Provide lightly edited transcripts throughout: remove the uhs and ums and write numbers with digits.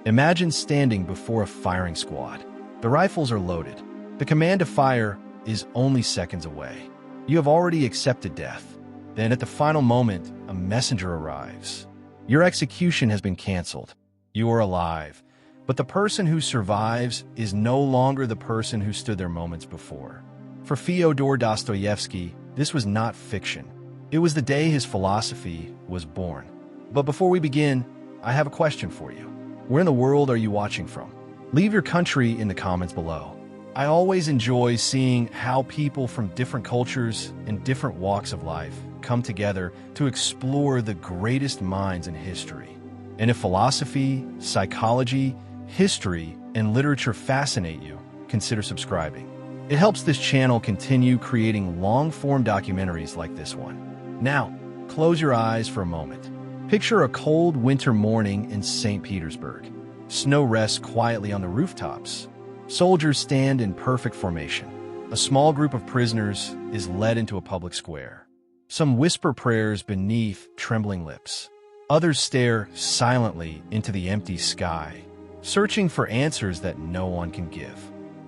Imagine standing before a firing squad. The rifles are loaded. The command to fire is only seconds away. You have already accepted death. Then at the final moment, a messenger arrives. Your execution has been canceled. You are alive, but the person who survives is no longer the person who stood there moments before. For Fyodor Dostoevsky, this was not fiction. It was the day his philosophy was born. But before we begin, I have a question for you. Where in the world are you watching from? Leave your country in the comments below. I always enjoy seeing how people from different cultures and different walks of life come together to explore the greatest minds in history. And if philosophy, psychology, history, and literature fascinate you, consider subscribing. It helps this channel continue creating long-form documentaries like this one. Now, close your eyes for a moment. Picture a cold winter morning in St. Petersburg. Snow rests quietly on the rooftops. Soldiers stand in perfect formation. A small group of prisoners is led into a public square. Some whisper prayers beneath trembling lips. Others stare silently into the empty sky, searching for answers that no one can give.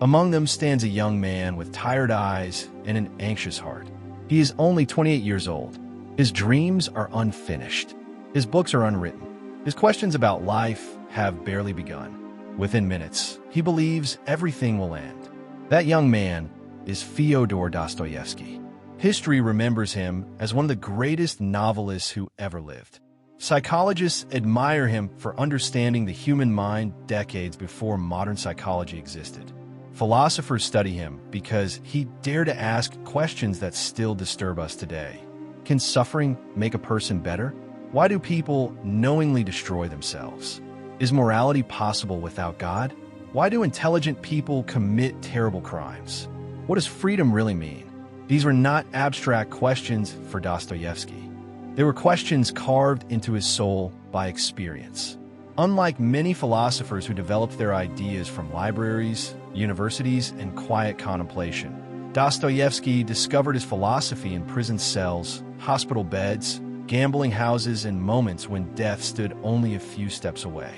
Among them stands a young man with tired eyes and an anxious heart. He is only 28 years old. His dreams are unfinished. His books are unwritten. His questions about life have barely begun. Within minutes, he believes everything will end. That young man is Fyodor Dostoevsky. History remembers him as one of the greatest novelists who ever lived. Psychologists admire him for understanding the human mind decades before modern psychology existed. Philosophers study him because he dared to ask questions that still disturb us today. Can suffering make a person better? Why do people knowingly destroy themselves? Is morality possible without God? Why do intelligent people commit terrible crimes? What does freedom really mean? These were not abstract questions for Dostoevsky. They were questions carved into his soul by experience. Unlike many philosophers who developed their ideas from libraries, universities, and quiet contemplation, Dostoevsky discovered his philosophy in prison cells, hospital beds, gambling houses, and moments when death stood only a few steps away.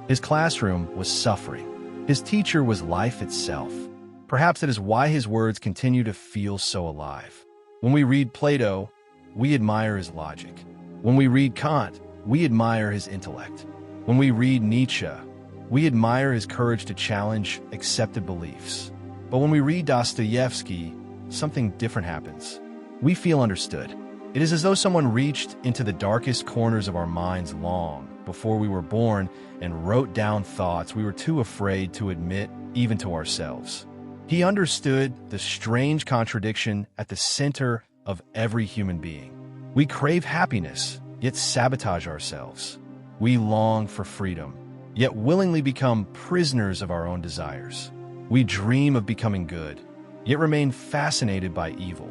His classroom was suffering. His teacher was life itself. Perhaps that is why his words continue to feel so alive. When we read Plato, we admire his logic. When we read Kant, we admire his intellect. When we read Nietzsche, we admire his courage to challenge accepted beliefs. But when we read Dostoevsky, something different happens. We feel understood. It is as though someone reached into the darkest corners of our minds long before we were born and wrote down thoughts we were too afraid to admit even to ourselves. He understood the strange contradiction at the center of every human being. We crave happiness, yet sabotage ourselves. We long for freedom, yet willingly become prisoners of our own desires. We dream of becoming good, yet remain fascinated by evil.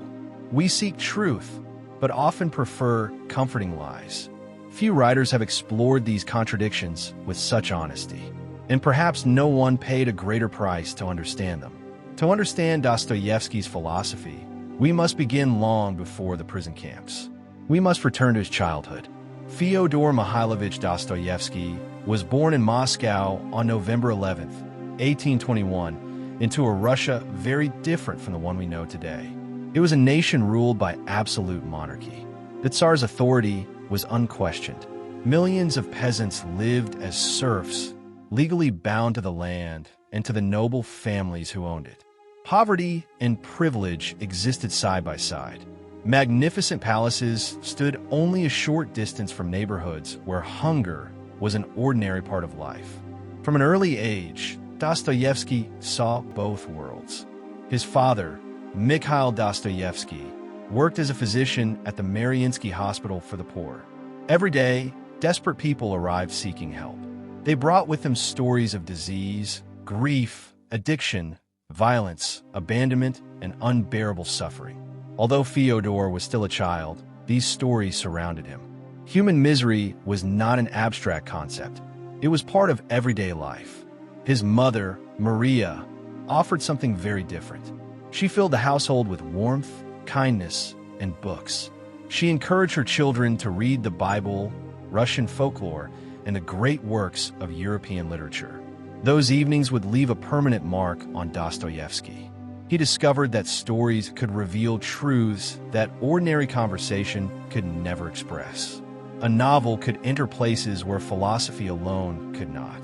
We seek truth, but often prefer comforting lies. Few writers have explored these contradictions with such honesty, and perhaps no one paid a greater price to understand them. To understand Dostoevsky's philosophy, we must begin long before the prison camps. We must return to his childhood. Fyodor Mikhailovich Dostoevsky was born in Moscow on November 11th, 1821, into a Russia very different from the one we know today. It was a nation ruled by absolute monarchy. The Tsar's authority was unquestioned. Millions of peasants lived as serfs, legally bound to the land and to the noble families who owned it. Poverty and privilege existed side by side. Magnificent palaces stood only a short distance from neighborhoods where hunger was an ordinary part of life. From an early age, Dostoevsky saw both worlds. His father, Mikhail Dostoevsky, worked as a physician at the Mariinsky Hospital for the Poor. Every day, desperate people arrived seeking help. They brought with them stories of disease, grief, addiction, violence, abandonment, and unbearable suffering. Although Fyodor was still a child, these stories surrounded him. Human misery was not an abstract concept. It was part of everyday life. His mother, Maria, offered something very different. She filled the household with warmth, kindness, and books. She encouraged her children to read the Bible, Russian folklore, and the great works of European literature. Those evenings would leave a permanent mark on Dostoevsky. He discovered that stories could reveal truths that ordinary conversation could never express. A novel could enter places where philosophy alone could not.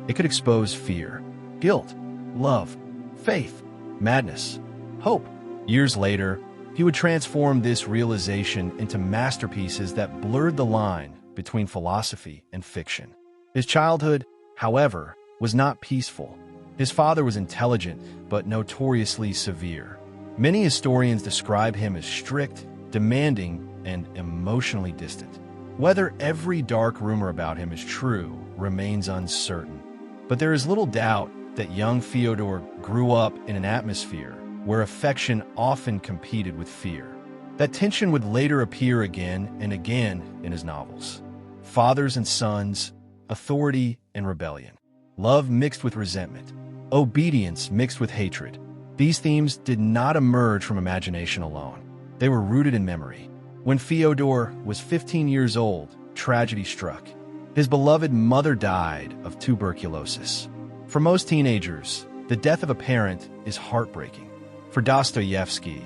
It could expose fear, guilt, love, faith, madness, hope. Years later, he would transform this realization into masterpieces that blurred the line between philosophy and fiction. His childhood, however, was not peaceful. His father was intelligent but notoriously severe. Many historians describe him as strict, demanding, and emotionally distant. Whether every dark rumor about him is true remains uncertain. But there is little doubt that young Fyodor grew up in an atmosphere where affection often competed with fear. That tension would later appear again and again in his novels. Fathers and sons, authority and rebellion, love mixed with resentment, obedience mixed with hatred. These themes did not emerge from imagination alone. They were rooted in memory. When Fyodor was 15 years old, tragedy struck. His beloved mother died of tuberculosis. For most teenagers, the death of a parent is heartbreaking. For Dostoevsky,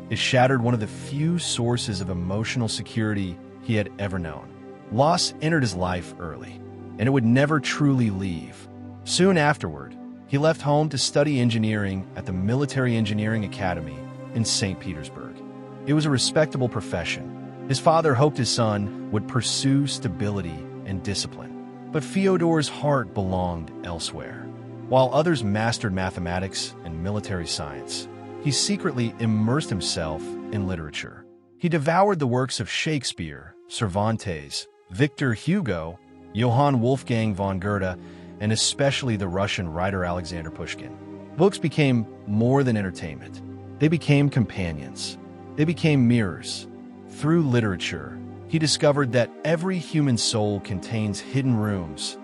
it shattered one of the few sources of emotional security he had ever known. Loss entered his life early, and it would never truly leave. Soon afterward, he left home to study engineering at the Military Engineering Academy in St. Petersburg. It was a respectable profession. His father hoped his son would pursue stability and discipline, but Fyodor's heart belonged elsewhere. While others mastered mathematics and military science, he secretly immersed himself in literature. He devoured the works of Shakespeare, Cervantes, Victor Hugo, Johann Wolfgang von Goethe, and especially the Russian writer Alexander Pushkin. Books became more than entertainment. They became companions. They became mirrors. Through literature, he discovered that every human soul contains hidden rooms,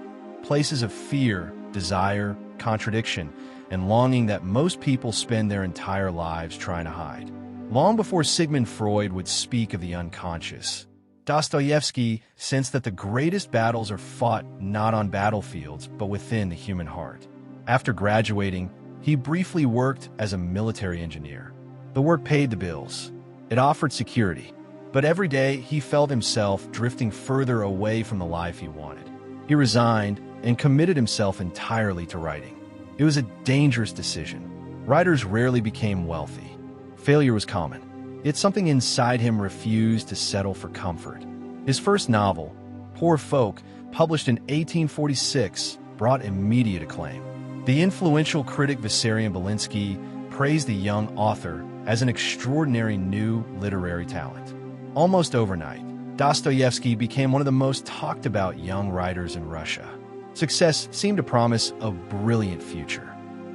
places of fear, desire, contradiction, and longing that most people spend their entire lives trying to hide. Long before Sigmund Freud would speak of the unconscious, Dostoevsky sensed that the greatest battles are fought not on battlefields, but within the human heart. After graduating, he briefly worked as a military engineer. The work paid the bills. It offered security. But every day, he felt himself drifting further away from the life he wanted. He resigned and committed himself entirely to writing. It was a dangerous decision. Writers rarely became wealthy. Failure was common. Yet something inside him refused to settle for comfort. His first novel, Poor Folk, published in 1846, brought immediate acclaim. The influential critic Vissarion Belinsky praised the young author as an extraordinary new literary talent. Almost overnight, Dostoevsky became one of the most talked about young writers in Russia. Success seemed to promise a brilliant future.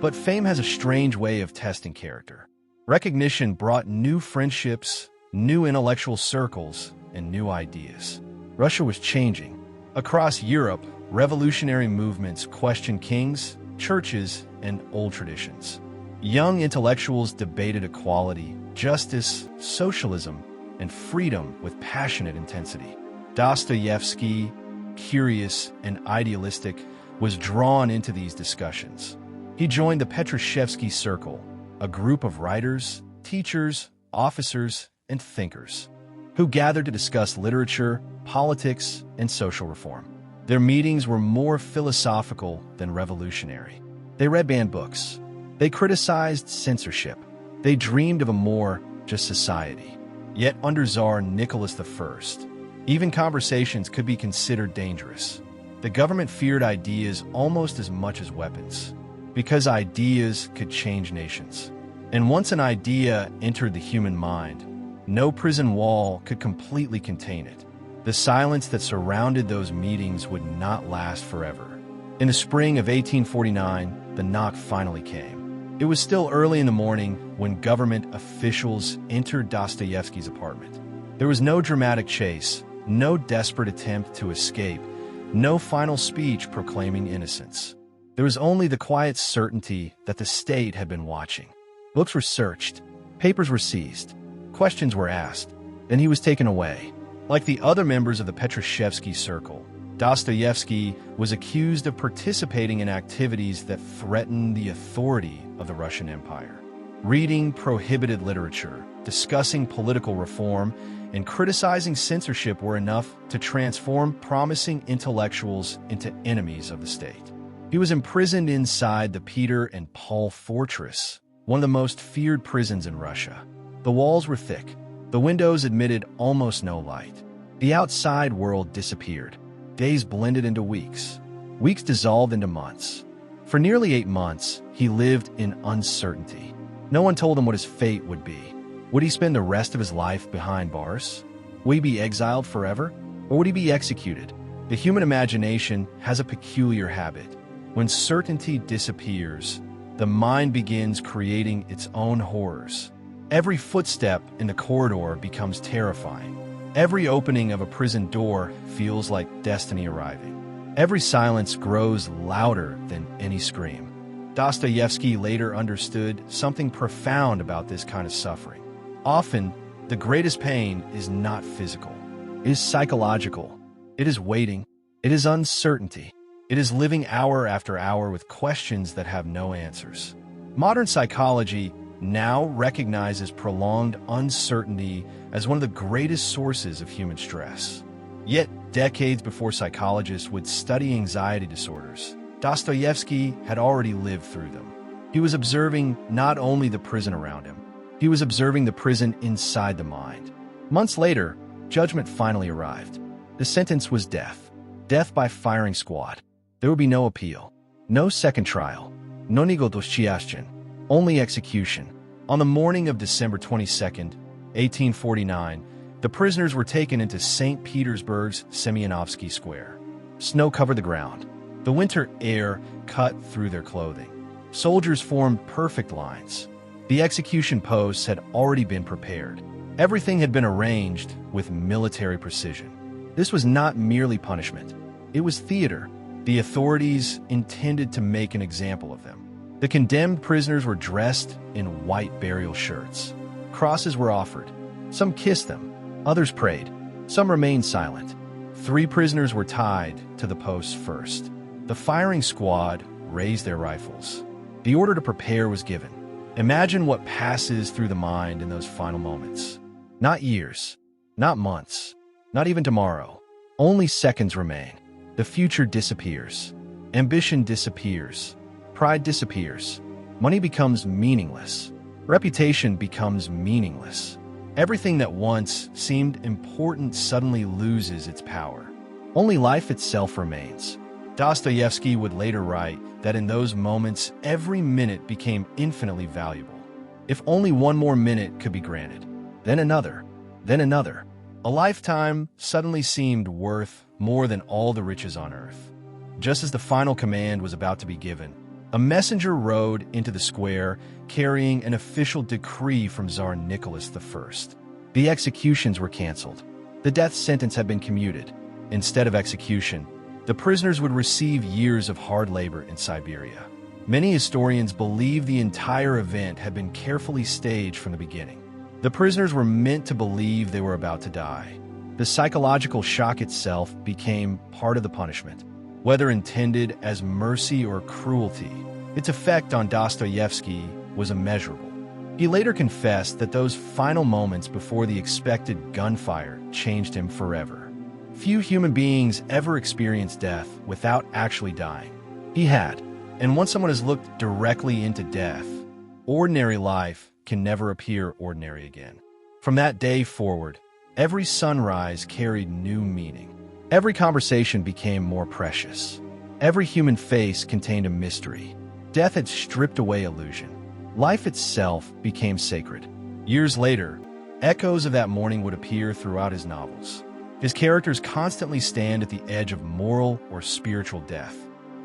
But fame has a strange way of testing character. Recognition brought new friendships, new intellectual circles, and new ideas. Russia was changing. Across Europe, revolutionary movements questioned kings, churches, and old traditions. Young intellectuals debated equality, justice, socialism, and freedom with passionate intensity. Dostoevsky, curious and idealistic, was drawn into these discussions. He joined the Petrushevsky Circle, a group of writers, teachers, officers, and thinkers who gathered to discuss literature, politics, and social reform. Their meetings were more philosophical than revolutionary. They read banned books. They criticized censorship. They dreamed of a more just society. Yet under Tsar Nicholas I, even conversations could be considered dangerous. The government feared ideas almost as much as weapons, because ideas could change nations. And once an idea entered the human mind, no prison wall could completely contain it. The silence that surrounded those meetings would not last forever. In the spring of 1849, the knock finally came. It was still early in the morning when government officials entered Dostoevsky's apartment. There was no dramatic chase, no desperate attempt to escape, no final speech proclaiming innocence. There was only the quiet certainty that the state had been watching. Books were searched, papers were seized, questions were asked, then he was taken away. Like the other members of the Petrushevsky Circle, Dostoevsky was accused of participating in activities that threatened the authority of the Russian Empire. Reading prohibited literature, discussing political reform, and criticizing censorship were enough to transform promising intellectuals into enemies of the state. He was imprisoned inside the Peter and Paul Fortress, one of the most feared prisons in Russia. The walls were thick. The windows admitted almost no light. The outside world disappeared. Days blended into weeks. Weeks dissolved into months. For nearly 8 months, he lived in uncertainty. No one told him what his fate would be. Would he spend the rest of his life behind bars? Would he be exiled forever? Or would he be executed? The human imagination has a peculiar habit. When certainty disappears, the mind begins creating its own horrors. Every footstep in the corridor becomes terrifying. Every opening of a prison door feels like destiny arriving. Every silence grows louder than any scream. Dostoevsky later understood something profound about this kind of suffering. Often, the greatest pain is not physical. It is psychological. It is waiting. It is uncertainty. It is living hour after hour with questions that have no answers. Modern psychology now recognizes prolonged uncertainty as one of the greatest sources of human stress. Yet, decades before psychologists would study anxiety disorders, Dostoevsky had already lived through them. He was observing not only the prison around him, he was observing the prison inside the mind. Months later, judgment finally arrived. The sentence was death. Death by firing squad. There would be no appeal, no second trial, no negotiation, only execution. On the morning of December 22nd, 1849, the prisoners were taken into St. Petersburg's Semyonovsky Square. Snow covered the ground. The winter air cut through their clothing. Soldiers formed perfect lines. The execution posts had already been prepared. Everything had been arranged with military precision. This was not merely punishment. It was theater. The authorities intended to make an example of them. The condemned prisoners were dressed in white burial shirts. Crosses were offered. Some kissed them. Others prayed. Some remained silent. 3 prisoners were tied to the posts first. The firing squad raised their rifles. The order to prepare was given. Imagine what passes through the mind in those final moments. Not years, not months, not even tomorrow. Only seconds remain. The future disappears. Ambition disappears. Pride disappears. Money becomes meaningless. Reputation becomes meaningless. Everything that once seemed important suddenly loses its power. Only life itself remains. Dostoevsky would later write that in those moments, every minute became infinitely valuable. If only one more minute could be granted, then another, then another. A lifetime suddenly seemed worth more than all the riches on earth. Just as the final command was about to be given, a messenger rode into the square carrying an official decree from Tsar Nicholas I. The executions were canceled. The death sentence had been commuted. Instead of execution, the prisoners would receive years of hard labor in Siberia. Many historians believe the entire event had been carefully staged from the beginning. The prisoners were meant to believe they were about to die. The psychological shock itself became part of the punishment. Whether intended as mercy or cruelty, its effect on Dostoevsky was immeasurable. He later confessed that those final moments before the expected gunfire changed him forever. Few human beings ever experienced death without actually dying. He had, and once someone has looked directly into death, ordinary life can never appear ordinary again. From that day forward, every sunrise carried new meaning. Every conversation became more precious. Every human face contained a mystery. Death had stripped away illusion. Life itself became sacred. Years later, echoes of that morning would appear throughout his novels. His characters constantly stand at the edge of moral or spiritual death.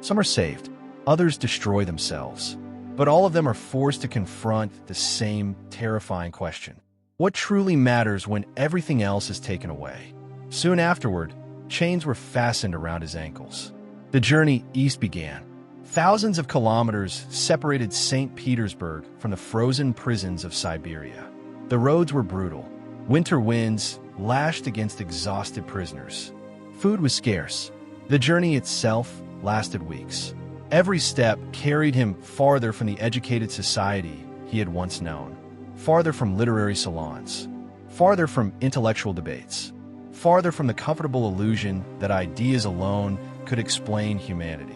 Some are saved, others destroy themselves. But all of them are forced to confront the same terrifying question. What truly matters when everything else is taken away? Soon afterward, chains were fastened around his ankles. The journey east began. Thousands of kilometers separated St. Petersburg from the frozen prisons of Siberia. The roads were brutal. Winter winds lashed against exhausted prisoners. Food was scarce. The journey itself lasted weeks. Every step carried him farther from the educated society he had once known, farther from literary salons, farther from intellectual debates, farther from the comfortable illusion that ideas alone could explain humanity.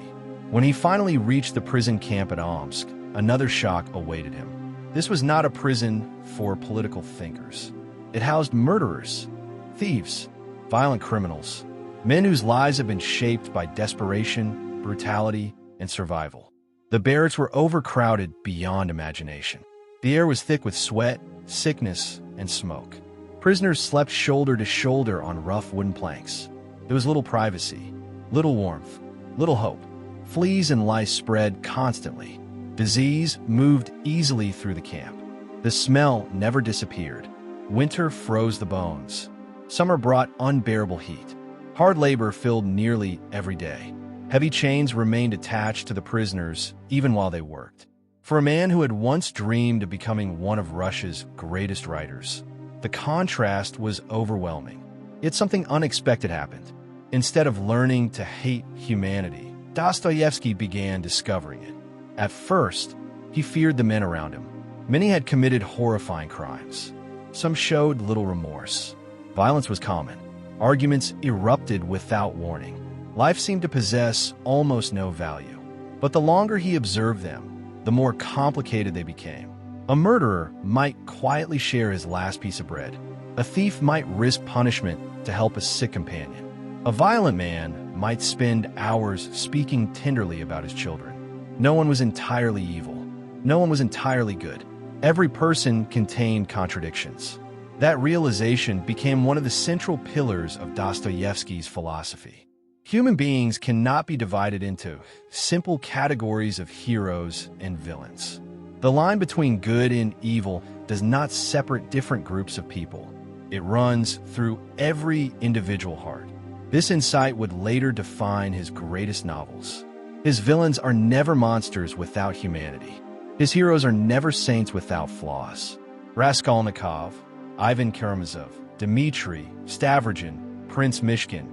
When he finally reached the prison camp at Omsk, another shock awaited him. This was not a prison for political thinkers. It housed murderers, thieves, violent criminals, men whose lives had been shaped by desperation, brutality, and survival. The barracks were overcrowded beyond imagination. The air was thick with sweat, sickness, and smoke. Prisoners slept shoulder to shoulder on rough wooden planks. There was little privacy, little warmth, little hope. Fleas and lice spread constantly. Disease moved easily through the camp. The smell never disappeared. Winter froze the bones. Summer brought unbearable heat. Hard labor filled nearly every day. Heavy chains remained attached to the prisoners even while they worked. For a man who had once dreamed of becoming one of Russia's greatest writers, the contrast was overwhelming. Yet something unexpected happened. Instead of learning to hate humanity, Dostoevsky began discovering it. At first, he feared the men around him. Many had committed horrifying crimes. Some showed little remorse. Violence was common. Arguments erupted without warning. Life seemed to possess almost no value. But the longer he observed them, the more complicated they became. A murderer might quietly share his last piece of bread. A thief might risk punishment to help a sick companion. A violent man might spend hours speaking tenderly about his children. No one was entirely evil. No one was entirely good. Every person contained contradictions. That realization became one of the central pillars of Dostoevsky's philosophy. Human beings cannot be divided into simple categories of heroes and villains. The line between good and evil does not separate different groups of people. It runs through every individual heart. This insight would later define his greatest novels. His villains are never monsters without humanity. His heroes are never saints without flaws. Raskolnikov, Ivan Karamazov, Dmitri, Stavrogin, Prince Mishkin,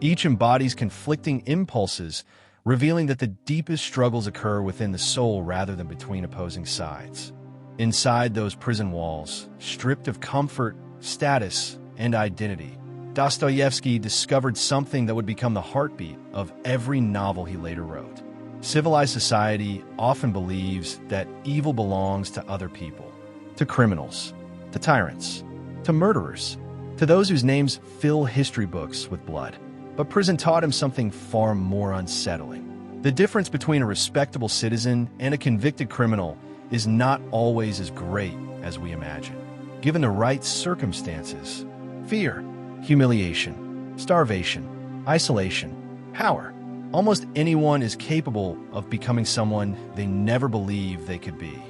each embodies conflicting impulses, revealing that the deepest struggles occur within the soul rather than between opposing sides. Inside those prison walls, stripped of comfort, status, and identity, Dostoevsky discovered something that would become the heartbeat of every novel he later wrote. Civilized society often believes that evil belongs to other people, to criminals, to tyrants, to murderers, to those whose names fill history books with blood. But prison taught him something far more unsettling. The difference between a respectable citizen and a convicted criminal is not always as great as we imagine. Given the right circumstances, fear, humiliation, starvation, isolation, power, almost anyone is capable of becoming someone they never believed they could be.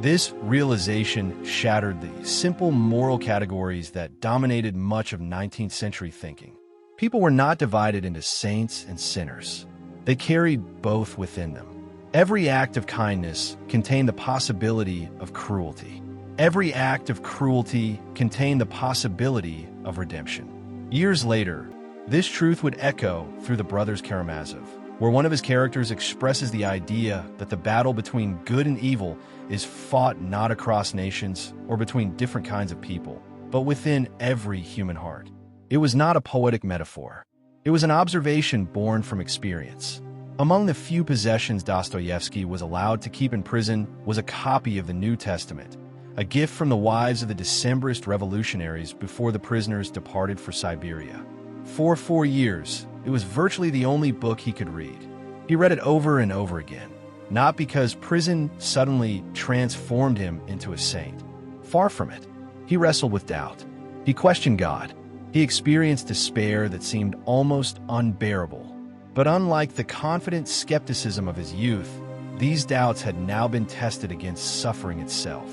This realization shattered the simple moral categories that dominated much of 19th century thinking. People were not divided into saints and sinners. They carried both within them. Every act of kindness contained the possibility of cruelty. Every act of cruelty contained the possibility of redemption. Years later, this truth would echo through The Brothers Karamazov, where one of his characters expresses the idea that the battle between good and evil is fought not across nations or between different kinds of people, but within every human heart. It was not a poetic metaphor. It was an observation born from experience. Among the few possessions Dostoevsky was allowed to keep in prison was a copy of the New Testament, a gift from the wives of the Decembrist revolutionaries before the prisoners departed for Siberia. For 4 years, it was virtually the only book he could read. He read it over and over again, not because prison suddenly transformed him into a saint. Far from it. He wrestled with doubt. He questioned God. He experienced despair that seemed almost unbearable. But unlike the confident skepticism of his youth, these doubts had now been tested against suffering itself.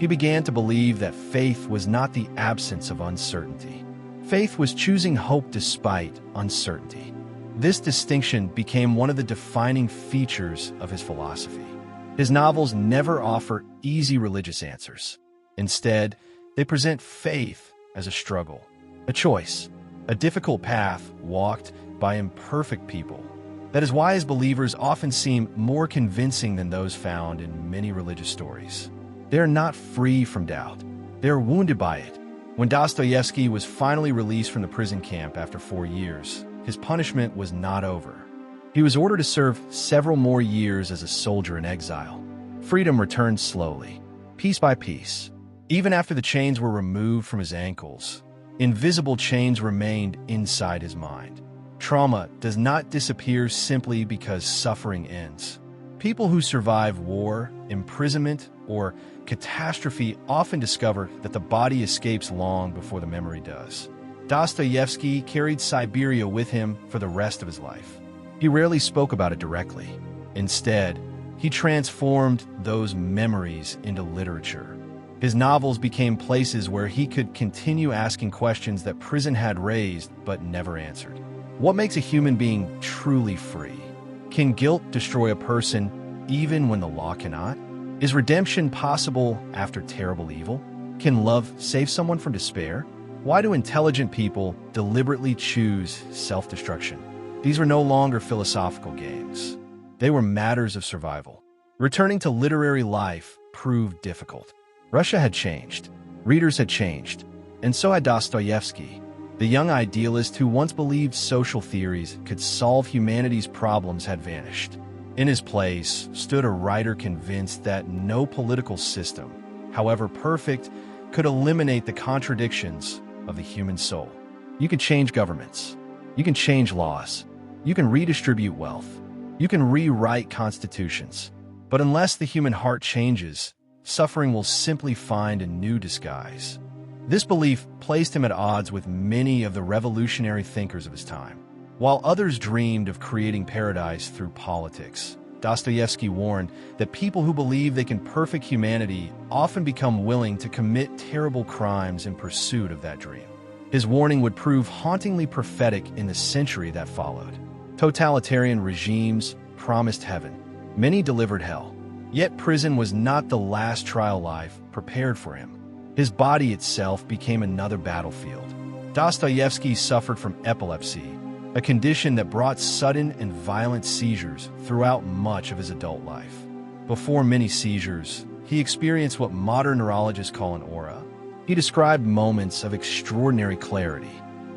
He began to believe that faith was not the absence of uncertainty. Faith was choosing hope despite uncertainty. This distinction became one of the defining features of his philosophy. His novels never offer easy religious answers. Instead, they present faith as a struggle, a choice, a difficult path walked by imperfect people. That is why his believers often seem more convincing than those found in many religious stories. They are not free from doubt. They are wounded by it. When Dostoevsky was finally released from the prison camp after 4 years, his punishment was not over. He was ordered to serve several more years as a soldier in exile. Freedom returned slowly, piece by piece. Even after the chains were removed from his ankles, invisible chains remained inside his mind. Trauma does not disappear simply because suffering ends. People who survive war, imprisonment, or catastrophe often discover that the body escapes long before the memory does. Dostoevsky carried Siberia with him for the rest of his life. He rarely spoke about it directly. Instead, he transformed those memories into literature. His novels became places where he could continue asking questions that prison had raised but never answered. What makes a human being truly free? Can guilt destroy a person even when the law cannot? Is redemption possible after terrible evil? Can love save someone from despair? Why do intelligent people deliberately choose self-destruction? These were no longer philosophical games. They were matters of survival. Returning to literary life proved difficult. Russia had changed. Readers had changed. And so had Dostoevsky. The young idealist who once believed social theories could solve humanity's problems had vanished. In his place stood a writer convinced that no political system, however perfect, could eliminate the contradictions of the human soul. You can change governments. You can change laws. You can redistribute wealth. You can rewrite constitutions. But unless the human heart changes, suffering will simply find a new disguise. This belief placed him at odds with many of the revolutionary thinkers of his time. While others dreamed of creating paradise through politics, Dostoevsky warned that people who believe they can perfect humanity often become willing to commit terrible crimes in pursuit of that dream. His warning would prove hauntingly prophetic in the century that followed. Totalitarian regimes promised heaven. Many delivered hell. Yet prison was not the last trial life prepared for him. His body itself became another battlefield. Dostoevsky suffered from epilepsy, a condition that brought sudden and violent seizures throughout much of his adult life. Before many seizures, he experienced what modern neurologists call an aura. He described moments of extraordinary clarity.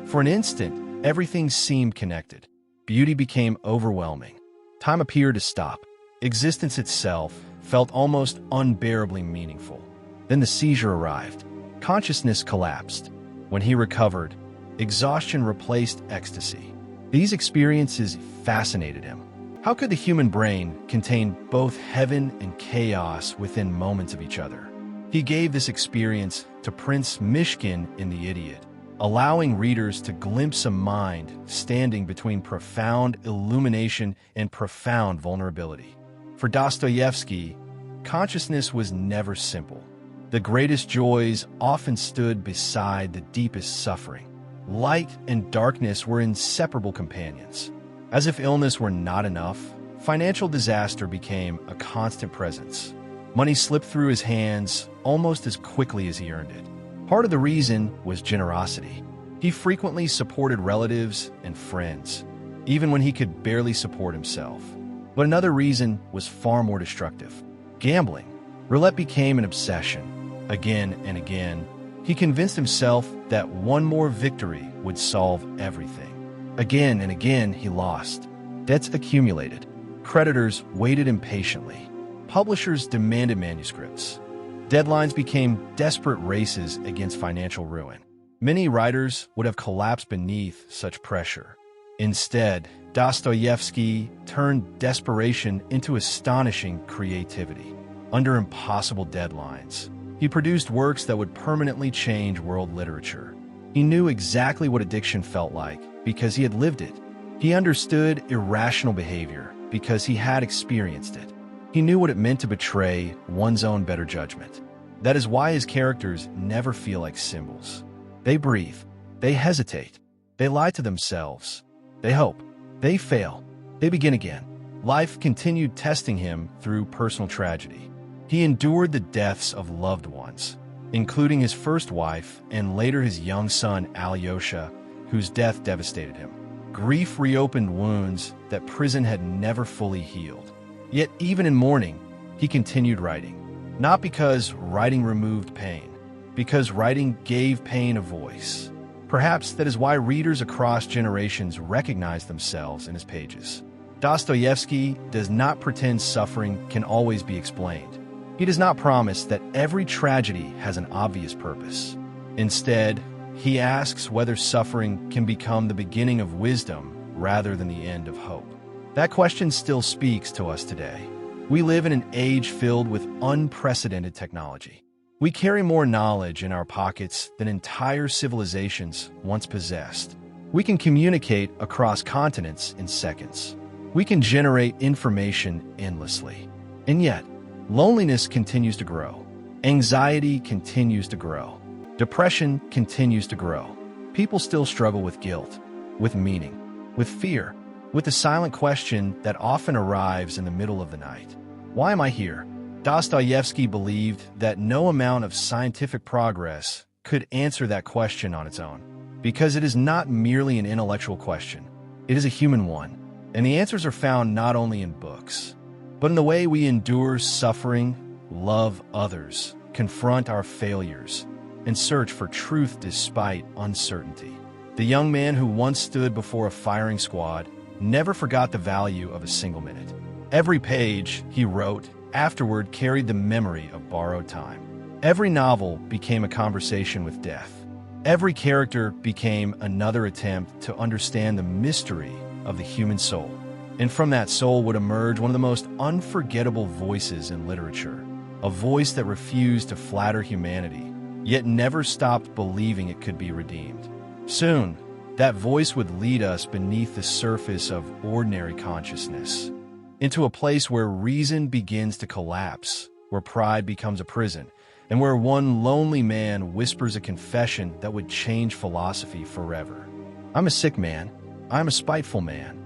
For an instant, everything seemed connected. Beauty became overwhelming. Time appeared to stop. Existence itself felt almost unbearably meaningful. Then the seizure arrived. Consciousness collapsed. When he recovered, exhaustion replaced ecstasy. These experiences fascinated him. How could the human brain contain both heaven and chaos within moments of each other? He gave this experience to Prince Mishkin in The Idiot, allowing readers to glimpse a mind standing between profound illumination and profound vulnerability. For Dostoevsky, consciousness was never simple. The greatest joys often stood beside the deepest suffering. Light and darkness were inseparable companions. As if illness were not enough, financial disaster became a constant presence. Money slipped through his hands almost as quickly as he earned it. Part of the reason was generosity. He frequently supported relatives and friends, even when he could barely support himself. But another reason was far more destructive. Gambling. Roulette became an obsession. Again and again, he convinced himself that one more victory would solve everything. Again and again, he lost. Debts accumulated. Creditors waited impatiently. Publishers demanded manuscripts. Deadlines became desperate races against financial ruin. Many writers would have collapsed beneath such pressure. Instead, Dostoevsky turned desperation into astonishing creativity. Under impossible deadlines, he produced works that would permanently change world literature. He knew exactly what addiction felt like because he had lived it. He understood irrational behavior because he had experienced it. He knew what it meant to betray one's own better judgment. That is why his characters never feel like symbols. They breathe. They hesitate. They lie to themselves. They hope. They fail. They begin again. Life continued testing him through personal tragedy. He endured the deaths of loved ones, including his first wife and later his young son Alyosha, whose death devastated him. Grief reopened wounds that prison had never fully healed. Yet even in mourning, he continued writing. Not because writing removed pain, because writing gave pain a voice. Perhaps that is why readers across generations recognize themselves in his pages. Dostoevsky does not pretend suffering can always be explained. He does not promise that every tragedy has an obvious purpose. Instead, he asks whether suffering can become the beginning of wisdom rather than the end of hope. That question still speaks to us today. We live in an age filled with unprecedented technology. We carry more knowledge in our pockets than entire civilizations once possessed. We can communicate across continents in seconds. We can generate information endlessly. And yet, loneliness continues to grow. Anxiety continues to grow. Depression continues to grow. People still struggle with guilt, with meaning, with fear, with the silent question that often arrives in the middle of the night. Why am I here? Dostoevsky believed that no amount of scientific progress could answer that question on its own, because it is not merely an intellectual question. It is a human one, and the answers are found not only in books, but in the way we endure suffering, love others, confront our failures, and search for truth despite uncertainty. The young man who once stood before a firing squad never forgot the value of a single minute. Every page he wrote afterward carried the memory of borrowed time. Every novel became a conversation with death. Every character became another attempt to understand the mystery of the human soul. And from that soul would emerge one of the most unforgettable voices in literature, a voice that refused to flatter humanity, yet never stopped believing it could be redeemed. Soon, that voice would lead us beneath the surface of ordinary consciousness, into a place where reason begins to collapse, where pride becomes a prison, and where one lonely man whispers a confession that would change philosophy forever. I'm a sick man. I'm a spiteful man.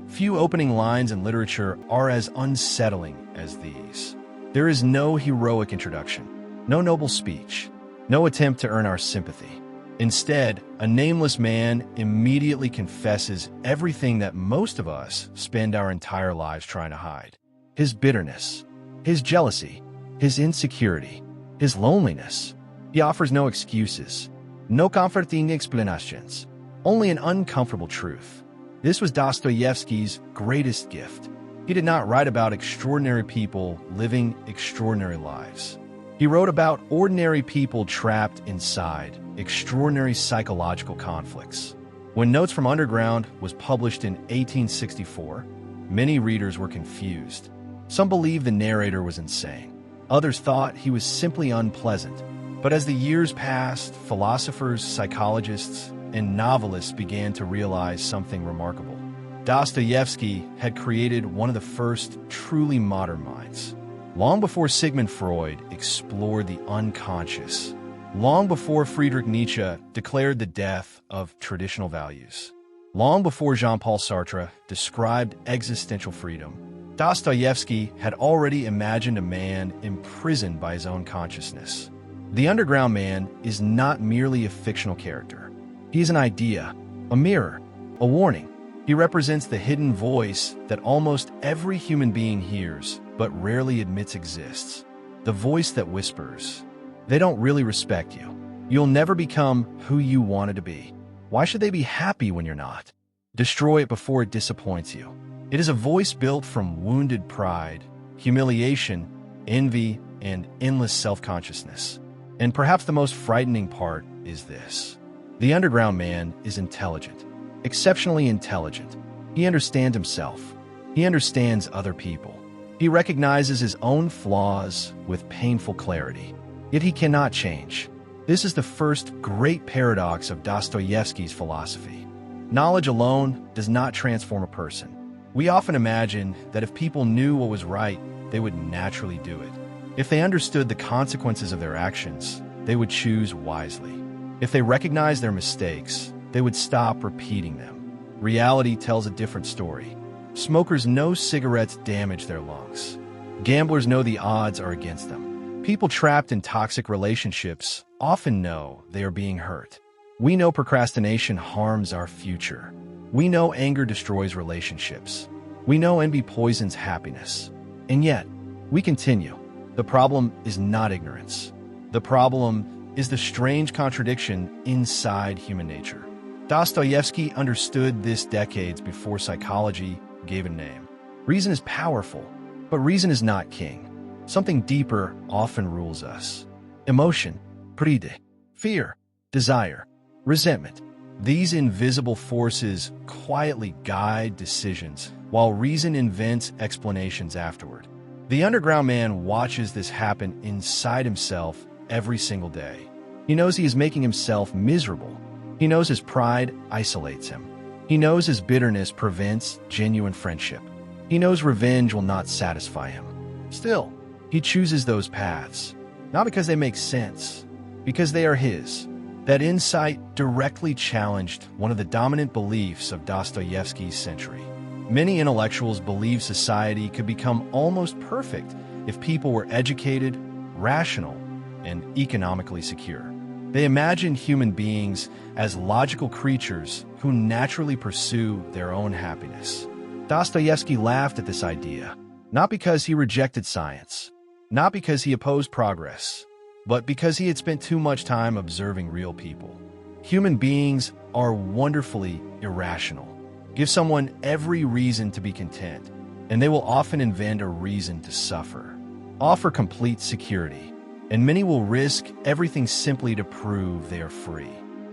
Few opening lines in literature are as unsettling as these. There is no heroic introduction, no noble speech, no attempt to earn our sympathy. Instead, a nameless man immediately confesses everything that most of us spend our entire lives trying to hide. His bitterness, his jealousy, his insecurity, his loneliness. He offers no excuses, no comforting explanations, only an uncomfortable truth. This was Dostoevsky's greatest gift. He did not write about extraordinary people living extraordinary lives. He wrote about ordinary people trapped inside extraordinary psychological conflicts. When Notes from Underground was published in 1864, many readers were confused. Some believed the narrator was insane. Others thought he was simply unpleasant. But as the years passed, philosophers, psychologists, and novelists began to realize something remarkable. Dostoevsky had created one of the first truly modern minds. Long before Sigmund Freud explored the unconscious, long before Friedrich Nietzsche declared the death of traditional values, long before Jean-Paul Sartre described existential freedom, Dostoevsky had already imagined a man imprisoned by his own consciousness. The Underground Man is not merely a fictional character. He is an idea, a mirror, a warning. He represents the hidden voice that almost every human being hears, but rarely admits exists. The voice that whispers, "They don't really respect you. You'll never become who you wanted to be. Why should they be happy when you're not? Destroy it before it disappoints you." It is a voice built from wounded pride, humiliation, envy, and endless self-consciousness. And perhaps the most frightening part is this. The Underground Man is intelligent, exceptionally intelligent. He understands himself. He understands other people. He recognizes his own flaws with painful clarity. Yet he cannot change. This is the first great paradox of Dostoevsky's philosophy. Knowledge alone does not transform a person. We often imagine that if people knew what was right, they would naturally do it. If they understood the consequences of their actions, they would choose wisely. If they recognized their mistakes, they would stop repeating them. Reality tells a different story. Smokers know cigarettes damage their lungs. Gamblers know the odds are against them. People trapped in toxic relationships often know they are being hurt. We know procrastination harms our future. We know anger destroys relationships. We know envy poisons happiness. And yet, we continue. The problem is not ignorance. The problem is the strange contradiction inside human nature. Dostoevsky understood this decades before psychology gave a name. Reason is powerful, but reason is not king. Something deeper often rules us. Emotion, pride, fear, desire, resentment. These invisible forces quietly guide decisions, while reason invents explanations afterward. The underground man watches this happen inside himself every single day. He knows he is making himself miserable. He knows his pride isolates him. He knows his bitterness prevents genuine friendship. He knows revenge will not satisfy him. Still, he chooses those paths, not because they make sense, because they are his. That insight directly challenged one of the dominant beliefs of Dostoevsky's century. Many intellectuals believe society could become almost perfect if people were educated, rational, and economically secure. They imagine human beings as logical creatures who naturally pursue their own happiness. Dostoevsky laughed at this idea, not because he rejected science, not because he opposed progress, but because he had spent too much time observing real people. Human beings are wonderfully irrational. Give someone every reason to be content, and they will often invent a reason to suffer. Offer complete security, and many will risk everything simply to prove they are free.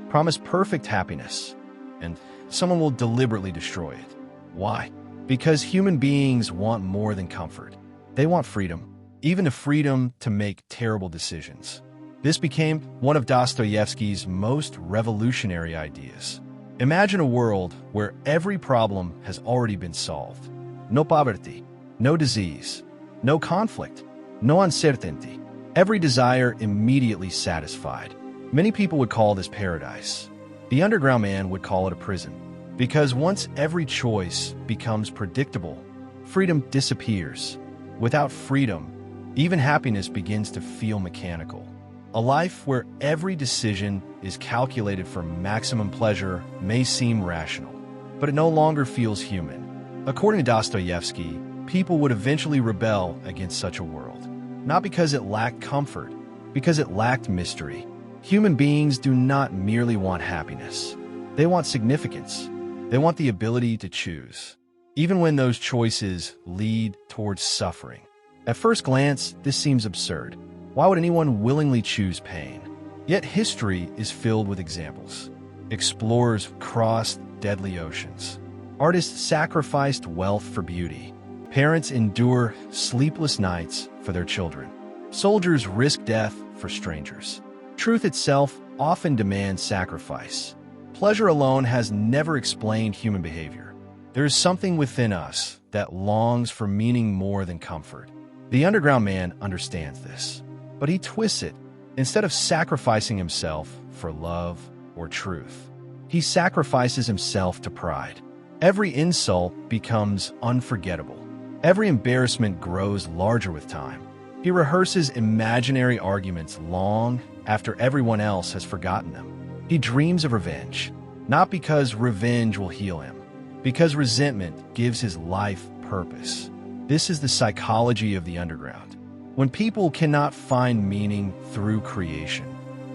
Promise perfect happiness, and someone will deliberately destroy it. Why? Because human beings want more than comfort. They want freedom, even the freedom to make terrible decisions. This became one of Dostoevsky's most revolutionary ideas. Imagine a world where every problem has already been solved. No poverty, no disease, no conflict, no uncertainty. Every desire immediately satisfied. Many people would call this paradise. The underground man would call it a prison. Because once every choice becomes predictable, freedom disappears. Without freedom, even happiness begins to feel mechanical. A life where every decision is calculated for maximum pleasure may seem rational, but it no longer feels human. According to Dostoevsky, people would eventually rebel against such a world. Not because it lacked comfort, because it lacked mystery. Human beings do not merely want happiness. They want significance. They want the ability to choose, even when those choices lead towards suffering. At first glance, this seems absurd. Why would anyone willingly choose pain? Yet history is filled with examples. Explorers crossed deadly oceans. Artists sacrificed wealth for beauty. Parents endure sleepless nights for their children. Soldiers risk death for strangers. Truth itself often demands sacrifice. Pleasure alone has never explained human behavior. There is something within us that longs for meaning more than comfort. The underground man understands this, but he twists it. Instead of sacrificing himself for love or truth, he sacrifices himself to pride. Every insult becomes unforgettable. Every embarrassment grows larger with time. He rehearses imaginary arguments long after everyone else has forgotten them. He dreams of revenge, not because revenge will heal him, because resentment gives his life purpose. This is the psychology of the underground. When people cannot find meaning through creation,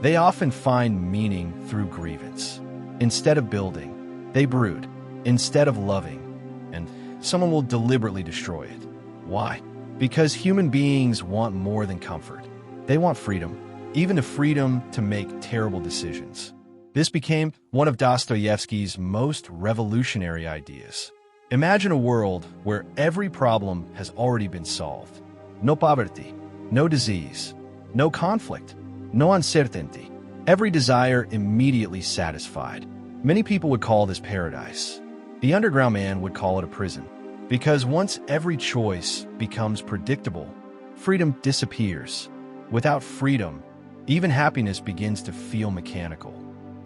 they often find meaning through grievance. Instead of building, they brood. Instead of loving, and someone will deliberately destroy it. Why? Because human beings want more than comfort. They want freedom, even the freedom to make terrible decisions. This became one of Dostoevsky's most revolutionary ideas. Imagine a world where every problem has already been solved. No poverty, no disease, no conflict, no uncertainty. Every desire immediately satisfied. Many people would call this paradise. The underground man would call it a prison. Because once every choice becomes predictable, freedom disappears. Without freedom, even happiness begins to feel mechanical.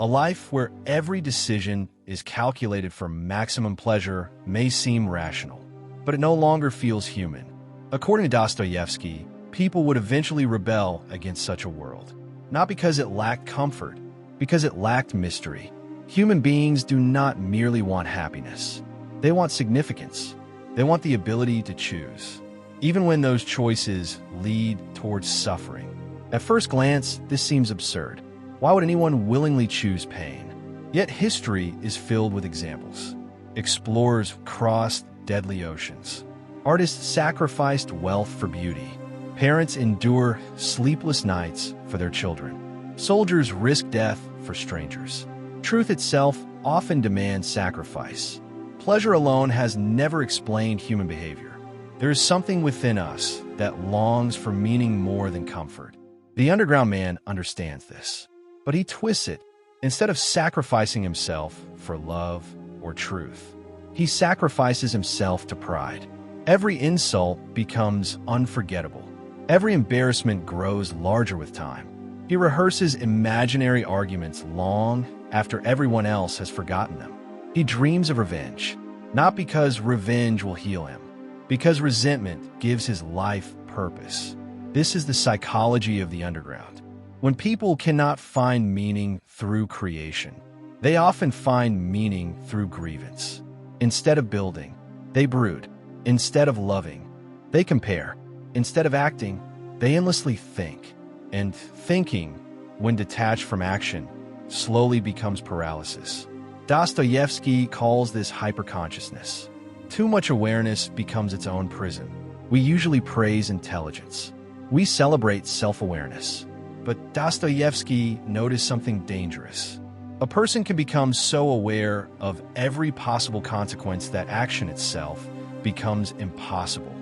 A life where every decision is calculated for maximum pleasure may seem rational, but it no longer feels human. According to Dostoevsky, people would eventually rebel against such a world, not because it lacked comfort, Because it lacked mystery. Human beings do not merely want happiness. They want significance. They want the ability to choose, even when those choices lead towards suffering. At first glance, this seems absurd. Why would anyone willingly choose pain? Yet history is filled with examples. Explorers crossed deadly oceans. Artists sacrificed wealth for beauty. Parents endure sleepless nights for their children. Soldiers risk death for strangers. Truth itself often demands sacrifice. Pleasure alone has never explained human behavior. There is something within us that longs for meaning more than comfort. The underground man understands this, but he twists it. Instead of sacrificing himself for love or truth, he sacrifices himself to pride. Every insult becomes unforgettable. Every embarrassment grows larger with time. He rehearses imaginary arguments long after everyone else has forgotten them. He dreams of revenge, not because revenge will heal him, because resentment gives his life purpose. This is the psychology of the underground. When people cannot find meaning through creation, they often find meaning through grievance. Instead of building, they brood. Instead of loving, they compare. Instead of acting, they endlessly think. And thinking, when detached from action, slowly becomes paralysis. Dostoevsky calls this hyperconsciousness. Too much awareness becomes its own prison. We usually praise intelligence. We celebrate self-awareness. But Dostoevsky noticed something dangerous. A person can become so aware of every possible consequence that action itself becomes impossible.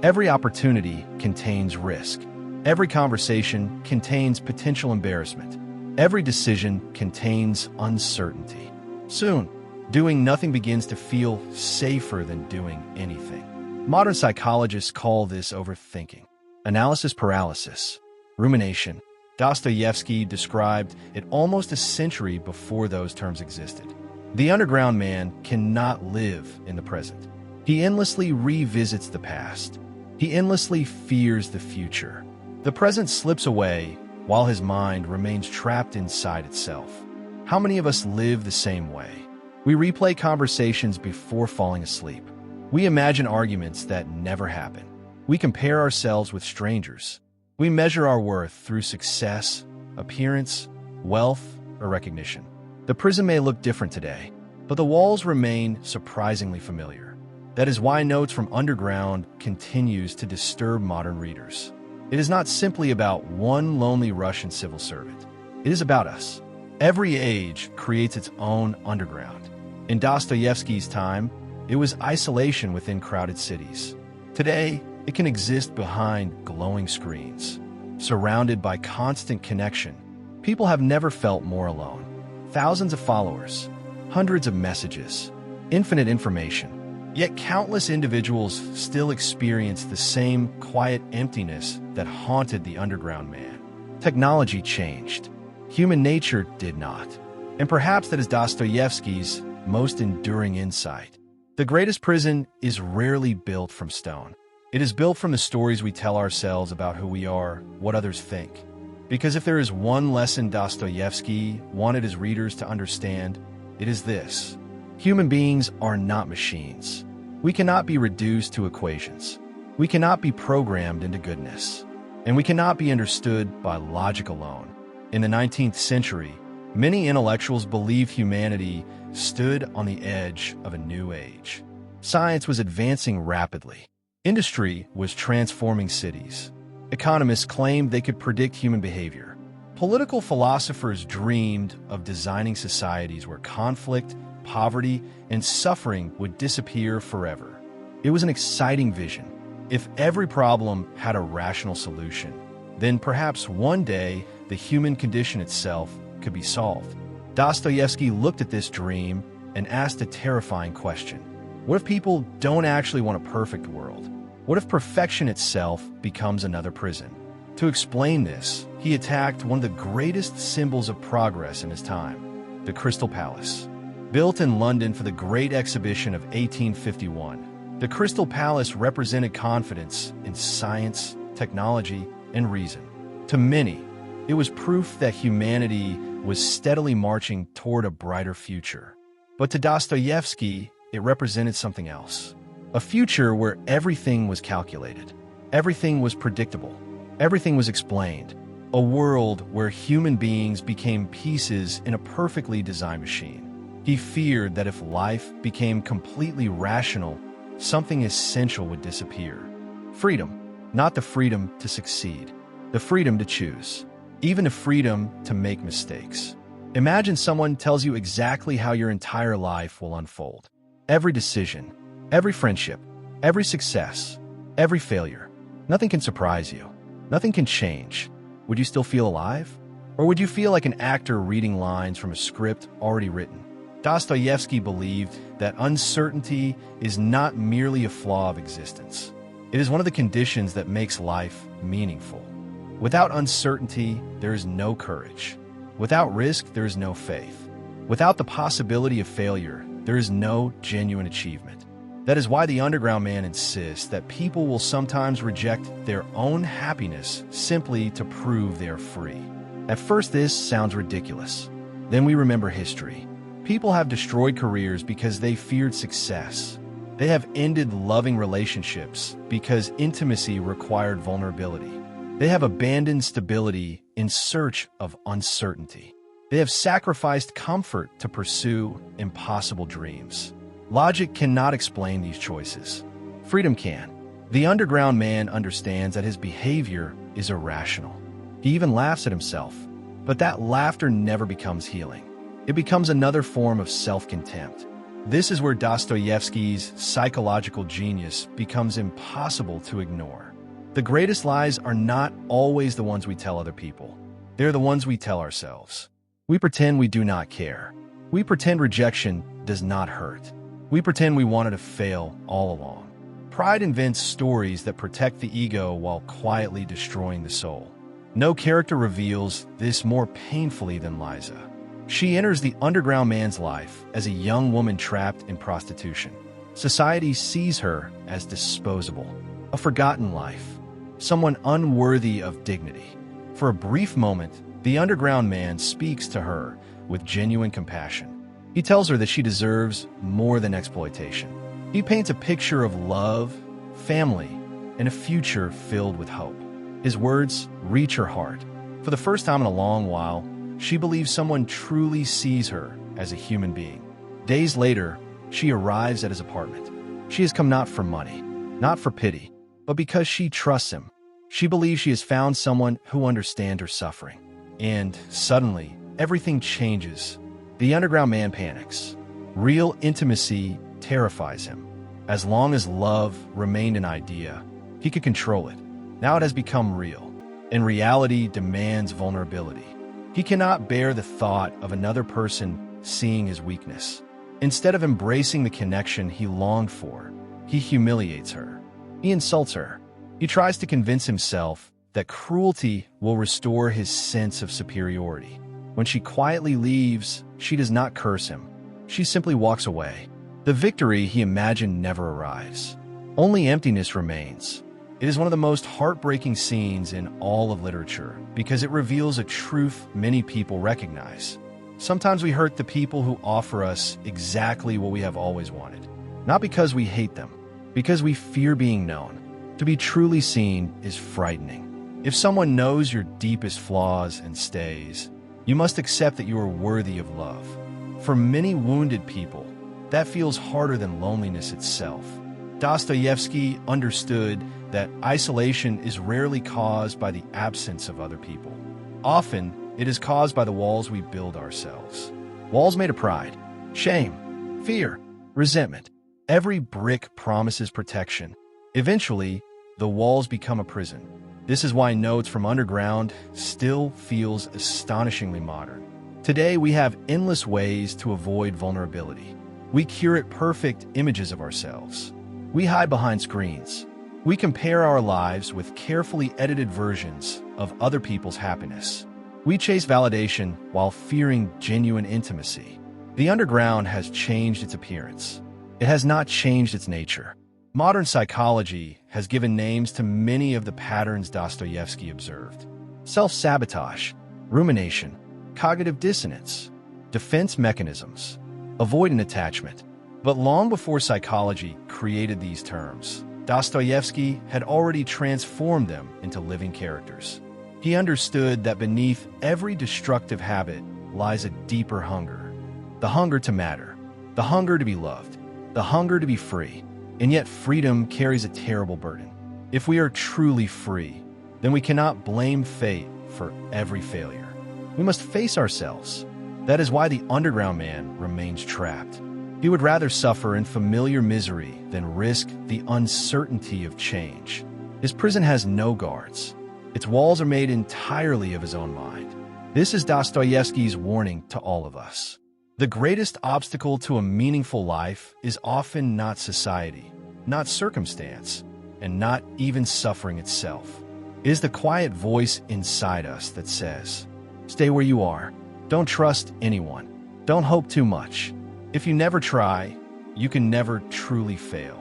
Every opportunity contains risk. Every conversation contains potential embarrassment. Every decision contains uncertainty. Soon, doing nothing begins to feel safer than doing anything. Modern psychologists call this overthinking, analysis paralysis, rumination. Dostoevsky described it almost a century before those terms existed. The underground man cannot live in the present. He endlessly revisits the past. He endlessly fears the future. The present slips away while his mind remains trapped inside itself. How many of us live the same way? We replay conversations before falling asleep. We imagine arguments that never happen. We compare ourselves with strangers. We measure our worth through success, appearance, wealth, or recognition. The prison may look different today, but the walls remain surprisingly familiar. That is why Notes from Underground continues to disturb modern readers. It is not simply about one lonely Russian civil servant. It is about us. Every age creates its own underground. In Dostoevsky's time, it was isolation within crowded cities. Today, it can exist behind glowing screens. Surrounded by constant connection, people have never felt more alone. Thousands of followers, hundreds of messages, infinite information. Yet countless individuals still experience the same quiet emptiness that haunted the underground man. Technology changed. Human nature did not. And perhaps that is Dostoevsky's most enduring insight. The greatest prison is rarely built from stone. It is built from the stories we tell ourselves about who we are, what others think. Because if there is one lesson Dostoevsky wanted his readers to understand, it is this. Human beings are not machines. We cannot be reduced to equations. We cannot be programmed into goodness. And we cannot be understood by logic alone. In the 19th century, many intellectuals believed humanity stood on the edge of a new age. Science was advancing rapidly. Industry was transforming cities. Economists claimed they could predict human behavior. Political philosophers dreamed of designing societies where conflict, poverty, and suffering would disappear forever. It was an exciting vision. If every problem had a rational solution, then perhaps one day the human condition itself could be solved. Dostoevsky looked at this dream and asked a terrifying question. What if people don't actually want a perfect world? What if perfection itself becomes another prison? To explain this, he attacked one of the greatest symbols of progress in his time, the Crystal Palace. Built in London for the Great Exhibition of 1851, the Crystal Palace represented confidence in science, technology, and reason. To many, it was proof that humanity was steadily marching toward a brighter future. But to Dostoevsky, it represented something else. A future where everything was calculated, everything was predictable, everything was explained. A world where human beings became pieces in a perfectly designed machine. He feared that if life became completely rational, something essential would disappear. Freedom, not the freedom to succeed, the freedom to choose, even the freedom to make mistakes. Imagine someone tells you exactly how your entire life will unfold. Every decision, every friendship, every success, every failure. Nothing can surprise you. Nothing can change. Would you still feel alive? Or would you feel like an actor reading lines from a script already written? Dostoevsky believed that uncertainty is not merely a flaw of existence. It is one of the conditions that makes life meaningful. Without uncertainty, there is no courage. Without risk, there is no faith. Without the possibility of failure, there is no genuine achievement. That is why the Underground Man insists that people will sometimes reject their own happiness simply to prove they are free. At first, this sounds ridiculous. Then we remember history. People have destroyed careers because they feared success. They have ended loving relationships because intimacy required vulnerability. They have abandoned stability in search of uncertainty. They have sacrificed comfort to pursue impossible dreams. Logic cannot explain these choices. Freedom can. The Underground Man understands that his behavior is irrational. He even laughs at himself. But that laughter never becomes healing. It becomes another form of self-contempt. This is where Dostoevsky's psychological genius becomes impossible to ignore. The greatest lies are not always the ones we tell other people. They're the ones we tell ourselves. We pretend we do not care. We pretend rejection does not hurt. We pretend we wanted to fail all along. Pride invents stories that protect the ego while quietly destroying the soul. No character reveals this more painfully than Liza. She enters the Underground Man's life as a young woman trapped in prostitution. Society sees her as disposable, a forgotten life, someone unworthy of dignity. For a brief moment, the Underground Man speaks to her with genuine compassion. He tells her that she deserves more than exploitation. He paints a picture of love, family, and a future filled with hope. His words reach her heart. For the first time in a long while, she believes someone truly sees her as a human being. Days later, she arrives at his apartment. She has come not for money, not for pity, but because she trusts him. She believes she has found someone who understands her suffering. And suddenly, everything changes. The Underground Man panics. Real intimacy terrifies him. As long as love remained an idea, he could control it. Now it has become real, and reality demands vulnerability. He cannot bear the thought of another person seeing his weakness. Instead of embracing the connection he longed for, he humiliates her. He insults her. He tries to convince himself that cruelty will restore his sense of superiority. When she quietly leaves, she does not curse him. She simply walks away. The victory he imagined never arrives. Only emptiness remains. It is one of the most heartbreaking scenes in all of literature because it reveals a truth many people recognize. Sometimes we hurt the people who offer us exactly what we have always wanted. Not because we hate them, because we fear being known. To be truly seen is frightening. If someone knows your deepest flaws and stays, you must accept that you are worthy of love. For many wounded people, that feels harder than loneliness itself. Dostoevsky understood that isolation is rarely caused by the absence of other people. Often, it is caused by the walls we build ourselves. Walls made of pride, shame, fear, resentment. Every brick promises protection. Eventually, the walls become a prison. This is why Notes from Underground still feels astonishingly modern. Today, we have endless ways to avoid vulnerability. We curate perfect images of ourselves. We hide behind screens. We compare our lives with carefully edited versions of other people's happiness. We chase validation while fearing genuine intimacy. The Underground has changed its appearance. It has not changed its nature. Modern psychology has given names to many of the patterns Dostoevsky observed. Self-sabotage, rumination, cognitive dissonance, defense mechanisms, avoidant attachment. But long before psychology created these terms, Dostoevsky had already transformed them into living characters. He understood that beneath every destructive habit lies a deeper hunger. The hunger to matter, the hunger to be loved, the hunger to be free. And yet freedom carries a terrible burden. If we are truly free, then we cannot blame fate for every failure. We must face ourselves. That is why the underground man remains trapped. He would rather suffer in familiar misery than risk the uncertainty of change. His prison has no guards. Its walls are made entirely of his own mind. This is Dostoevsky's warning to all of us. The greatest obstacle to a meaningful life is often not society, not circumstance, and not even suffering itself. It is the quiet voice inside us that says, "Stay where you are. Don't trust anyone. Don't hope too much. If you never try, you can never truly fail."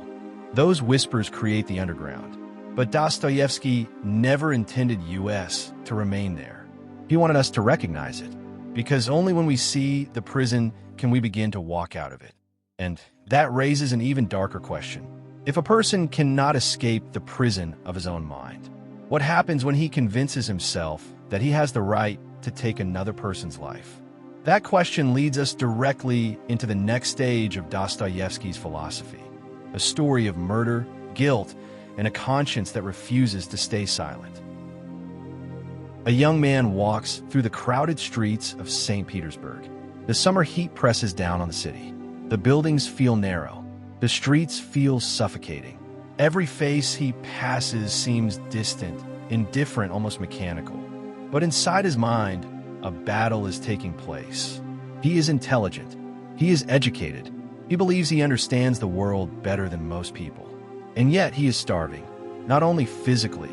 Those whispers create the underground. But Dostoevsky never intended us to remain there. He wanted us to recognize it, because only when we see the prison can we begin to walk out of it. And that raises an even darker question. If a person cannot escape the prison of his own mind, what happens when he convinces himself that he has the right to take another person's life? That question leads us directly into the next stage of Dostoevsky's philosophy, a story of murder, guilt, and a conscience that refuses to stay silent. A young man walks through the crowded streets of St. Petersburg. The summer heat presses down on the city. The buildings feel narrow. The streets feel suffocating. Every face he passes seems distant, indifferent, almost mechanical. But inside his mind, a battle is taking place. He is intelligent. He is educated. He believes he understands the world better than most people. And yet he is starving, not only physically,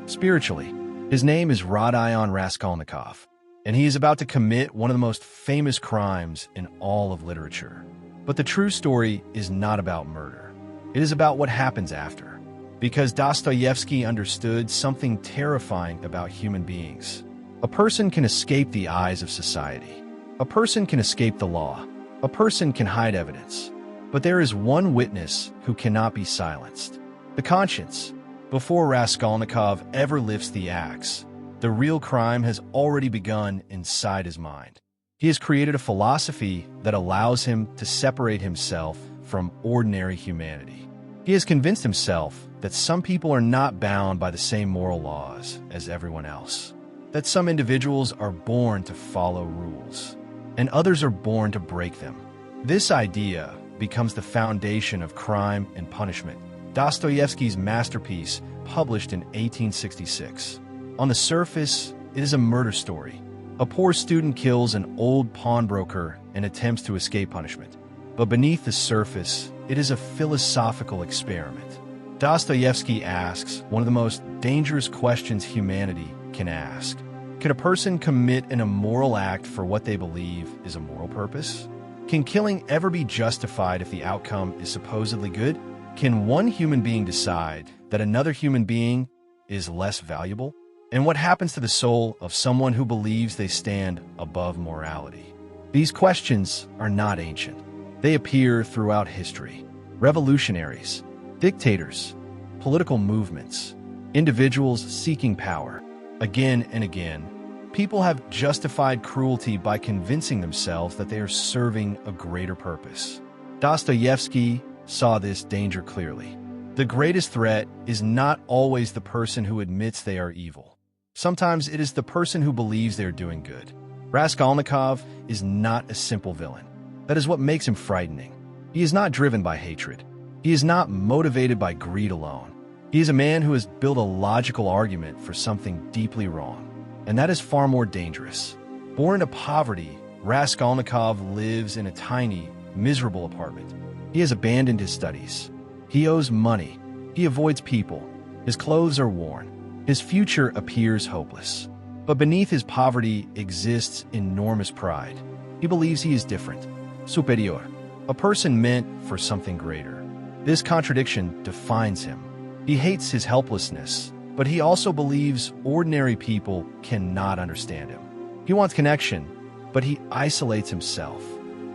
spiritually. His name is Rodion Raskolnikov, and he is about to commit one of the most famous crimes in all of literature. But the true story is not about murder. It is about what happens after. Because Dostoevsky understood something terrifying about human beings. A person can escape the eyes of society. A person can escape the law. A person can hide evidence. But there is one witness who cannot be silenced. The conscience. Before Raskolnikov ever lifts the axe, the real crime has already begun inside his mind. He has created a philosophy that allows him to separate himself from ordinary humanity. He has convinced himself that some people are not bound by the same moral laws as everyone else. That some individuals are born to follow rules, and others are born to break them. This idea becomes the foundation of Crime and Punishment, Dostoevsky's masterpiece published in 1866. On the surface, it is a murder story. A poor student kills an old pawnbroker and attempts to escape punishment. But beneath the surface, it is a philosophical experiment. Dostoevsky asks one of the most dangerous questions humanity can ask. Can a person commit an immoral act for what they believe is a moral purpose? Can killing ever be justified if the outcome is supposedly good? Can one human being decide that another human being is less valuable? And what happens to the soul of someone who believes they stand above morality? These questions are not ancient. They appear throughout history. Revolutionaries, dictators, political movements, individuals seeking power. Again and again, people have justified cruelty by convincing themselves that they are serving a greater purpose. Dostoevsky saw this danger clearly. The greatest threat is not always the person who admits they are evil. Sometimes it is the person who believes they are doing good. Raskolnikov is not a simple villain. That is what makes him frightening. He is not driven by hatred. He is not motivated by greed alone. He is a man who has built a logical argument for something deeply wrong. And that is far more dangerous. Born into poverty, Raskolnikov lives in a tiny, miserable apartment. He has abandoned his studies. He owes money. He avoids people. His clothes are worn. His future appears hopeless. But beneath his poverty exists enormous pride. He believes he is different, superior, a person meant for something greater. This contradiction defines him. He hates his helplessness, but he also believes ordinary people cannot understand him. He wants connection, but he isolates himself.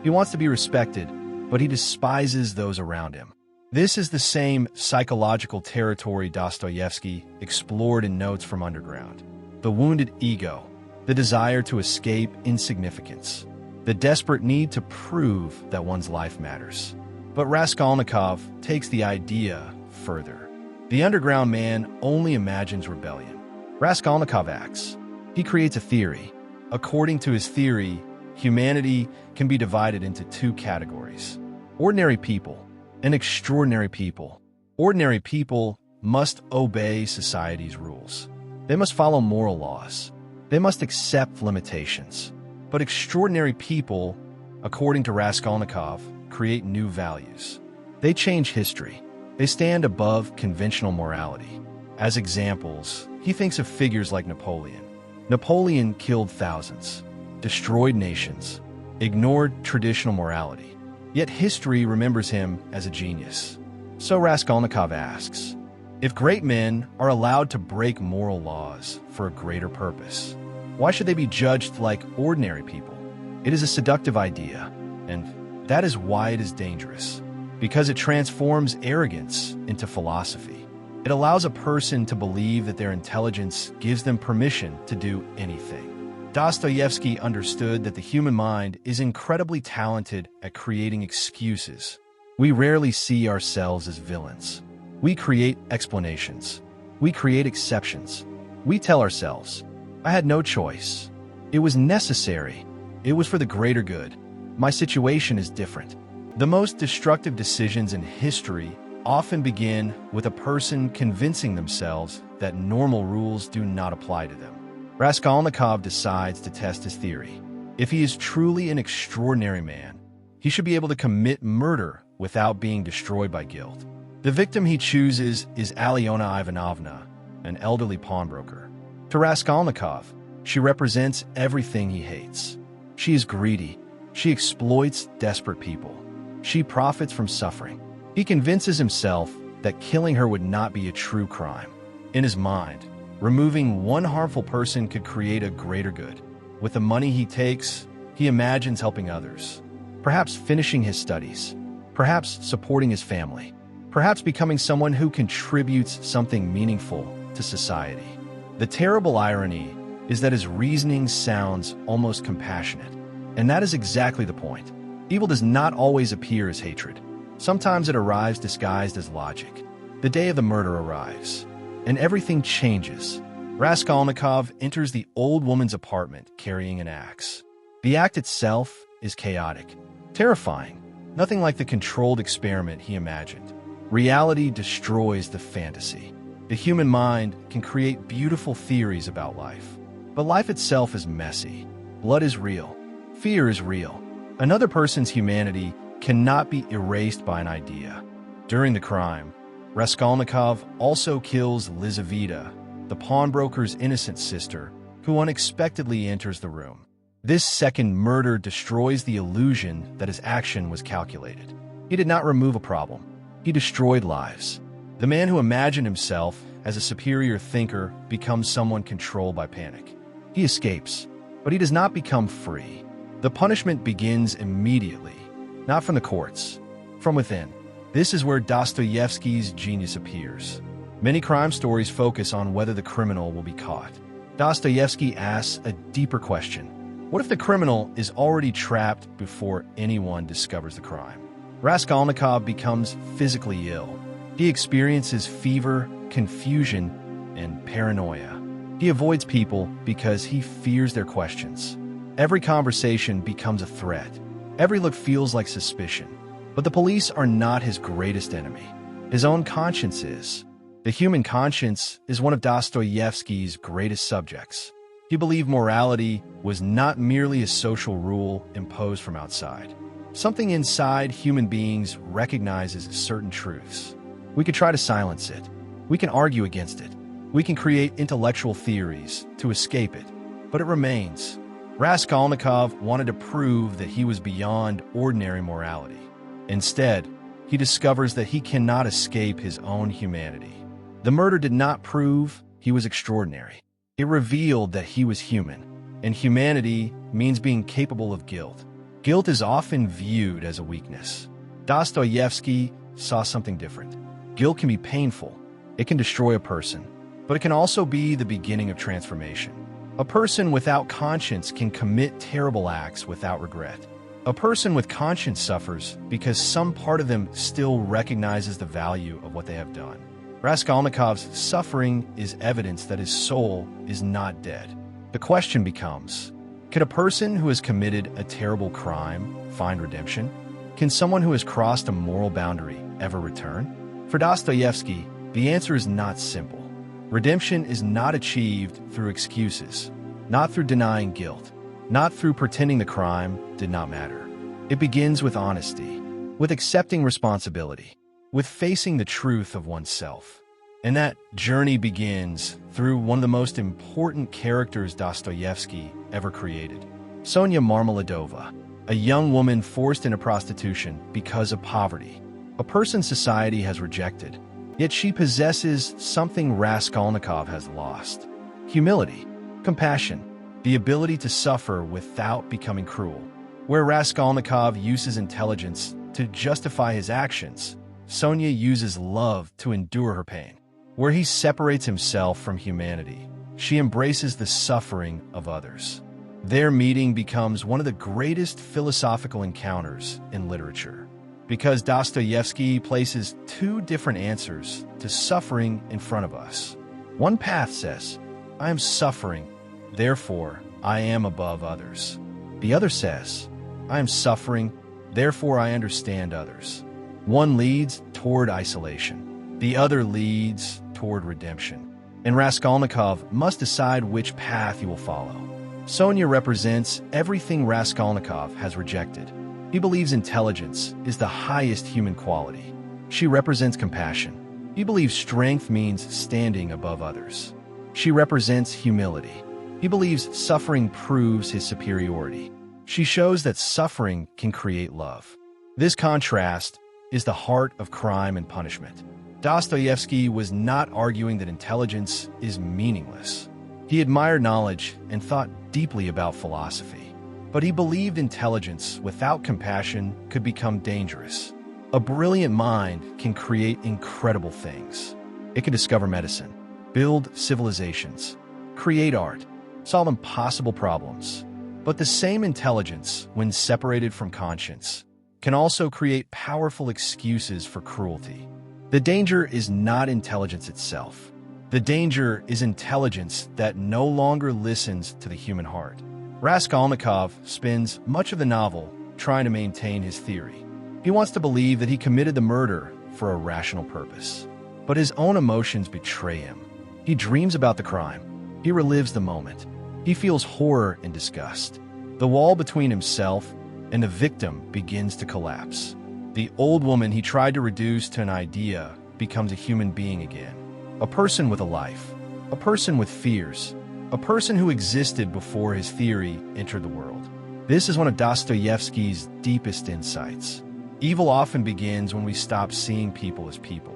He wants to be respected, but he despises those around him. This is the same psychological territory Dostoevsky explored in Notes from Underground. The wounded ego, the desire to escape insignificance, the desperate need to prove that one's life matters. But Raskolnikov takes the idea further. The underground man only imagines rebellion. Raskolnikov acts. He creates a theory. According to his theory, humanity can be divided into two categories: ordinary people and extraordinary people. Ordinary people must obey society's rules. They must follow moral laws. They must accept limitations. But extraordinary people, according to Raskolnikov, create new values. They change history. They stand above conventional morality. As examples, he thinks of figures like Napoleon. Napoleon killed thousands, destroyed nations, ignored traditional morality. Yet history remembers him as a genius. So Raskolnikov asks, if great men are allowed to break moral laws for a greater purpose, why should they be judged like ordinary people? It is a seductive idea, and that is why it is dangerous, because it transforms arrogance into philosophy. It allows a person to believe that their intelligence gives them permission to do anything. Dostoevsky understood that the human mind is incredibly talented at creating excuses. We rarely see ourselves as villains. We create explanations. We create exceptions. We tell ourselves, I had no choice. It was necessary. It was for the greater good. My situation is different. The most destructive decisions in history often begin with a person convincing themselves that normal rules do not apply to them. Raskolnikov decides to test his theory. If he is truly an extraordinary man, he should be able to commit murder without being destroyed by guilt. The victim he chooses is Alyona Ivanovna, an elderly pawnbroker. To Raskolnikov, she represents everything he hates. She is greedy. She exploits desperate people. She profits from suffering. He convinces himself that killing her would not be a true crime. In his mind, removing one harmful person could create a greater good. With the money he takes, he imagines helping others. Perhaps finishing his studies. Perhaps supporting his family. Perhaps becoming someone who contributes something meaningful to society. The terrible irony is that his reasoning sounds almost compassionate. And that is exactly the point. Evil does not always appear as hatred. Sometimes it arrives disguised as logic. The day of the murder arrives, and everything changes. Raskolnikov enters the old woman's apartment carrying an axe. The act itself is chaotic, terrifying, nothing like the controlled experiment he imagined. Reality destroys the fantasy. The human mind can create beautiful theories about life, but life itself is messy. Blood is real. Fear is real. Another person's humanity cannot be erased by an idea. During the crime, Raskolnikov also kills Lizaveta, the pawnbroker's innocent sister, who unexpectedly enters the room. This second murder destroys the illusion that his action was calculated. He did not remove a problem. He destroyed lives. The man who imagined himself as a superior thinker becomes someone controlled by panic. He escapes, but he does not become free. The punishment begins immediately, not from the courts, from within. This is where Dostoevsky's genius appears. Many crime stories focus on whether the criminal will be caught. Dostoevsky asks a deeper question. What if the criminal is already trapped before anyone discovers the crime? Raskolnikov becomes physically ill. He experiences fever, confusion, and paranoia. He avoids people because he fears their questions. Every conversation becomes a threat. Every look feels like suspicion. But the police are not his greatest enemy. His own conscience is. The human conscience is one of Dostoevsky's greatest subjects. He believed morality was not merely a social rule imposed from outside. Something inside human beings recognizes certain truths. We can try to silence it. We can argue against it. We can create intellectual theories to escape it. But it remains. Raskolnikov wanted to prove that he was beyond ordinary morality. Instead, he discovers that he cannot escape his own humanity. The murder did not prove he was extraordinary. It revealed that he was human, and humanity means being capable of guilt. Guilt is often viewed as a weakness. Dostoevsky saw something different. Guilt can be painful. It can destroy a person, but it can also be the beginning of transformation. A person without conscience can commit terrible acts without regret. A person with conscience suffers because some part of them still recognizes the value of what they have done. Raskolnikov's suffering is evidence that his soul is not dead. The question becomes, can a person who has committed a terrible crime find redemption? Can someone who has crossed a moral boundary ever return? For Dostoevsky, the answer is not simple. Redemption is not achieved through excuses, not through denying guilt, not through pretending the crime did not matter. It begins with honesty, with accepting responsibility, with facing the truth of oneself. And that journey begins through one of the most important characters Dostoevsky ever created, Sonia Marmeladova, a young woman forced into prostitution because of poverty, a person society has rejected, yet she possesses something Raskolnikov has lost: humility, compassion, the ability to suffer without becoming cruel. Where Raskolnikov uses intelligence to justify his actions, Sonia uses love to endure her pain. Where he separates himself from humanity, she embraces the suffering of others. Their meeting becomes one of the greatest philosophical encounters in literature, because Dostoevsky places two different answers to suffering in front of us. One path says, I am suffering, therefore I am above others. The other says, I am suffering, therefore I understand others. One leads toward isolation. The other leads toward redemption. And Raskolnikov must decide which path he will follow. Sonia represents everything Raskolnikov has rejected. He believes intelligence is the highest human quality. She represents compassion. He believes strength means standing above others. She represents humility. He believes suffering proves his superiority. She shows that suffering can create love. This contrast is the heart of crime and punishment. Dostoevsky was not arguing that intelligence is meaningless. He admired knowledge and thought deeply about philosophy. But he believed intelligence without compassion could become dangerous. A brilliant mind can create incredible things. It can discover medicine, build civilizations, create art, solve impossible problems. But the same intelligence, when separated from conscience, can also create powerful excuses for cruelty. The danger is not intelligence itself. The danger is intelligence that no longer listens to the human heart. Raskolnikov spends much of the novel trying to maintain his theory. He wants to believe that he committed the murder for a rational purpose. But his own emotions betray him. He dreams about the crime. He relives the moment. He feels horror and disgust. The wall between himself and the victim begins to collapse. The old woman he tried to reduce to an idea becomes a human being again. A person with a life. A person with fears. A person who existed before his theory entered the world. This is one of Dostoevsky's deepest insights. Evil often begins when we stop seeing people as people.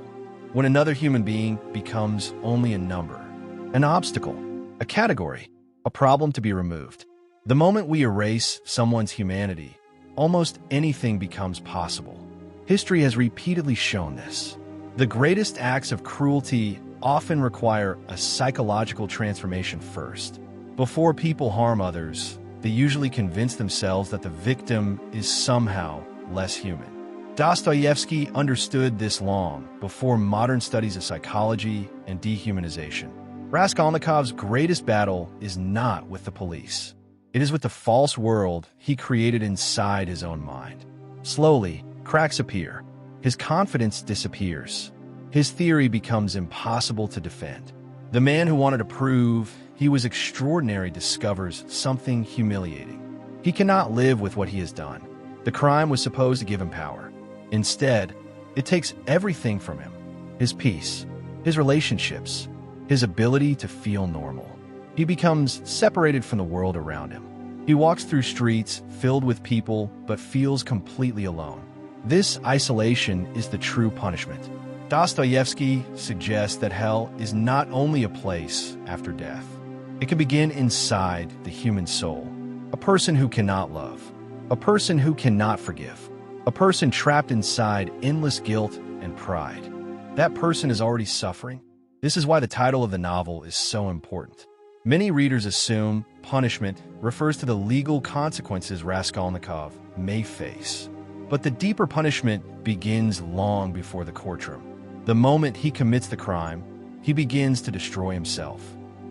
When another human being becomes only a number, an obstacle, a category, a problem to be removed. The moment we erase someone's humanity, almost anything becomes possible. History has repeatedly shown this. The greatest acts of cruelty often require a psychological transformation first. Before people harm others, they usually convince themselves that the victim is somehow less human. Dostoevsky understood this long before modern studies of psychology and dehumanization. Raskolnikov's greatest battle is not with the police. It is with the false world he created inside his own mind. Slowly, cracks appear. His confidence disappears. His theory becomes impossible to defend. The man who wanted to prove he was extraordinary discovers something humiliating. He cannot live with what he has done. The crime was supposed to give him power. Instead, it takes everything from him: his peace, his relationships, his ability to feel normal. He becomes separated from the world around him. He walks through streets filled with people but feels completely alone. This isolation is the true punishment. Dostoevsky suggests that hell is not only a place after death. It can begin inside the human soul. A person who cannot love. A person who cannot forgive. A person trapped inside endless guilt and pride. That person is already suffering. This is why the title of the novel is so important. Many readers assume punishment refers to the legal consequences Raskolnikov may face. But the deeper punishment begins long before the courtroom. The moment he commits the crime, he begins to destroy himself.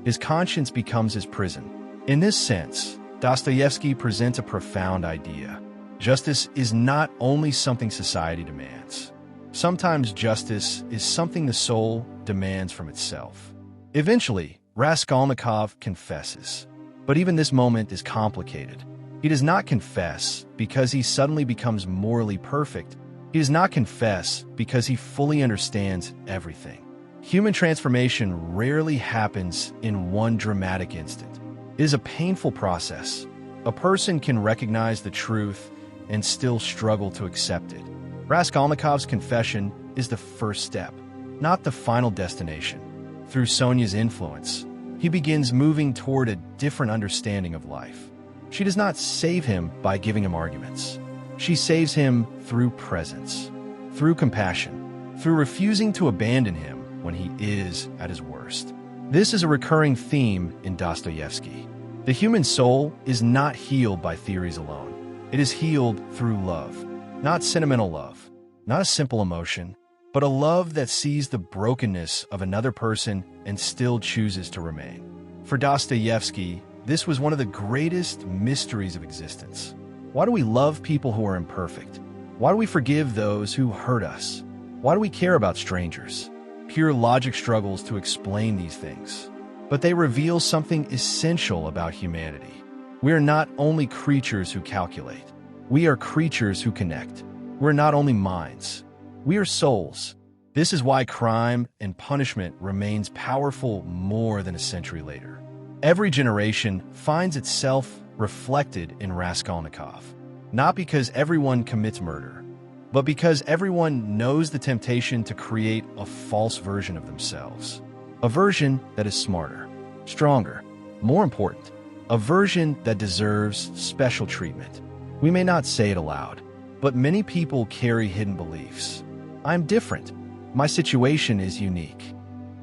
His conscience becomes his prison. In this sense, Dostoevsky presents a profound idea. Justice is not only something society demands. Sometimes justice is something the soul demands from itself. Eventually, Raskolnikov confesses. But even this moment is complicated. He does not confess because he suddenly becomes morally perfect. He does not confess because he fully understands everything. Human transformation rarely happens in one dramatic instant. It is a painful process. A person can recognize the truth and still struggle to accept it. Raskolnikov's confession is the first step, not the final destination. Through Sonia's influence, he begins moving toward a different understanding of life. She does not save him by giving him arguments. She saves him through presence, through compassion, through refusing to abandon him when he is at his worst. This is a recurring theme in Dostoevsky. The human soul is not healed by theories alone. It is healed through love. Not sentimental love, not a simple emotion, but a love that sees the brokenness of another person and still chooses to remain. For Dostoevsky, this was one of the greatest mysteries of existence. Why do we love people who are imperfect? Why do we forgive those who hurt us? Why do we care about strangers? Pure logic struggles to explain these things, but they reveal something essential about humanity. We are not only creatures who calculate. We are creatures who connect. We're not only minds. We are souls. This is why crime and punishment remains powerful more than a century later. Every generation finds itself reflected in Raskolnikov, not because everyone commits murder, but because everyone knows the temptation to create a false version of themselves. A version that is smarter, stronger, more important. A version that deserves special treatment. We may not say it aloud, but many people carry hidden beliefs. I'm different. My situation is unique.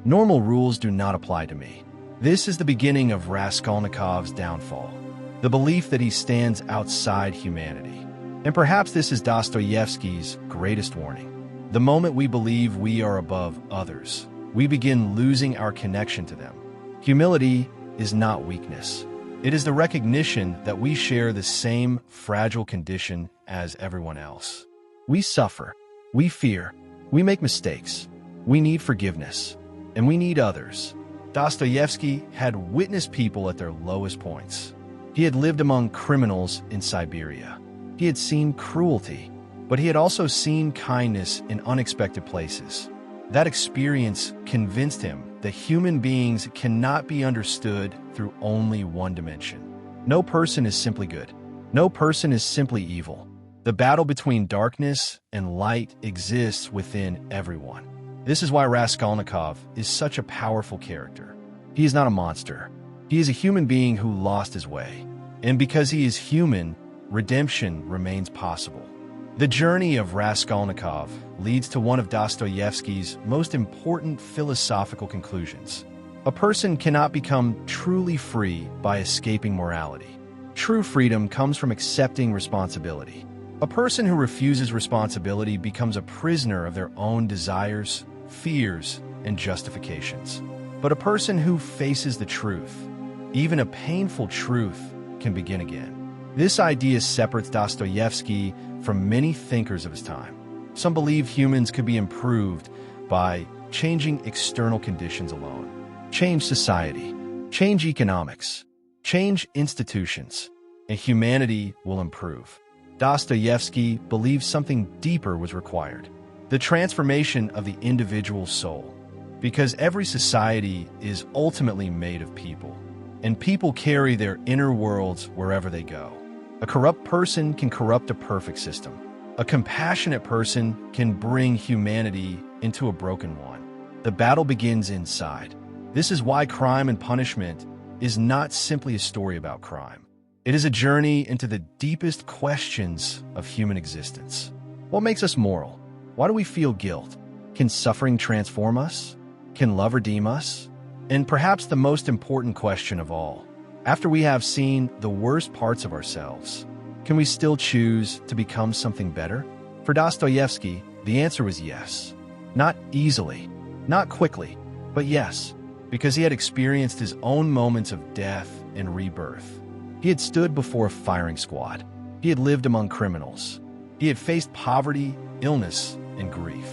Normal rules do not apply to me. This is the beginning of Raskolnikov's downfall. The belief that he stands outside humanity. And perhaps this is Dostoevsky's greatest warning. The moment we believe we are above others, we begin losing our connection to them. Humility is not weakness. It is the recognition that we share the same fragile condition as everyone else. We suffer, we fear, we make mistakes, we need forgiveness, and we need others. Dostoevsky had witnessed people at their lowest points. He had lived among criminals in Siberia. He had seen cruelty, but he had also seen kindness in unexpected places. That experience convinced him that human beings cannot be understood through only one dimension. No person is simply good. No person is simply evil. The battle between darkness and light exists within everyone. This is why Raskolnikov is such a powerful character. He is not a monster. He is a human being who lost his way. And because he is human, redemption remains possible. The journey of Raskolnikov leads to one of Dostoevsky's most important philosophical conclusions. A person cannot become truly free by escaping morality. True freedom comes from accepting responsibility. A person who refuses responsibility becomes a prisoner of their own desires, fears, and justifications. But a person who faces the truth, even a painful truth, can begin again. This idea separates Dostoevsky from many thinkers of his time. Some believe humans could be improved by changing external conditions alone. Change society, change economics, change institutions, and humanity will improve. Dostoevsky believed something deeper was required. The transformation of the individual soul. Because every society is ultimately made of people, and people carry their inner worlds wherever they go. A corrupt person can corrupt a perfect system. A compassionate person can bring humanity into a broken one. The battle begins inside. This is why crime and punishment is not simply a story about crime. It is a journey into the deepest questions of human existence. What makes us moral? Why do we feel guilt? Can suffering transform us? Can love redeem us? And perhaps the most important question of all, after we have seen the worst parts of ourselves, can we still choose to become something better? For Dostoevsky, the answer was yes. Not easily, not quickly, but yes, because he had experienced his own moments of death and rebirth. He had stood before a firing squad. He had lived among criminals. He had faced poverty, illness, and grief.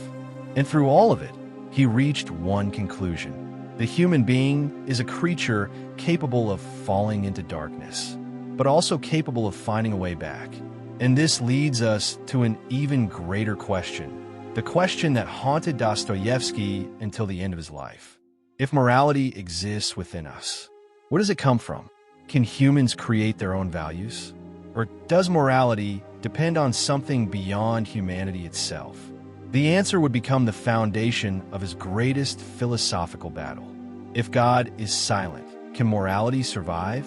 And through all of it, he reached one conclusion. The human being is a creature capable of falling into darkness, but also capable of finding a way back. And this leads us to an even greater question, the question that haunted Dostoevsky until the end of his life. If morality exists within us, where does it come from? Can humans create their own values? Or does morality depend on something beyond humanity itself? The answer would become the foundation of his greatest philosophical battle. If God is silent, can morality survive?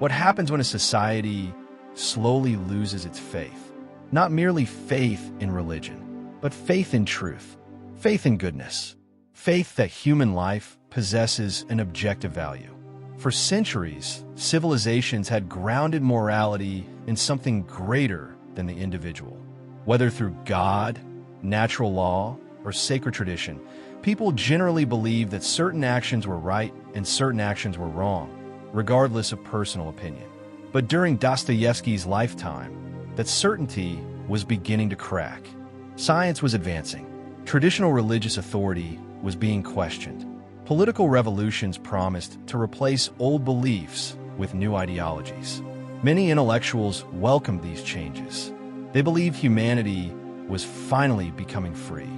What happens when a society slowly loses its faith? Not merely faith in religion, but faith in truth, faith in goodness, faith that human life possesses an objective value. For centuries, civilizations had grounded morality in something greater than the individual. Whether through God, natural law, or sacred tradition, people generally believed that certain actions were right and certain actions were wrong, regardless of personal opinion. But during Dostoevsky's lifetime, that certainty was beginning to crack. Science was advancing. Traditional religious authority was being questioned. Political revolutions promised to replace old beliefs with new ideologies. Many intellectuals welcomed these changes. They believed humanity was finally becoming free.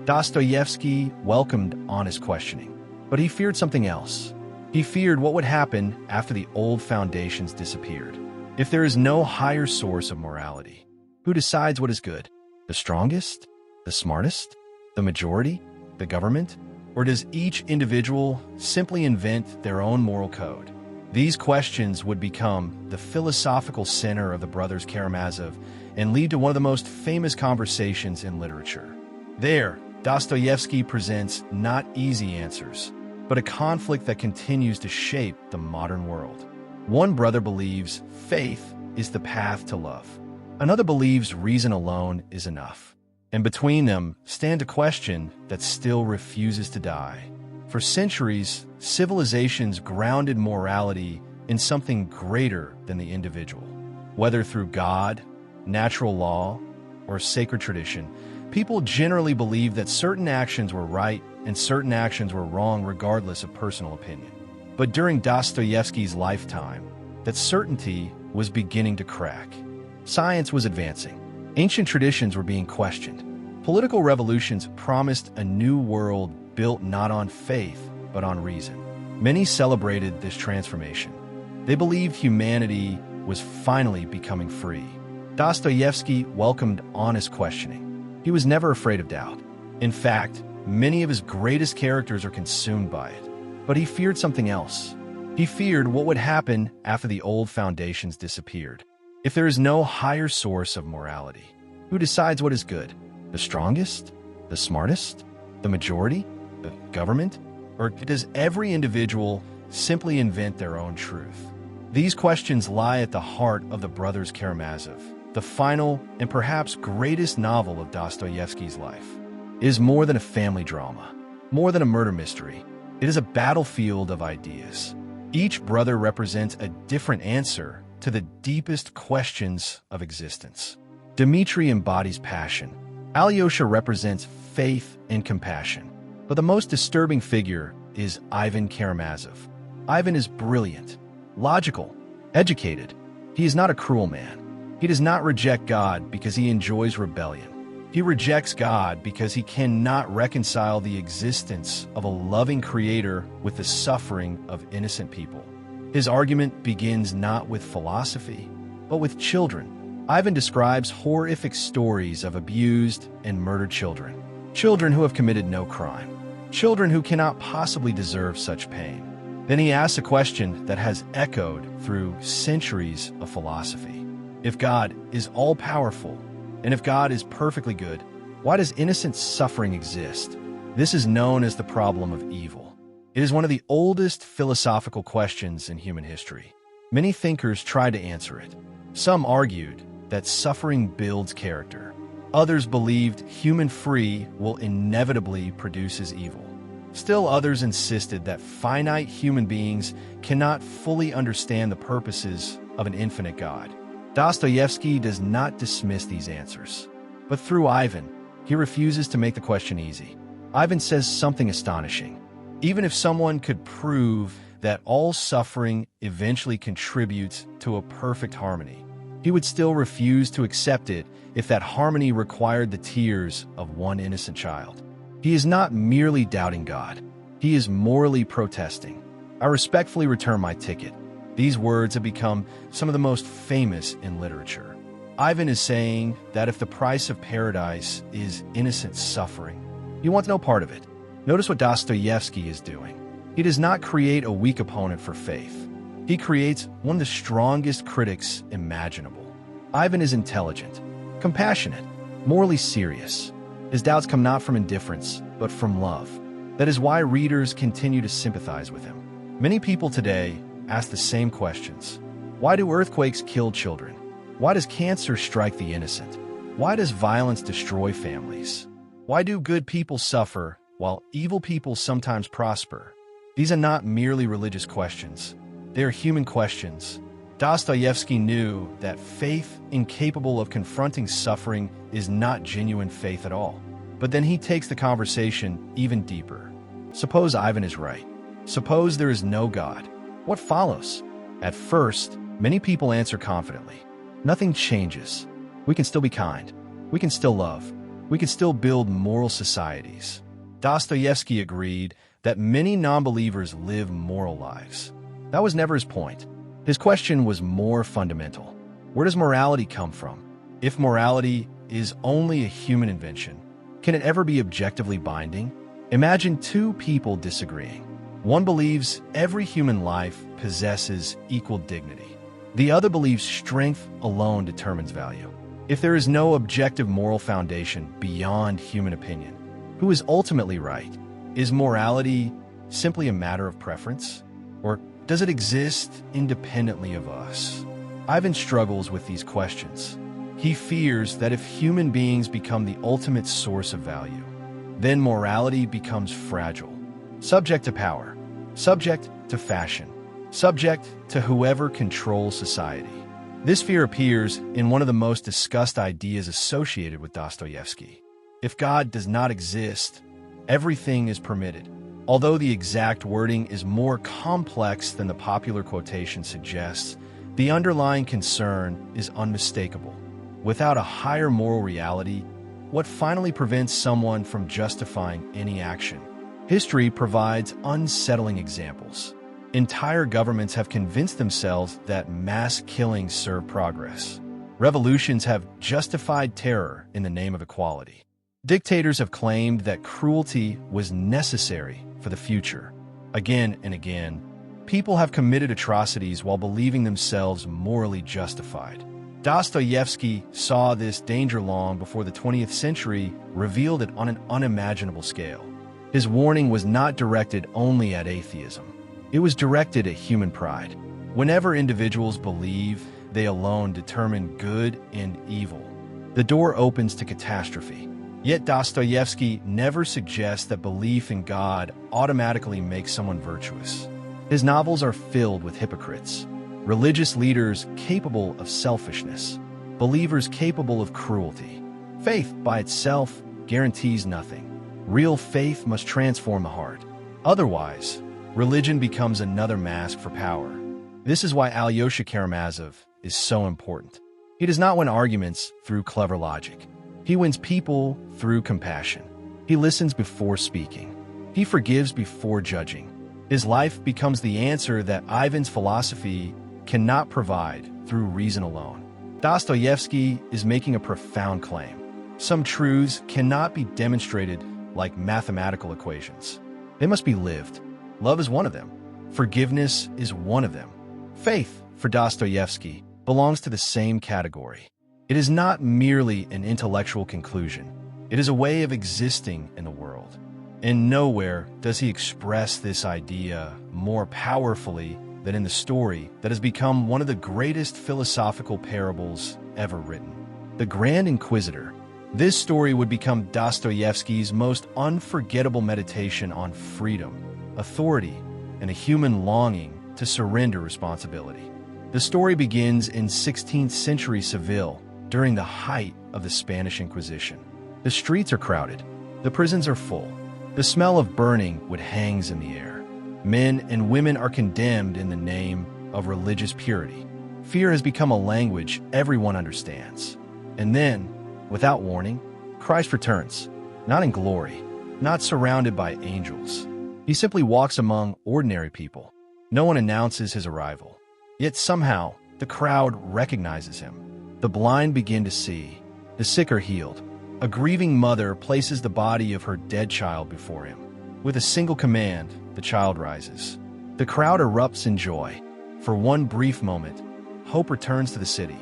Dostoevsky welcomed honest questioning, but he feared something else. He feared what would happen after the old foundations disappeared. If there is no higher source of morality, who decides what is good? The strongest? The smartest? The majority? The government? Or does each individual simply invent their own moral code? These questions would become the philosophical center of the brothers Karamazov and lead to one of the most famous conversations in literature. There, Dostoevsky presents not easy answers, but a conflict that continues to shape the modern world. One brother believes faith is the path to love. Another believes reason alone is enough. And between them stand a question that still refuses to die. For centuries, civilizations grounded morality in something greater than the individual. Whether through God, natural law, or sacred tradition, people generally believed that certain actions were right and certain actions were wrong regardless of personal opinion. But during Dostoevsky's lifetime, that certainty was beginning to crack. Science was advancing. Ancient traditions were being questioned. Political revolutions promised a new world built not on faith, but on reason. Many celebrated this transformation. They believed humanity was finally becoming free. Dostoevsky welcomed honest questioning. He was never afraid of doubt. In fact, many of his greatest characters are consumed by it. But he feared something else. He feared what would happen after the old foundations disappeared. If there is no higher source of morality, who decides what is good? The strongest? The smartest? The majority? The government? Or does every individual simply invent their own truth? These questions lie at the heart of the brothers Karamazov, the final and perhaps greatest novel of Dostoevsky's life. It is more than a family drama, more than a murder mystery. It is a battlefield of ideas. Each brother represents a different answer to the deepest questions of existence. Dmitri embodies passion. Alyosha represents faith and compassion. But the most disturbing figure is Ivan Karamazov. Ivan is brilliant, logical, educated. He is not a cruel man. He does not reject God because he enjoys rebellion. He rejects God because he cannot reconcile the existence of a loving creator with the suffering of innocent people. His argument begins not with philosophy, but with children. Ivan describes horrific stories of abused and murdered children, children who have committed no crime. children who cannot possibly deserve such pain. Then he asks a question that has echoed through centuries of philosophy. If God is all-powerful, and if God is perfectly good, why does innocent suffering exist? This is known as the problem of evil. It is one of the oldest philosophical questions in human history. Many thinkers tried to answer it. Some argued that suffering builds character. Others believed human free will inevitably produces evil. Still others insisted that finite human beings cannot fully understand the purposes of an infinite God. Dostoevsky does not dismiss these answers. But through Ivan, he refuses to make the question easy. Ivan says something astonishing. Even if someone could prove that all suffering eventually contributes to a perfect harmony, he would still refuse to accept it if that harmony required the tears of one innocent child. He is not merely doubting God. He is morally protesting. I respectfully return my ticket. These words have become some of the most famous in literature. Ivan is saying that if the price of paradise is innocent suffering, he wants no part of it. Notice what Dostoevsky is doing. He does not create a weak opponent for faith. He creates one of the strongest critics imaginable. Ivan is intelligent, compassionate, morally serious. His doubts come not from indifference, but from love. That is why readers continue to sympathize with him. Many people today ask the same questions. Why do earthquakes kill children? Why does cancer strike the innocent? Why does violence destroy families? Why do good people suffer while evil people sometimes prosper? These are not merely religious questions. They are human questions. Dostoevsky knew that faith incapable of confronting suffering is not genuine faith at all. But then he takes the conversation even deeper. Suppose Ivan is right. Suppose there is no God. What follows? At first, many people answer confidently. Nothing changes. We can still be kind. We can still love. We can still build moral societies. Dostoevsky agreed that many non-believers live moral lives. That was never his point. His question was more fundamental. Where does morality come from? If morality is only a human invention, can it ever be objectively binding? Imagine two people disagreeing. One believes every human life possesses equal dignity. The other believes strength alone determines value. If there is no objective moral foundation beyond human opinion, who is ultimately right? Is morality simply a matter of preference? Or does it exist independently of us? Ivan struggles with these questions. He fears that if human beings become the ultimate source of value, then morality becomes fragile, subject to power, subject to fashion, subject to whoever controls society. This fear appears in one of the most discussed ideas associated with Dostoevsky. If God does not exist, everything is permitted. Although the exact wording is more complex than the popular quotation suggests, the underlying concern is unmistakable. Without a higher moral reality, what finally prevents someone from justifying any action? History provides unsettling examples. Entire governments have convinced themselves that mass killings serve progress. Revolutions have justified terror in the name of equality. Dictators have claimed that cruelty was necessary for the future. Again and again, people have committed atrocities while believing themselves morally justified. Dostoevsky saw this danger long before the 20th century revealed it on an unimaginable scale. His warning was not directed only at atheism. It was directed at human pride. Whenever individuals believe they alone determine good and evil, the door opens to catastrophe. Yet Dostoevsky never suggests that belief in God automatically makes someone virtuous. His novels are filled with hypocrites, religious leaders capable of selfishness, believers capable of cruelty. Faith by itself guarantees nothing. Real faith must transform the heart. Otherwise, religion becomes another mask for power. This is why Alyosha Karamazov is so important. He does not win arguments through clever logic. He wins people through compassion. He listens before speaking. He forgives before judging. His life becomes the answer that Ivan's philosophy cannot provide through reason alone. Dostoevsky is making a profound claim. Some truths cannot be demonstrated like mathematical equations. They must be lived. Love is one of them. Forgiveness is one of them. Faith, for Dostoevsky, belongs to the same category. It is not merely an intellectual conclusion. It is a way of existing in the world. And nowhere does he express this idea more powerfully than in the story that has become one of the greatest philosophical parables ever written. The Grand Inquisitor. This story would become Dostoevsky's most unforgettable meditation on freedom, authority, and a human longing to surrender responsibility. The story begins in 16th century Seville during the height of the Spanish Inquisition. The streets are crowded. The prisons are full. The smell of burning wood hangs in the air. Men and women are condemned in the name of religious purity. Fear has become a language everyone understands. And then, without warning, Christ returns, not in glory, not surrounded by angels. He simply walks among ordinary people. No one announces his arrival. Yet somehow, the crowd recognizes him. The blind begin to see. The sick are healed. A grieving mother places the body of her dead child before him. With a single command, the child rises. The crowd erupts in joy. For one brief moment, hope returns to the city.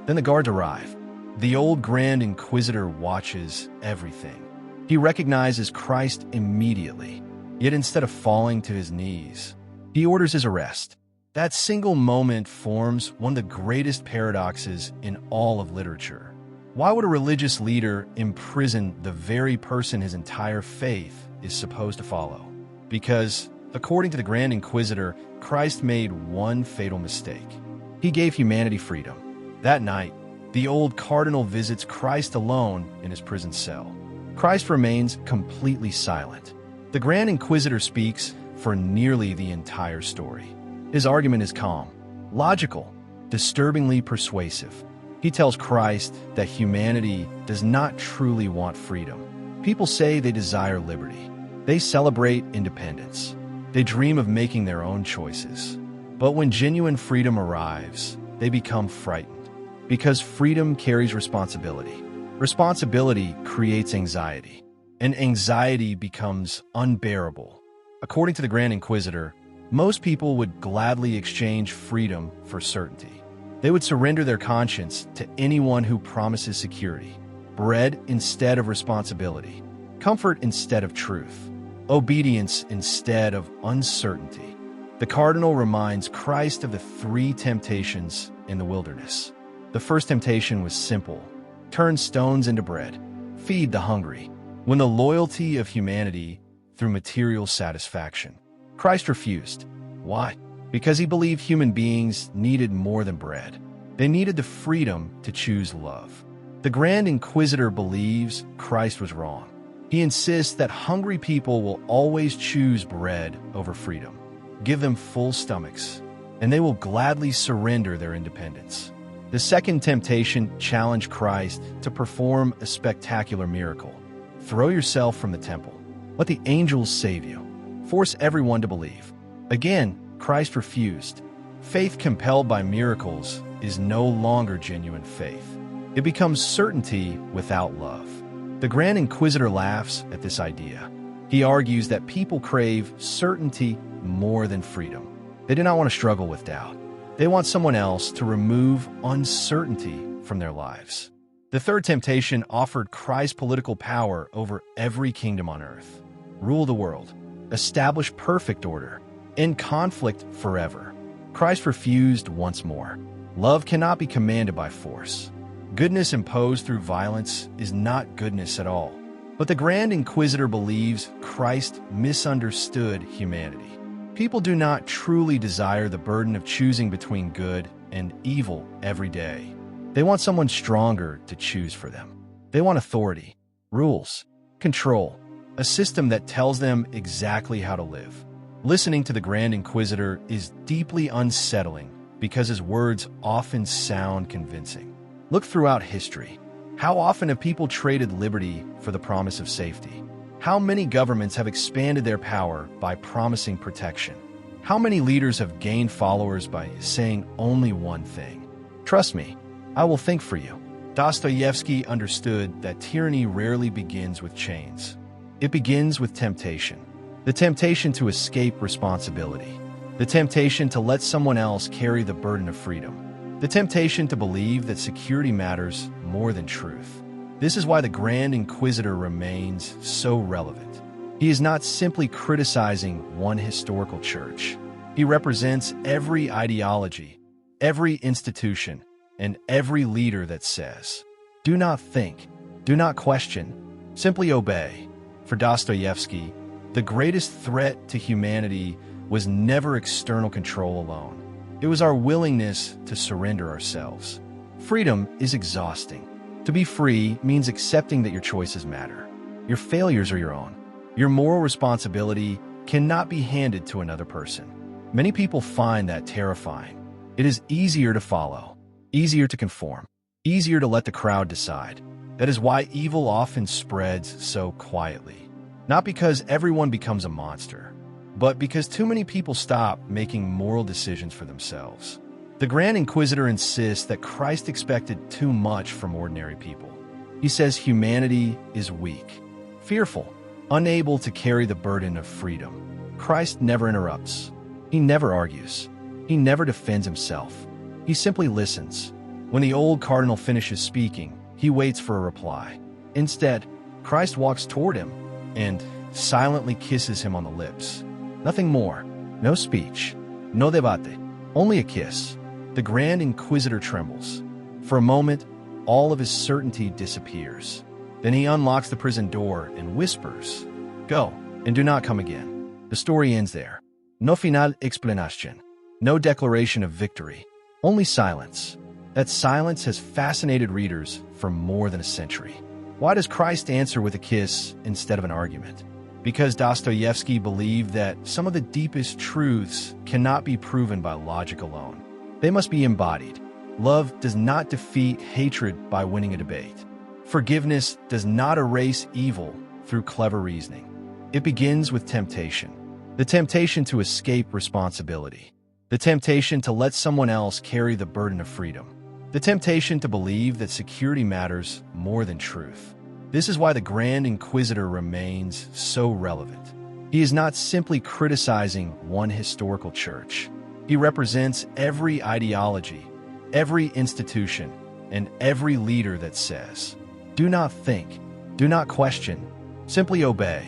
Then the guards arrive. The old Grand Inquisitor watches everything. He recognizes Christ immediately. Yet instead of falling to his knees, he orders his arrest. That single moment forms one of the greatest paradoxes in all of literature. Why would a religious leader imprison the very person his entire faith is supposed to follow? Because, according to the Grand Inquisitor, Christ made one fatal mistake. He gave humanity freedom. That night, the old cardinal visits Christ alone in his prison cell. Christ remains completely silent. The Grand Inquisitor speaks for nearly the entire story. His argument is calm, logical, disturbingly persuasive. He tells Christ that humanity does not truly want freedom. People say they desire liberty. They celebrate independence. They dream of making their own choices. But when genuine freedom arrives, they become frightened. Because freedom carries responsibility. Responsibility creates anxiety. And anxiety becomes unbearable. According to the Grand Inquisitor, most people would gladly exchange freedom for certainty. They would surrender their conscience to anyone who promises security, bread instead of responsibility, comfort instead of truth, obedience instead of uncertainty. The cardinal reminds Christ of the three temptations in the wilderness. The first temptation was simple: turn stones into bread, feed the hungry. When the loyalty of humanity through material satisfaction. Christ refused. Why? Because he believed human beings needed more than bread. They needed the freedom to choose love. The Grand Inquisitor believes Christ was wrong. He insists that hungry people will always choose bread over freedom. Give them full stomachs, and they will gladly surrender their independence. The second temptation challenged Christ to perform a spectacular miracle. Throw yourself from the temple. Let the angels save you. Force everyone to believe. Again, Christ refused. Faith compelled by miracles is no longer genuine faith. It becomes certainty without love. The Grand Inquisitor laughs at this idea. He argues that people crave certainty more than freedom. They do not want to struggle with doubt. They want someone else to remove uncertainty from their lives. The third temptation offered Christ political power over every kingdom on earth. Rule the world. Establish perfect order. End conflict forever. Christ refused once more. Love cannot be commanded by force. Goodness imposed through violence is not goodness at all. But the Grand Inquisitor believes Christ misunderstood humanity. People do not truly desire the burden of choosing between good and evil every day. They want someone stronger to choose for them. They want authority, rules, control, a system that tells them exactly how to live. Listening to the Grand Inquisitor is deeply unsettling because his words often sound convincing. Look throughout history. How often have people traded liberty for the promise of safety? How many governments have expanded their power by promising protection? How many leaders have gained followers by saying only one thing? Trust me, I will think for you. Dostoevsky understood that tyranny rarely begins with chains. It begins with temptation. The temptation to escape responsibility. The temptation to let someone else carry the burden of freedom. The temptation to believe that security matters more than truth. This is why the Grand Inquisitor remains so relevant. He is not simply criticizing one historical church. He represents every ideology, every institution, and every leader that says, "Do not think, do not question, simply obey." For Dostoevsky, the greatest threat to humanity was never external control alone. It was our willingness to surrender ourselves. Freedom is exhausting. To be free means accepting that your choices matter. Your failures are your own. Your moral responsibility cannot be handed to another person. Many people find that terrifying. It is easier to follow, easier to conform, easier to let the crowd decide. That is why evil often spreads so quietly. Not because everyone becomes a monster, but because too many people stop making moral decisions for themselves. The Grand Inquisitor insists that Christ expected too much from ordinary people. He says humanity is weak, fearful, unable to carry the burden of freedom. Christ never interrupts. He never argues. He never defends himself. He simply listens. When the old cardinal finishes speaking, he waits for a reply. Instead, Christ walks toward him and silently kisses him on the lips. Nothing more. No speech. No debate. Only a kiss. The Grand Inquisitor trembles. For a moment, all of his certainty disappears. Then he unlocks the prison door and whispers, "Go, and do not come again." The story ends there. No final explicación. No declaration of victory. Only silence. That silence has fascinated readers for more than a century. Why does Christ answer with a kiss instead of an argument? Because Dostoevsky believed that some of the deepest truths cannot be proven by logic alone. They must be embodied. Love does not defeat hatred by winning a debate. Forgiveness does not erase evil through clever reasoning. It begins with temptation. The temptation to escape responsibility. The temptation to let someone else carry the burden of freedom. The temptation to believe that security matters more than truth. This is why the Grand Inquisitor remains so relevant. He is not simply criticizing one historical church. He represents every ideology, every institution, and every leader that says, "Do not think, do not question, simply obey."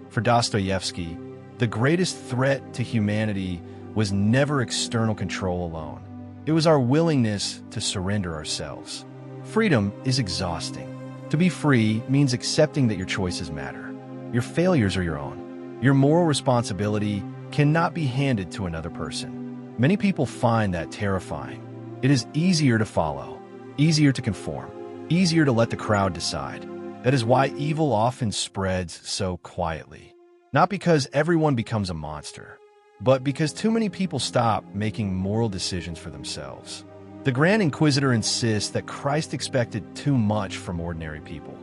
For Dostoevsky, the greatest threat to humanity was never external control alone. It was our willingness to surrender ourselves. Freedom is exhausting. To be free means accepting that your choices matter. Your failures are your own. Your moral responsibility cannot be handed to another person. Many people find that terrifying. It is easier to follow, easier to conform, easier to let the crowd decide. That is why evil often spreads so quietly. Not because everyone becomes a monster, but because too many people stop making moral decisions for themselves. The Grand Inquisitor insists that Christ expected too much from ordinary people.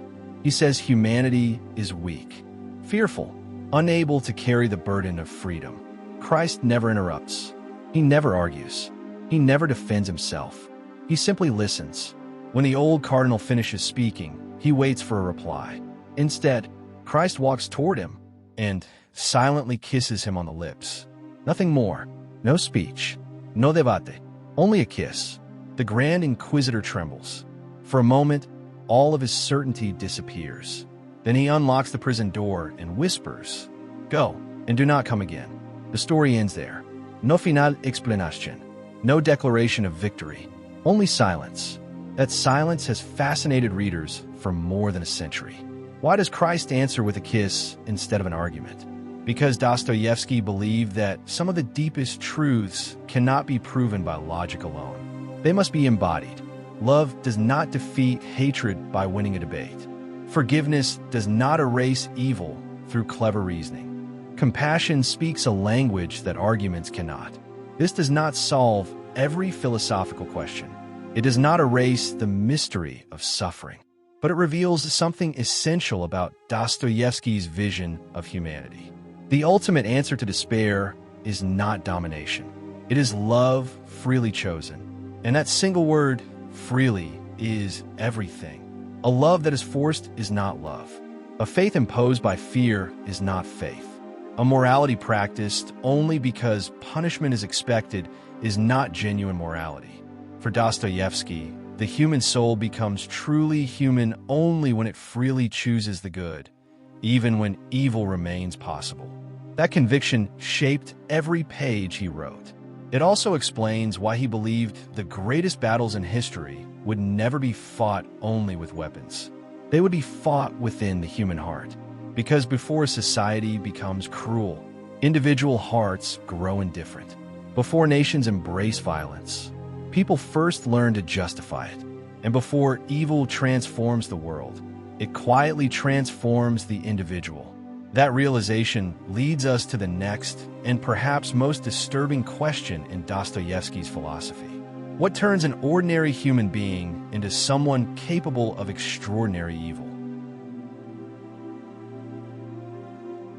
He says humanity is weak, fearful, unable to carry the burden of freedom. Christ never interrupts. He never argues. He never defends himself. He simply listens. When the old cardinal finishes speaking, he waits for a reply. Instead, Christ walks toward him and silently kisses him on the lips. Nothing more. No speech. No debate. Only a kiss. The Grand Inquisitor trembles. For a moment, all of his certainty disappears. Then he unlocks the prison door and whispers, "Go, and do not come again." The story ends there. No final explicación. No declaration of victory. Only silence. That silence has fascinated readers for more than a century. Why does Christ answer with a kiss instead of an argument? Because Dostoevsky believed that some of the deepest truths cannot be proven by logic alone. They must be embodied. Love does not defeat hatred by winning a debate. Forgiveness does not erase evil through clever reasoning. Compassion speaks a language that arguments cannot. This does not solve every philosophical question. It does not erase the mystery of suffering, but it reveals something essential about Dostoevsky's vision of humanity. The ultimate answer to despair is not domination. It is love freely chosen. And that single word, freely, is everything. A love that is forced is not love. A faith imposed by fear is not faith. A morality practiced only because punishment is expected is not genuine morality. For Dostoevsky, the human soul becomes truly human only when it freely chooses the good, even when evil remains possible. That conviction shaped every page he wrote. It also explains why he believed the greatest battles in history would never be fought only with weapons. They would be fought within the human heart. Because before society becomes cruel, individual hearts grow indifferent. Before nations embrace violence, people first learn to justify it. And before evil transforms the world, it quietly transforms the individual. That realization leads us to the next and perhaps most disturbing question in Dostoevsky's philosophy. What turns an ordinary human being into someone capable of extraordinary evil?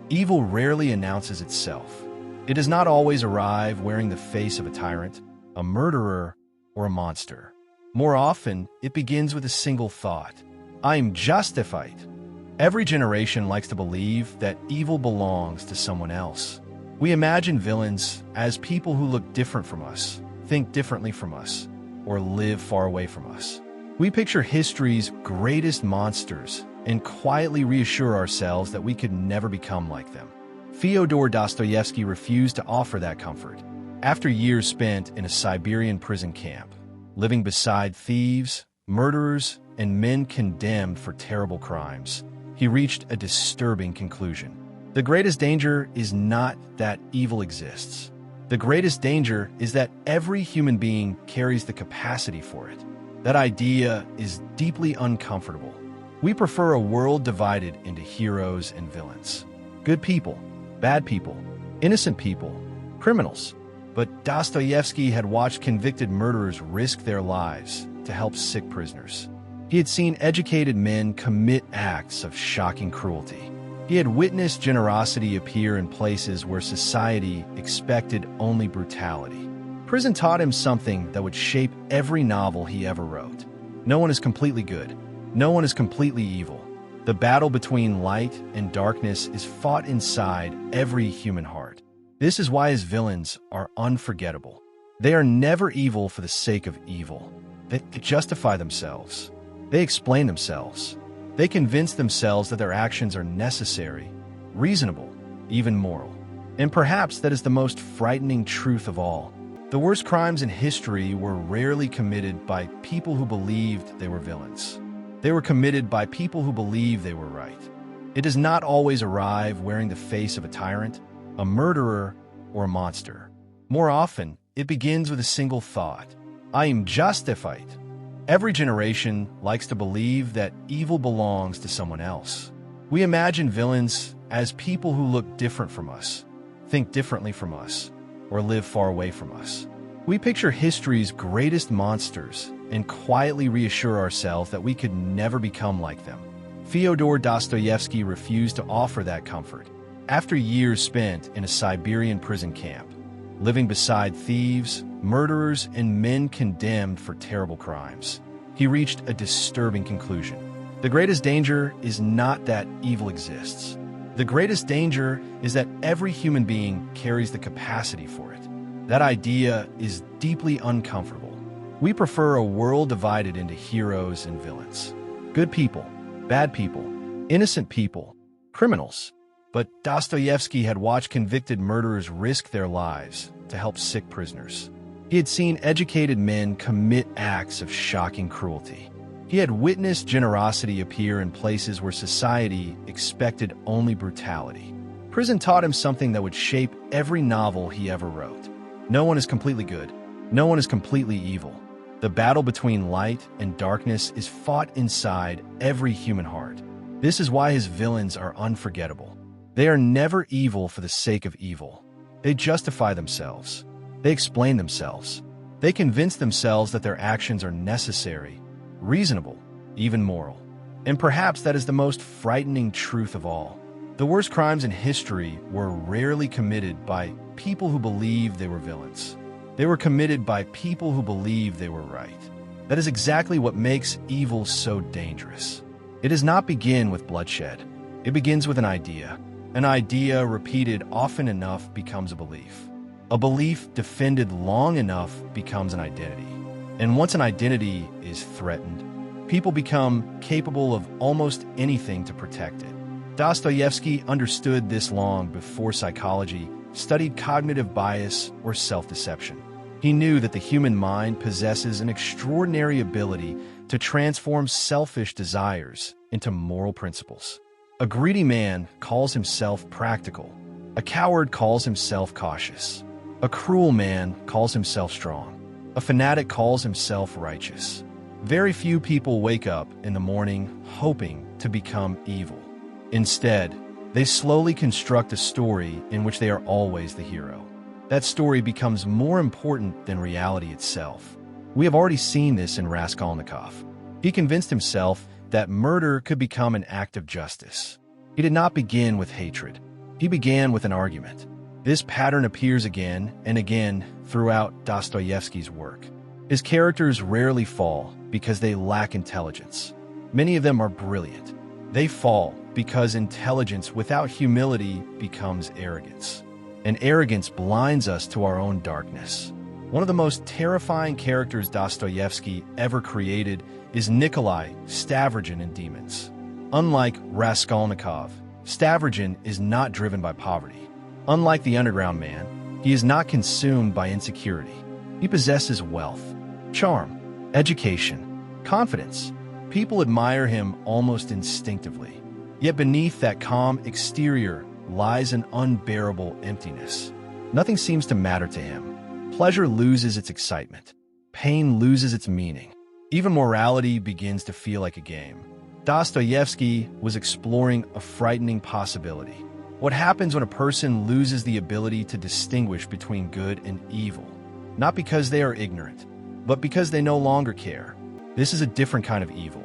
Evil rarely announces itself. It does not always arrive wearing the face of a tyrant, a murderer, or a monster. More often, it begins with a single thought: I am justified. Every generation likes to believe that evil belongs to someone else. We imagine villains as people who look different from us, think differently from us, or live far away from us. We picture history's greatest monsters and quietly reassure ourselves that we could never become like them. Fyodor Dostoevsky refused to offer that comfort. After years spent in a Siberian prison camp, living beside thieves, murderers, and men condemned for terrible crimes, he reached a disturbing conclusion. The greatest danger is not that evil exists. The greatest danger is that every human being carries the capacity for it. That idea is deeply uncomfortable. We prefer a world divided into heroes and villains. Good people, bad people, innocent people, criminals. But Dostoevsky had watched convicted murderers risk their lives to help sick prisoners. He had seen educated men commit acts of shocking cruelty. He had witnessed generosity appear in places where society expected only brutality. Prison taught him something that would shape every novel he ever wrote. No one is completely good. No one is completely evil. The battle between light and darkness is fought inside every human heart. This is why his villains are unforgettable. They are never evil for the sake of evil. They justify themselves. They explain themselves. They convince themselves that their actions are necessary, reasonable, even moral. And perhaps that is the most frightening truth of all. The worst crimes in history were rarely committed by people who believed they were villains. They were committed by people who believed they were right. It does not always arrive wearing the face of a tyrant, a murderer, or a monster. More often, it begins with a single thought: I am justified. Every generation likes to believe that evil belongs to someone else. We imagine villains as people who look different from us, think differently from us, or live far away from us. We picture history's greatest monsters and quietly reassure ourselves that we could never become like them. Fyodor Dostoevsky refused to offer that comfort. After years spent in a Siberian prison camp, living beside thieves, murderers, and men condemned for terrible crimes, he reached a disturbing conclusion. The greatest danger is not that evil exists. The greatest danger is that every human being carries the capacity for it. That idea is deeply uncomfortable. We prefer a world divided into heroes and villains. Good people, bad people, innocent people, criminals. But Dostoevsky had watched convicted murderers risk their lives to help sick prisoners. He had seen educated men commit acts of shocking cruelty. He had witnessed generosity appear in places where society expected only brutality. Prison taught him something that would shape every novel he ever wrote. No one is completely good. No one is completely evil. The battle between light and darkness is fought inside every human heart. This is why his villains are unforgettable. They are never evil for the sake of evil. They justify themselves. They explain themselves. They convince themselves that their actions are necessary, reasonable, even moral. And perhaps that is the most frightening truth of all. The worst crimes in history were rarely committed by people who believed they were villains. They were committed by people who believed they were right. That is exactly what makes evil so dangerous. It does not begin with bloodshed. It begins with an idea. An idea repeated often enough becomes a belief. A belief defended long enough becomes an identity. And once an identity is threatened, people become capable of almost anything to protect it. Dostoevsky understood this long before psychology studied cognitive bias or self-deception. He knew that the human mind possesses an extraordinary ability to transform selfish desires into moral principles. A greedy man calls himself practical. A coward calls himself cautious. A cruel man calls himself strong. A fanatic calls himself righteous. Very few people wake up in the morning hoping to become evil. Instead, they slowly construct a story in which they are always the hero. That story becomes more important than reality itself. We have already seen this in Raskolnikov. He convinced himself that murder could become an act of justice. He did not begin with hatred. He began with an argument. This pattern appears again and again throughout Dostoevsky's work. His characters rarely fall because they lack intelligence. Many of them are brilliant. They fall because intelligence without humility becomes arrogance. And arrogance blinds us to our own darkness. One of the most terrifying characters Dostoevsky ever created is Nikolai Stavrogin in Demons. Unlike Raskolnikov, Stavrogin is not driven by poverty. Unlike the underground man, he is not consumed by insecurity. He possesses wealth, charm, education, confidence. People admire him almost instinctively. Yet beneath that calm exterior lies an unbearable emptiness. Nothing seems to matter to him. Pleasure loses its excitement. Pain loses its meaning. Even morality begins to feel like a game. Dostoevsky was exploring a frightening possibility. What happens when a person loses the ability to distinguish between good and evil? Not because they are ignorant, but because they no longer care. This is a different kind of evil.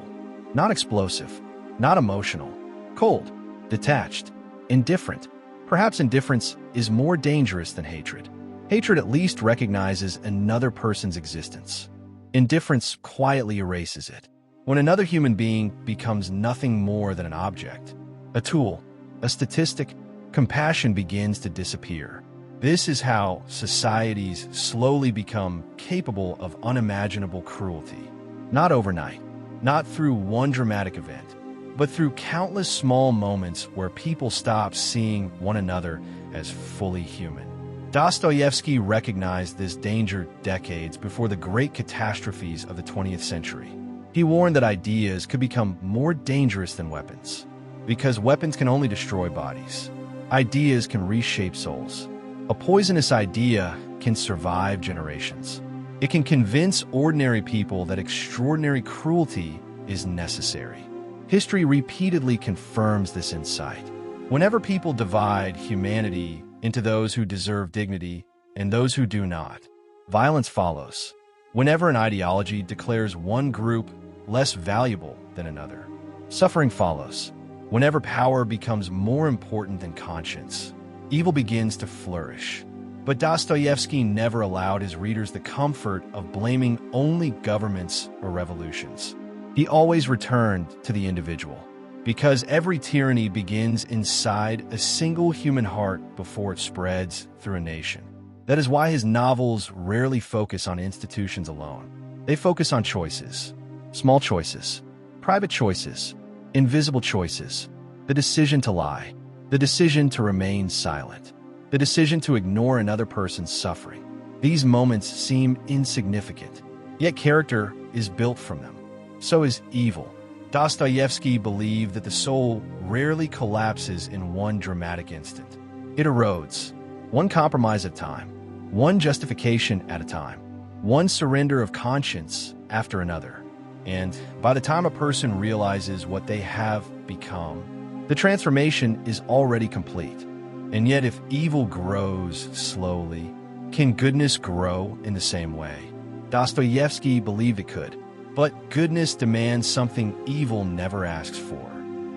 Not explosive, not emotional, cold, detached, indifferent. Perhaps indifference is more dangerous than hatred. Hatred at least recognizes another person's existence. Indifference quietly erases it. When another human being becomes nothing more than an object, a tool, a statistic, compassion begins to disappear. This is how societies slowly become capable of unimaginable cruelty. Not overnight, not through one dramatic event, but through countless small moments where people stop seeing one another as fully human. Dostoevsky recognized this danger decades before the great catastrophes of the 20th century. He warned that ideas could become more dangerous than weapons, because weapons can only destroy bodies. Ideas can reshape souls. A poisonous idea can survive generations. It can convince ordinary people that extraordinary cruelty is necessary. History repeatedly confirms this insight. Whenever people divide humanity into those who deserve dignity and those who do not, violence follows. Whenever an ideology declares one group less valuable than another, suffering follows. Whenever power becomes more important than conscience, evil begins to flourish. But Dostoevsky never allowed his readers the comfort of blaming only governments or revolutions. He always returned to the individual, because every tyranny begins inside a single human heart before it spreads through a nation. That is why his novels rarely focus on institutions alone. They focus on choices, small choices, private choices, invisible choices, the decision to lie, the decision to remain silent, the decision to ignore another person's suffering. These moments seem insignificant, yet character is built from them. So is evil. Dostoevsky believed that the soul rarely collapses in one dramatic instant. It erodes, one compromise at a time, one justification at a time, one surrender of conscience after another. And by the time a person realizes what they have become, the transformation is already complete. And yet if evil grows slowly, can goodness grow in the same way? Dostoevsky believed it could. But goodness demands something evil never asks for.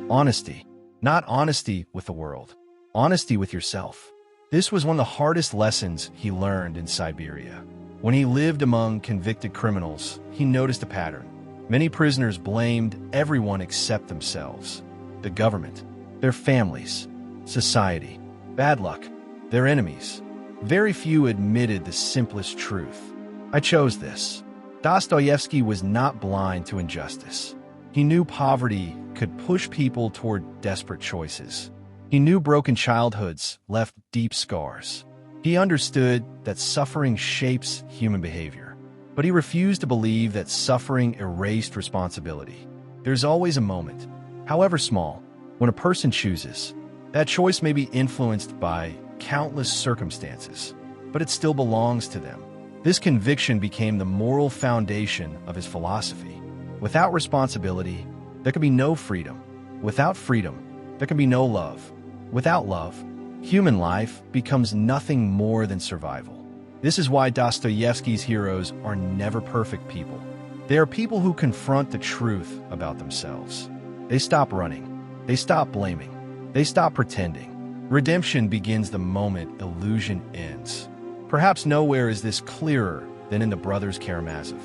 Honesty. Not honesty with the world. Honesty with yourself. This was one of the hardest lessons he learned in Siberia. When he lived among convicted criminals, he noticed a pattern. Many prisoners blamed everyone except themselves. The government, their families, society, bad luck, their enemies. Very few admitted the simplest truth. I chose this. Dostoevsky was not blind to injustice. He knew poverty could push people toward desperate choices. He knew broken childhoods left deep scars. He understood that suffering shapes human behavior, but he refused to believe that suffering erased responsibility. There's always a moment, however small, when a person chooses. That choice may be influenced by countless circumstances, but it still belongs to them. This conviction became the moral foundation of his philosophy. Without responsibility, there can be no freedom. Without freedom, there can be no love. Without love, human life becomes nothing more than survival. This is why Dostoevsky's heroes are never perfect people. They are people who confront the truth about themselves. They stop running. They stop blaming. They stop pretending. Redemption begins the moment illusion ends. Perhaps nowhere is this clearer than in the brothers Karamazov.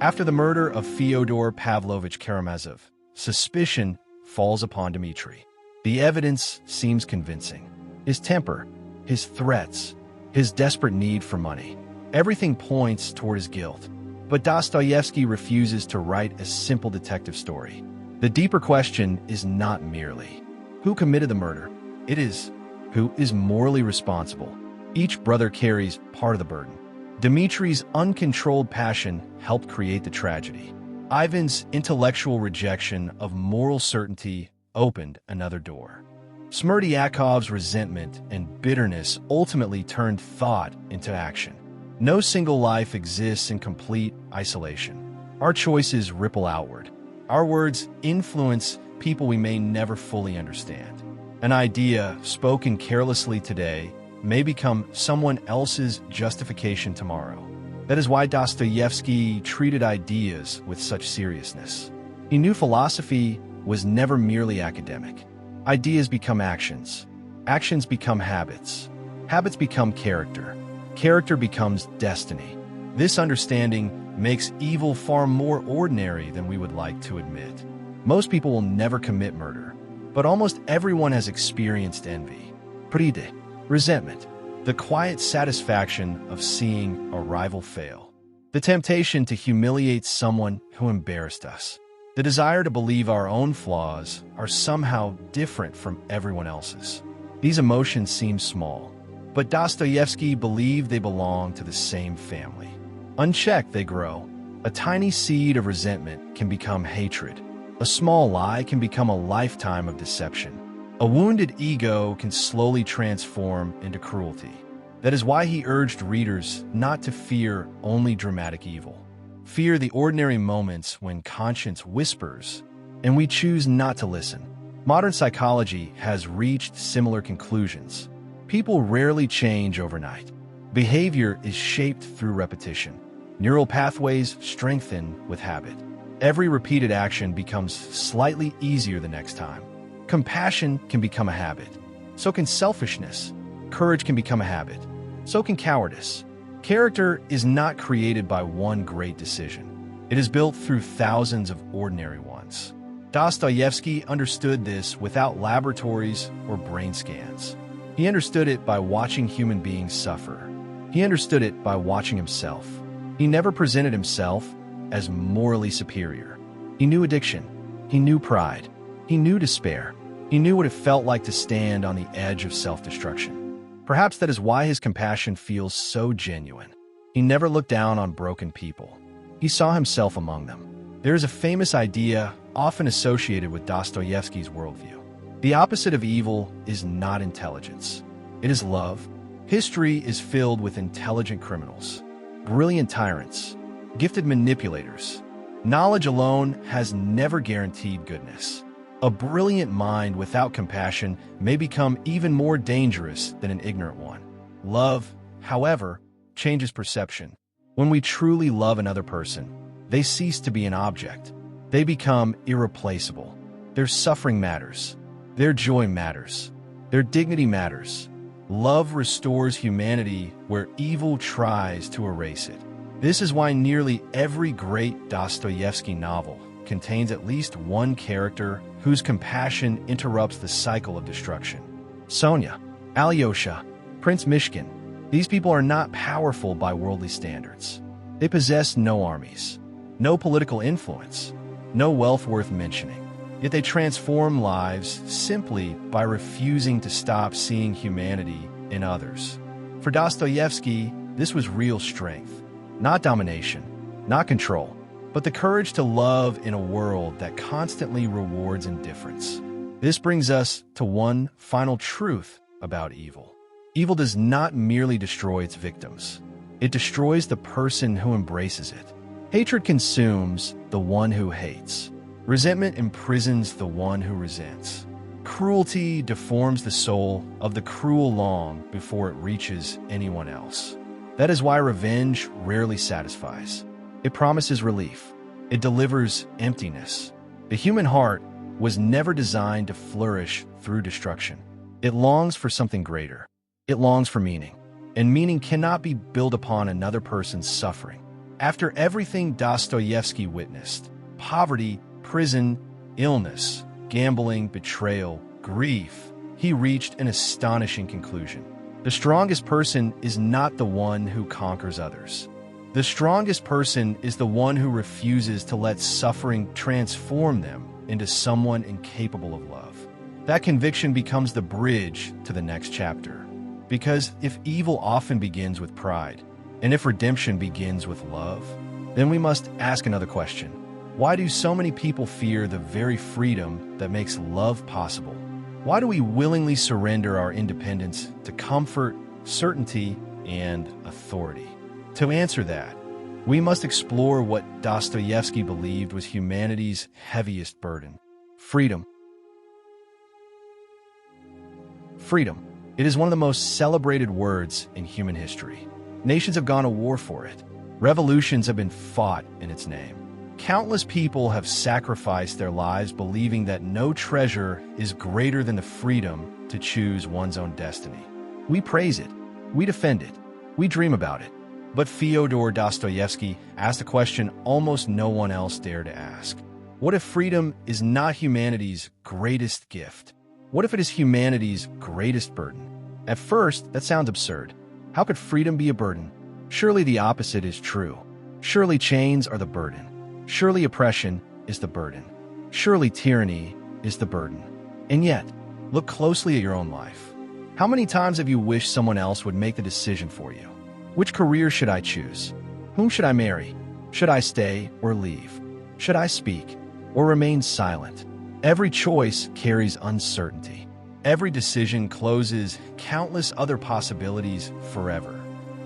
After the murder of Fyodor Pavlovich Karamazov, suspicion falls upon Dmitri. The evidence seems convincing. His temper, his threats, his desperate need for money. Everything points toward his guilt. But Dostoevsky refuses to write a simple detective story. The deeper question is not merely who committed the murder. It is who is morally responsible. Each brother carries part of the burden. Dmitri's uncontrolled passion helped create the tragedy. Ivan's intellectual rejection of moral certainty opened another door. Smerdyakov's resentment and bitterness ultimately turned thought into action. No single life exists in complete isolation. Our choices ripple outward. Our words influence people we may never fully understand. An idea spoken carelessly today may become someone else's justification tomorrow. That is why Dostoevsky treated ideas with such seriousness. He knew philosophy was never merely academic. Ideas become actions. Actions become habits. Habits become character. Character becomes destiny. This understanding makes evil far more ordinary than we would like to admit. Most people will never commit murder, but almost everyone has experienced envy, pride, resentment, the quiet satisfaction of seeing a rival fail, the temptation to humiliate someone who embarrassed us, the desire to believe our own flaws are somehow different from everyone else's. These emotions seem small, but Dostoevsky believed they belong to the same family. Unchecked, they grow. A tiny seed of resentment can become hatred. A small lie can become a lifetime of deception. A wounded ego can slowly transform into cruelty. That is why he urged readers not to fear only dramatic evil. Fear the ordinary moments when conscience whispers, and we choose not to listen. Modern psychology has reached similar conclusions. People rarely change overnight. Behavior is shaped through repetition. Neural pathways strengthen with habit. Every repeated action becomes slightly easier the next time. Compassion can become a habit. So can selfishness. Courage can become a habit. So can cowardice. Character is not created by one great decision. It is built through thousands of ordinary ones. Dostoevsky understood this without laboratories or brain scans. He understood it by watching human beings suffer. He understood it by watching himself. He never presented himself as morally superior. He knew addiction. He knew pride. He knew despair. He knew what it felt like to stand on the edge of self-destruction. Perhaps that is why his compassion feels so genuine. He never looked down on broken people. He saw himself among them. There is a famous idea often associated with Dostoevsky's worldview. The opposite of evil is not intelligence. It is love. History is filled with intelligent criminals, brilliant tyrants, gifted manipulators. Knowledge alone has never guaranteed goodness. A brilliant mind without compassion may become even more dangerous than an ignorant one. Love, however, changes perception. When we truly love another person, they cease to be an object. They become irreplaceable. Their suffering matters. Their joy matters. Their dignity matters. Love restores humanity where evil tries to erase it. This is why nearly every great Dostoevsky novel contains at least one character who whose compassion interrupts the cycle of destruction. Sonia, Alyosha, Prince Mishkin, these people are not powerful by worldly standards. They possess no armies, no political influence, no wealth worth mentioning. Yet they transform lives simply by refusing to stop seeing humanity in others. For Dostoevsky, this was real strength, not domination, not control, but the courage to love in a world that constantly rewards indifference. This brings us to one final truth about evil. Evil does not merely destroy its victims. It destroys the person who embraces it. Hatred consumes the one who hates. Resentment imprisons the one who resents. Cruelty deforms the soul of the cruel long before it reaches anyone else. That is why revenge rarely satisfies. It promises relief. It delivers emptiness. The human heart was never designed to flourish through destruction. It longs for something greater. It longs for meaning. And meaning cannot be built upon another person's suffering. After everything Dostoevsky witnessed, poverty, prison, illness, gambling, betrayal, grief, he reached an astonishing conclusion. The strongest person is not the one who conquers others. The strongest person is the one who refuses to let suffering transform them into someone incapable of love. That conviction becomes the bridge to the next chapter. Because if evil often begins with pride, and if redemption begins with love, then we must ask another question. Why do so many people fear the very freedom that makes love possible? Why do we willingly surrender our independence to comfort, certainty, and authority? To answer that, we must explore what Dostoevsky believed was humanity's heaviest burden: freedom. Freedom. It is one of the most celebrated words in human history. Nations have gone to war for it. Revolutions have been fought in its name. Countless people have sacrificed their lives believing that no treasure is greater than the freedom to choose one's own destiny. We praise it. We defend it. We dream about it. But Fyodor Dostoevsky asked a question almost no one else dared to ask. What if freedom is not humanity's greatest gift? What if it is humanity's greatest burden? At first, that sounds absurd. How could freedom be a burden? Surely the opposite is true. Surely chains are the burden. Surely oppression is the burden. Surely tyranny is the burden. And yet, look closely at your own life. How many times have you wished someone else would make the decision for you? Which career should I choose? Whom should I marry? Should I stay or leave? Should I speak or remain silent? Every choice carries uncertainty. Every decision closes countless other possibilities forever.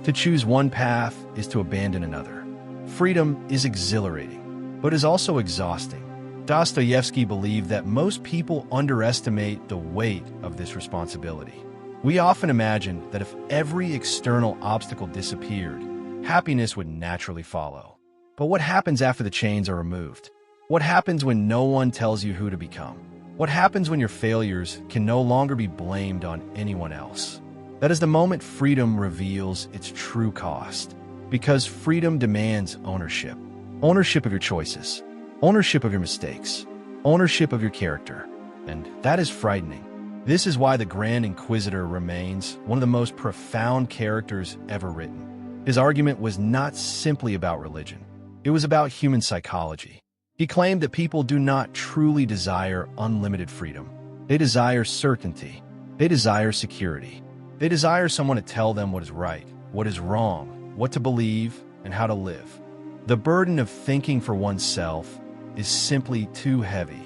To choose one path is to abandon another. Freedom is exhilarating, but is also exhausting. Dostoevsky believed that most people underestimate the weight of this responsibility. We often imagine that if every external obstacle disappeared, happiness would naturally follow. But what happens after the chains are removed? What happens when no one tells you who to become? What happens when your failures can no longer be blamed on anyone else? That is the moment freedom reveals its true cost. Because freedom demands ownership. Ownership of your choices. Ownership of your mistakes. Ownership of your character. And that is frightening. This is why the Grand Inquisitor remains one of the most profound characters ever written. His argument was not simply about religion. It was about human psychology. He claimed that people do not truly desire unlimited freedom. They desire certainty. They desire security. They desire someone to tell them what is right, what is wrong, what to believe, and how to live. The burden of thinking for oneself is simply too heavy.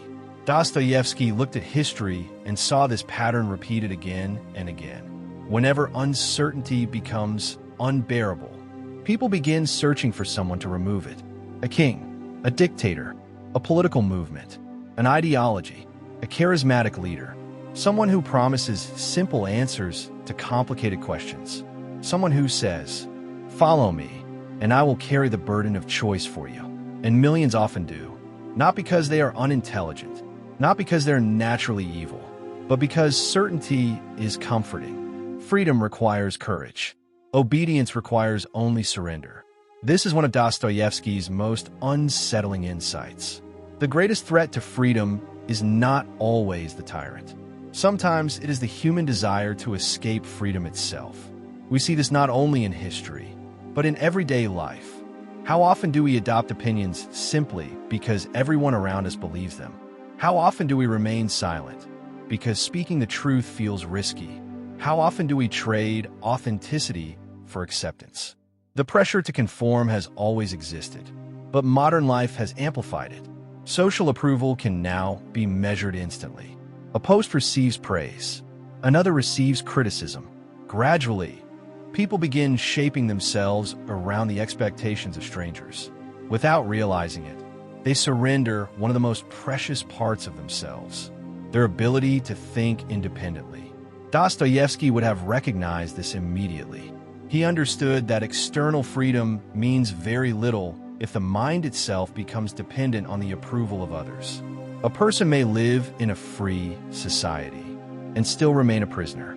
Dostoevsky looked at history and saw this pattern repeated again and again. Whenever uncertainty becomes unbearable, people begin searching for someone to remove it. A king, a dictator, a political movement, an ideology, a charismatic leader, someone who promises simple answers to complicated questions, someone who says, "Follow me, and I will carry the burden of choice for you." And millions often do, not because they are unintelligent, not because they're naturally evil, but because certainty is comforting. Freedom requires courage. Obedience requires only surrender. This is one of Dostoevsky's most unsettling insights. The greatest threat to freedom is not always the tyrant. Sometimes it is the human desire to escape freedom itself. We see this not only in history, but in everyday life. How often do we adopt opinions simply because everyone around us believes them? How often do we remain silent because speaking the truth feels risky? How often do we trade authenticity for acceptance? The pressure to conform has always existed, but modern life has amplified it. Social approval can now be measured instantly. A post receives praise, another receives criticism. Gradually, people begin shaping themselves around the expectations of strangers. Without realizing it, they surrender one of the most precious parts of themselves, their ability to think independently. Dostoevsky would have recognized this immediately. He understood that external freedom means very little if the mind itself becomes dependent on the approval of others. A person may live in a free society and still remain a prisoner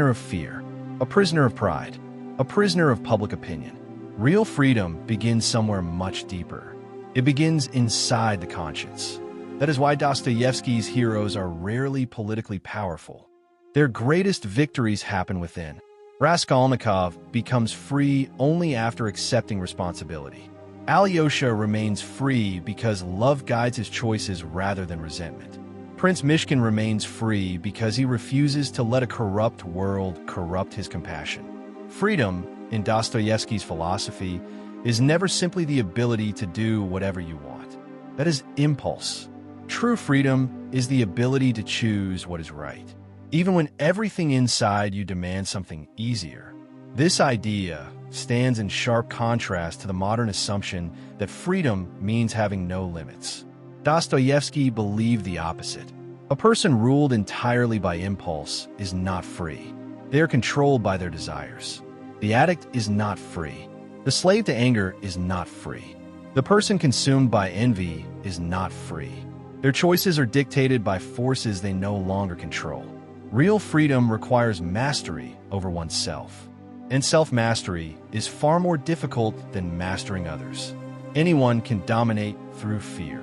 of fear, a prisoner of pride, a prisoner of public opinion. Real freedom begins somewhere much deeper. It begins inside the conscience. That is why Dostoevsky's heroes are rarely politically powerful. Their greatest victories happen within. Raskolnikov becomes free only after accepting responsibility. Alyosha remains free because love guides his choices rather than resentment. Prince Mishkin remains free because he refuses to let a corrupt world corrupt his compassion. Freedom, in Dostoevsky's philosophy, is never simply the ability to do whatever you want. That is impulse. True freedom is the ability to choose what is right, even when everything inside you demands something easier. This idea stands in sharp contrast to the modern assumption that freedom means having no limits. Dostoevsky believed the opposite. A person ruled entirely by impulse is not free. They are controlled by their desires. The addict is not free. The slave to anger is not free. The person consumed by envy is not free. Their choices are dictated by forces they no longer control. Real freedom requires mastery over oneself. And self-mastery is far more difficult than mastering others. Anyone can dominate through fear.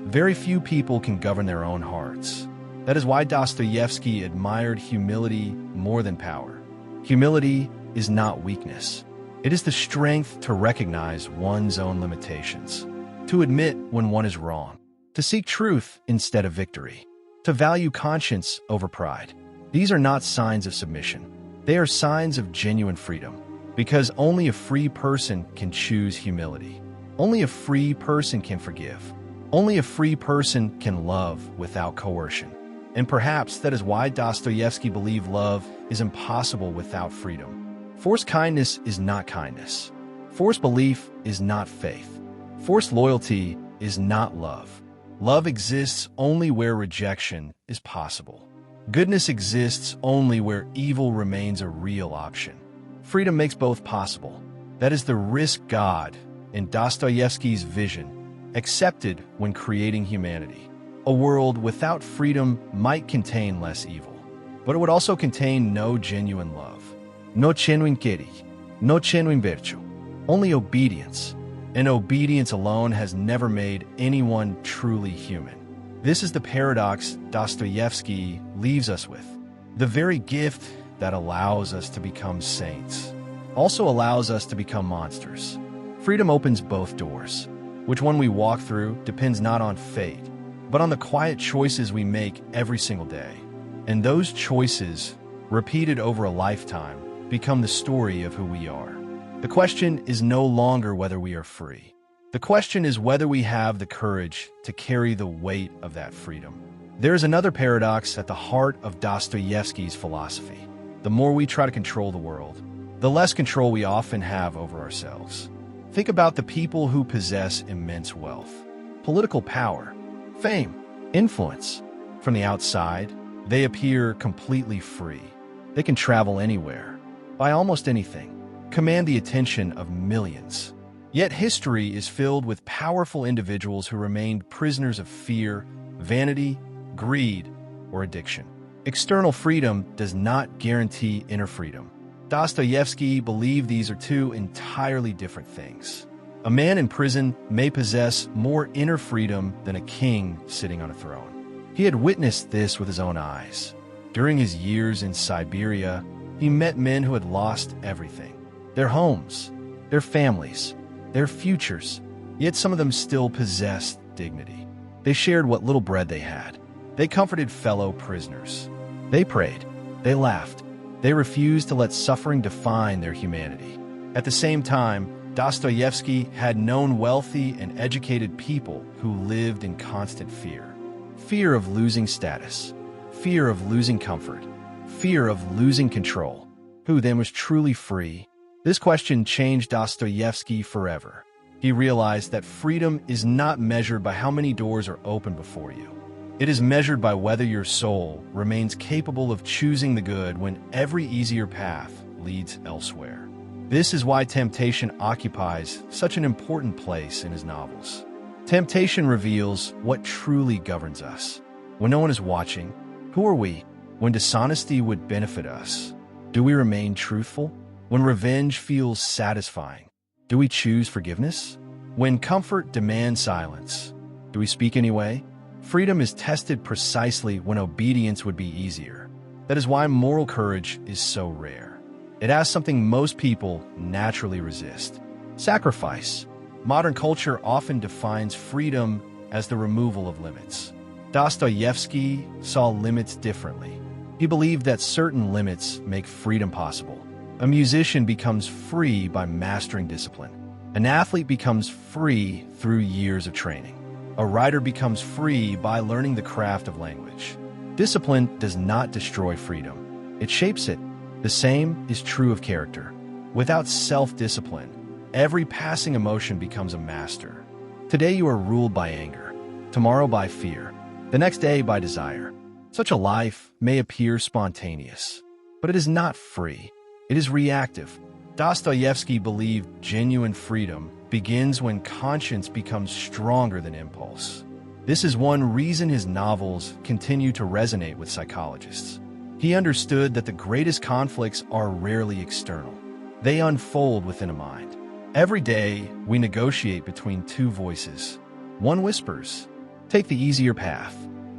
Very few people can govern their own hearts. That is why Dostoevsky admired humility more than power. Humility is not weakness. It is the strength to recognize one's own limitations, to admit when one is wrong, to seek truth instead of victory, to value conscience over pride. These are not signs of submission. They are signs of genuine freedom, because only a free person can choose humility. Only a free person can forgive. Only a free person can love without coercion. And perhaps that is why Dostoevsky believed love is impossible without freedom. Forced kindness is not kindness. Forced belief is not faith. Forced loyalty is not love. Love exists only where rejection is possible. Goodness exists only where evil remains a real option. Freedom makes both possible. That is the risk God, in Dostoevsky's vision, accepted when creating humanity. A world without freedom might contain less evil, but it would also contain no genuine love. No genuine piety, no genuine virtue, only obedience. And obedience alone has never made anyone truly human. This is the paradox Dostoevsky leaves us with. The very gift that allows us to become saints also allows us to become monsters. Freedom opens both doors. Which one we walk through depends not on fate, but on the quiet choices we make every single day. And those choices, repeated over a lifetime, become the story of who we are. The question is no longer whether we are free. The question is whether we have the courage to carry the weight of that freedom. There is another paradox at the heart of Dostoevsky's philosophy. The more we try to control the world, the less control we often have over ourselves. Think about the people who possess immense wealth, political power, fame, influence. From the outside, they appear completely free. They can travel anywhere, buy almost anything, command the attention of millions. Yet history is filled with powerful individuals who remained prisoners of fear, vanity, greed, or addiction. External freedom does not guarantee inner freedom. Dostoevsky believed these are two entirely different things. A man in prison may possess more inner freedom than a king sitting on a throne. He had witnessed this with his own eyes. During his years in Siberia, he met men who had lost everything: their homes, their families, their futures. Yet some of them still possessed dignity. They shared what little bread they had. They comforted fellow prisoners. They prayed. They laughed. They refused to let suffering define their humanity. At the same time, Dostoevsky had known wealthy and educated people who lived in constant fear. Fear of losing status. Fear of losing comfort. Fear of losing control. Who then was truly free? This question changed Dostoevsky forever. He realized that freedom is not measured by how many doors are open before you. It is measured by whether your soul remains capable of choosing the good when every easier path leads elsewhere. This is why temptation occupies such an important place in his novels. Temptation reveals what truly governs us. When no one is watching, who are we? When dishonesty would benefit us, do we remain truthful? When revenge feels satisfying, do we choose forgiveness? When comfort demands silence, do we speak anyway? Freedom is tested precisely when obedience would be easier. That is why moral courage is so rare. It asks something most people naturally resist: sacrifice. Modern culture often defines freedom as the removal of limits. Dostoevsky saw limits differently. He believed that certain limits make freedom possible. A musician becomes free by mastering discipline. An athlete becomes free through years of training. A writer becomes free by learning the craft of language. Discipline does not destroy freedom. It shapes it. The same is true of character. Without self-discipline, every passing emotion becomes a master. Today you are ruled by anger. Tomorrow by fear. The next day by desire. Such a life may appear spontaneous, but it is not free. It is reactive. Dostoevsky believed genuine freedom begins when conscience becomes stronger than impulse. This is one reason his novels continue to resonate with psychologists. He understood that the greatest conflicts are rarely external. They unfold within a mind. Every day, we negotiate between two voices. One whispers, "Take the easier path.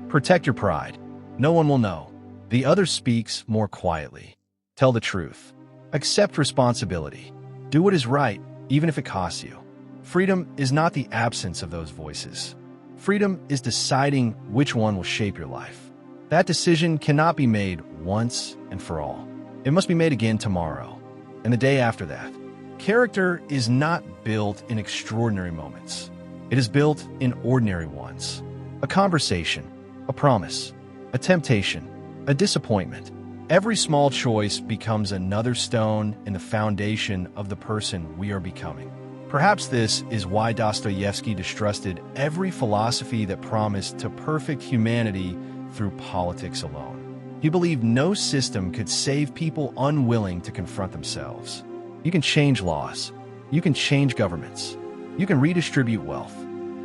Protect your pride. No one will know." The other speaks more quietly. "Tell the truth. Accept responsibility. Do what is right, even if it costs you." Freedom is not the absence of those voices. Freedom is deciding which one will shape your life. That decision cannot be made once and for all. It must be made again tomorrow, and the day after that. Character is not built in extraordinary moments. It is built in ordinary ones. A conversation, a promise, a temptation, a disappointment. Every small choice becomes another stone in the foundation of the person we are becoming. Perhaps this is why Dostoevsky distrusted every philosophy that promised to perfect humanity through politics alone. He believed no system could save people unwilling to confront themselves. You can change laws. You can change governments. You can redistribute wealth.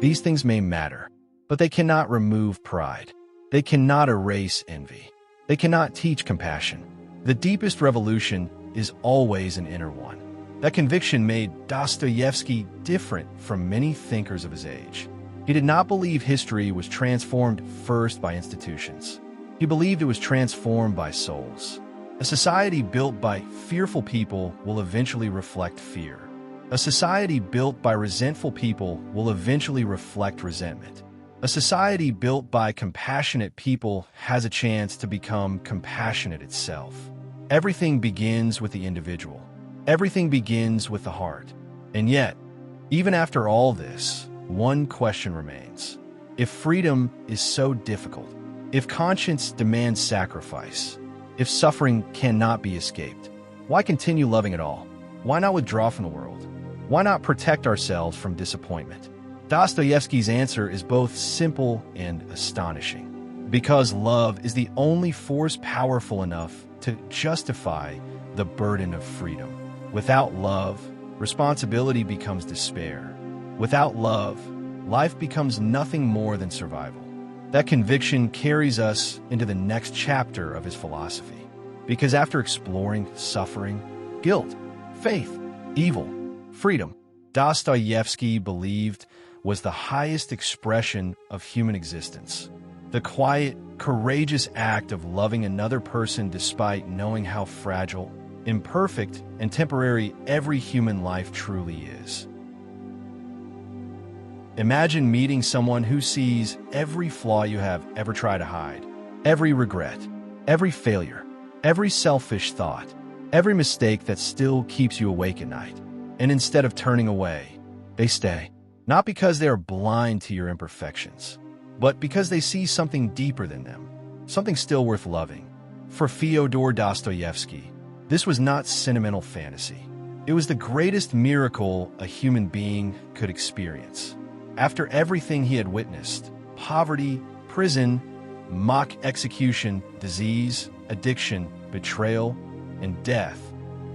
These things may matter, but they cannot remove pride. They cannot erase envy. They cannot teach compassion. The deepest revolution is always an inner one. That conviction made Dostoevsky different from many thinkers of his age. He did not believe history was transformed first by institutions. He believed it was transformed by souls. A society built by fearful people will eventually reflect fear. A society built by resentful people will eventually reflect resentment. A society built by compassionate people has a chance to become compassionate itself. Everything begins with the individual. Everything begins with the heart. And yet, even after all this, one question remains. If freedom is so difficult, if conscience demands sacrifice, if suffering cannot be escaped, why continue loving at all? Why not withdraw from the world? Why not protect ourselves from disappointment? Dostoevsky's answer is both simple and astonishing. Because love is the only force powerful enough to justify the burden of freedom. Without love, responsibility becomes despair. Without love, life becomes nothing more than survival. That conviction carries us into the next chapter of his philosophy. Because after exploring suffering, guilt, faith, evil, freedom, Dostoevsky believed was the highest expression of human existence. The quiet, courageous act of loving another person despite knowing how fragile, imperfect, and temporary every human life truly is. Imagine meeting someone who sees every flaw you have ever tried to hide, every regret, every failure, every selfish thought, every mistake that still keeps you awake at night. And instead of turning away, they stay. Not because they are blind to your imperfections, but because they see something deeper than them, something still worth loving. For Fyodor Dostoevsky, this was not sentimental fantasy. It was the greatest miracle a human being could experience. After everything he had witnessed, poverty, prison, mock execution, disease, addiction, betrayal, and death,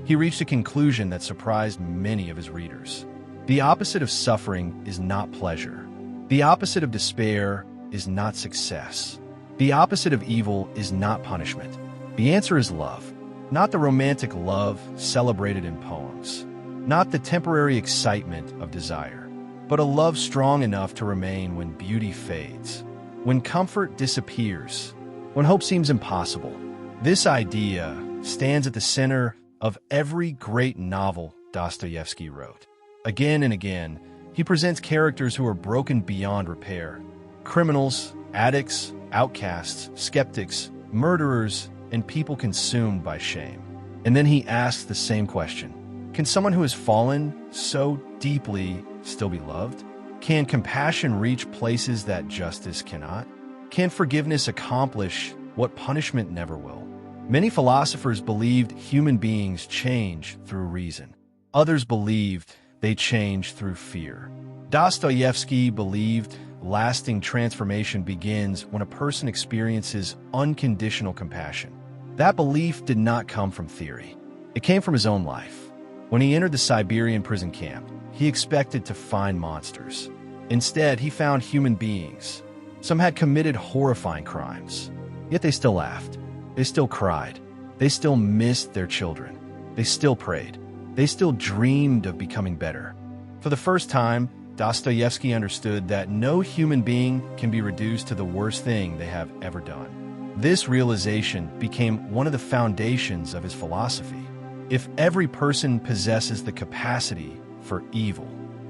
he reached a conclusion that surprised many of his readers. The opposite of suffering is not pleasure. The opposite of despair is not success. The opposite of evil is not punishment. The answer is love. Not the romantic love celebrated in poems. Not the temporary excitement of desire. But a love strong enough to remain when beauty fades. When comfort disappears. When hope seems impossible. This idea stands at the center of every great novel Dostoevsky wrote. Again and again, he presents characters who are broken beyond repair. Criminals, addicts, outcasts, skeptics, murderers, and people consumed by shame. And then he asks the same question. Can someone who has fallen so deeply still be loved? Can compassion reach places that justice cannot? Can forgiveness accomplish what punishment never will? Many philosophers believed human beings change through reason. Others believed they change through fear. Dostoevsky believed lasting transformation begins when a person experiences unconditional compassion. That belief did not come from theory. It came from his own life. When he entered the Siberian prison camp, he expected to find monsters. Instead, he found human beings. Some had committed horrifying crimes. Yet they still laughed. They still cried. They still missed their children. They still prayed. They still dreamed of becoming better. For the first time, Dostoevsky understood that no human being can be reduced to the worst thing they have ever done. This realization became one of the foundations of his philosophy. If every person possesses the capacity for evil,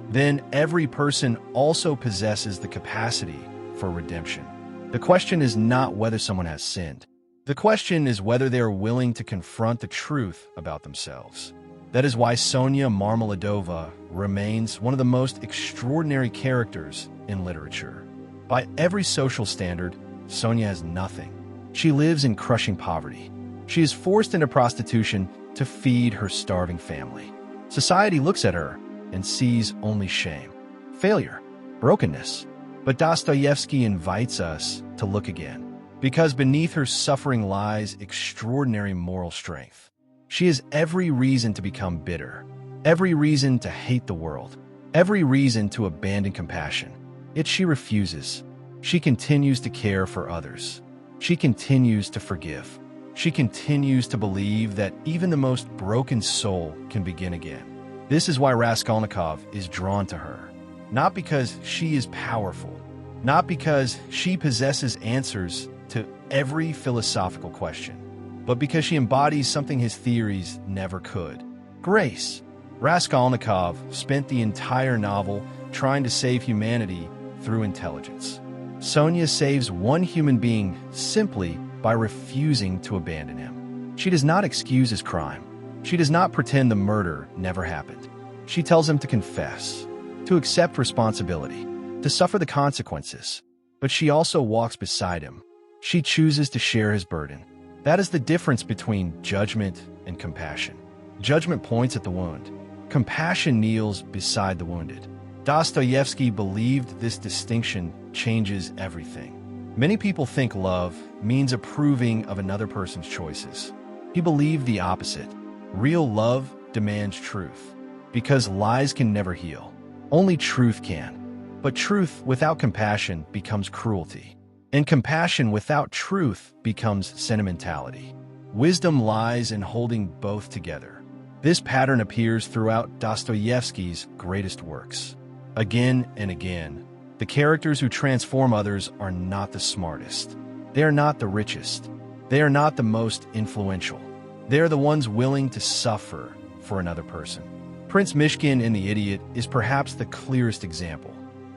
then every person also possesses the capacity for redemption. The question is not whether someone has sinned. The question is whether they are willing to confront the truth about themselves. That is why Sonia Marmeladova remains one of the most extraordinary characters in literature. By every social standard, Sonia has nothing. She lives in crushing poverty. She is forced into prostitution to feed her starving family. Society looks at her and sees only shame, failure, brokenness. But Dostoevsky invites us to look again, because beneath her suffering lies extraordinary moral strength. She has every reason to become bitter, every reason to hate the world, every reason to abandon compassion. Yet she refuses. She continues to care for others. She continues to forgive. She continues to believe that even the most broken soul can begin again. This is why Raskolnikov is drawn to her. Not because she is powerful, not because she possesses answers to every philosophical question, but because she embodies something his theories never could: grace. Raskolnikov spent the entire novel trying to save humanity through intelligence. Sonia saves one human being simply by refusing to abandon him. She does not excuse his crime. She does not pretend the murder never happened. She tells him to confess, to accept responsibility, to suffer the consequences. But she also walks beside him. She chooses to share his burden. That is the difference between judgment and compassion. Judgment points at the wound. Compassion kneels beside the wounded. Dostoevsky believed this distinction changes everything. Many people think love means approving of another person's choices. He believed the opposite. Real love demands truth, because lies can never heal. Only truth can. But truth without compassion becomes cruelty. And compassion without truth becomes sentimentality. Wisdom lies in holding both together. This pattern appears throughout Dostoevsky's greatest works. Again and again, the characters who transform others are not the smartest. They are not the richest. They are not the most influential. They are the ones willing to suffer for another person. Prince Mishkin in The Idiot is perhaps the clearest example.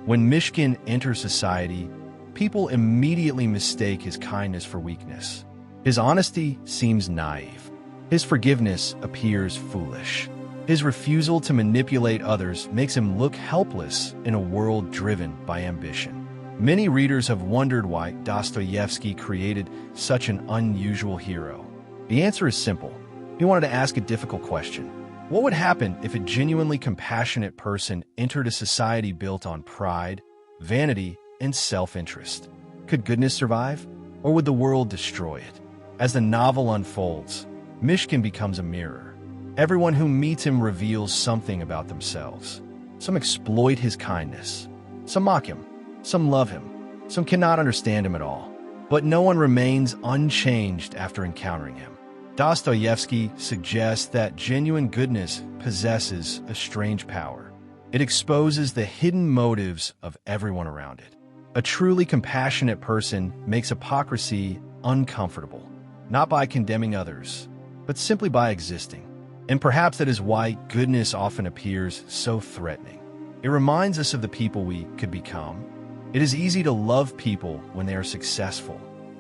When Mishkin enters society, people immediately mistake his kindness for weakness. His honesty seems naive. His forgiveness appears foolish. His refusal to manipulate others makes him look helpless in a world driven by ambition. Many readers have wondered why Dostoevsky created such an unusual hero. The answer is simple. He wanted to ask a difficult question. What would happen if a genuinely compassionate person entered a society built on pride, vanity, and self-interest? Could goodness survive, or would the world destroy it? As the novel unfolds, Mishkin becomes a mirror. Everyone who meets him reveals something about themselves. Some exploit his kindness. Some mock him. Some love him. Some cannot understand him at all. But no one remains unchanged after encountering him. Dostoevsky suggests that genuine goodness possesses a strange power. It exposes the hidden motives of everyone around it. A truly compassionate person makes hypocrisy uncomfortable, not by condemning others, but simply by existing. And perhaps that is why goodness often appears so threatening. It reminds us of the people we could become. It is easy to love people when they are successful,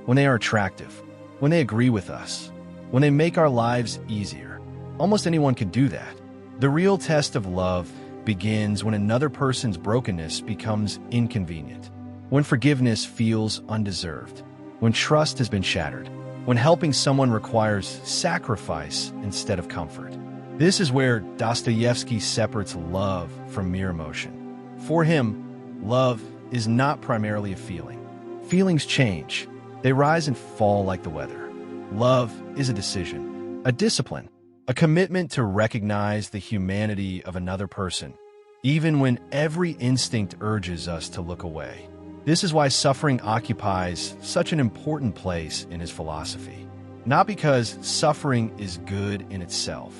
when they are attractive, when they agree with us, when they make our lives easier. Almost anyone could do that. The real test of love begins when another person's brokenness becomes inconvenient, when forgiveness feels undeserved, when trust has been shattered, when helping someone requires sacrifice instead of comfort. This is where Dostoevsky separates love from mere emotion. For him, love is not primarily a feeling. Feelings change. They rise and fall like the weather. Love is a decision, a discipline, a commitment to recognize the humanity of another person, even when every instinct urges us to look away. This is why suffering occupies such an important place in his philosophy. Not because suffering is good in itself.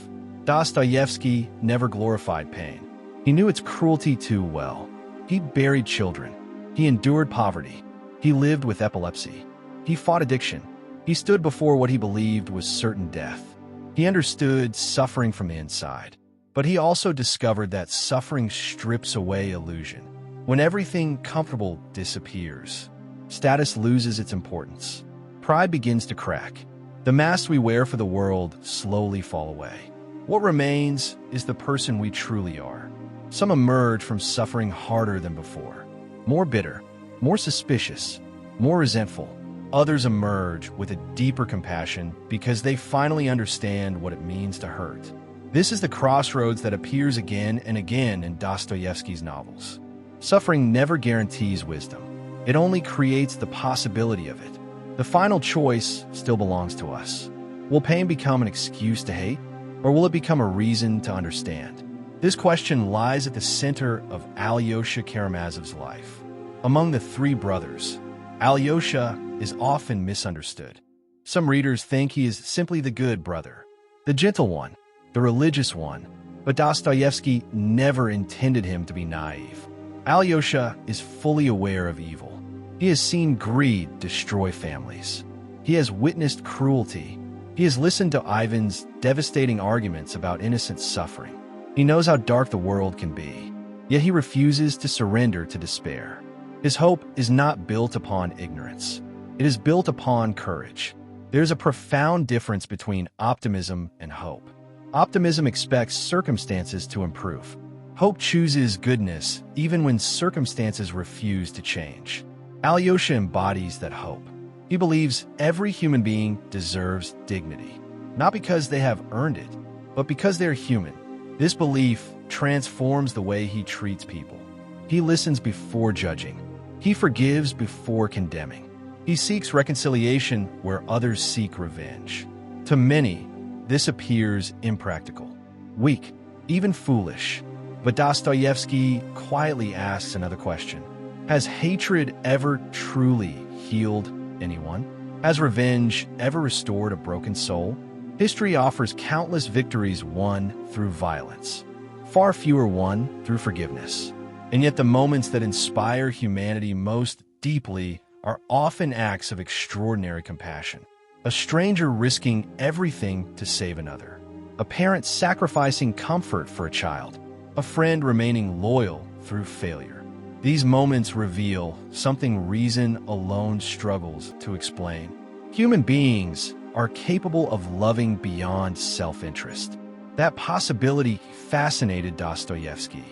Dostoevsky never glorified pain. He knew its cruelty too well. He buried children. He endured poverty. He lived with epilepsy. He fought addiction. He stood before what he believed was certain death. He understood suffering from the inside. But he also discovered that suffering strips away illusion. When everything comfortable disappears, status loses its importance. Pride begins to crack. The masks we wear for the world slowly fall away. What remains is the person we truly are. Some emerge from suffering harder than before, more bitter, more suspicious, more resentful. Others emerge with a deeper compassion because they finally understand what it means to hurt. This is the crossroads that appears again and again in Dostoevsky's novels. Suffering never guarantees wisdom. It only creates the possibility of it. The final choice still belongs to us. Will pain become an excuse to hate, or will it become a reason to understand? This question lies at the center of Alyosha Karamazov's life. Among the three brothers, Alyosha is often misunderstood. Some readers think he is simply the good brother, the gentle one, the religious one, but Dostoevsky never intended him to be naive. Alyosha is fully aware of evil. He has seen greed destroy families. He has witnessed cruelty. He has listened to Ivan's devastating arguments about innocent suffering. He knows how dark the world can be, yet he refuses to surrender to despair. His hope is not built upon ignorance. It is built upon courage. There's a profound difference between optimism and hope. Optimism expects circumstances to improve. Hope chooses goodness even when circumstances refuse to change. Alyosha embodies that hope. He believes every human being deserves dignity, not because they have earned it, but because they're human. This belief transforms the way he treats people. He listens before judging. He forgives before condemning. He seeks reconciliation where others seek revenge. To many, this appears impractical, weak, even foolish. But Dostoevsky quietly asks another question. Has hatred ever truly healed anyone? Has revenge ever restored a broken soul? History offers countless victories won through violence, far fewer won through forgiveness. And yet the moments that inspire humanity most deeply are often acts of extraordinary compassion. A stranger risking everything to save another. A parent sacrificing comfort for a child. A friend remaining loyal through failure. These moments reveal something reason alone struggles to explain. Human beings are capable of loving beyond self-interest. That possibility fascinated Dostoevsky.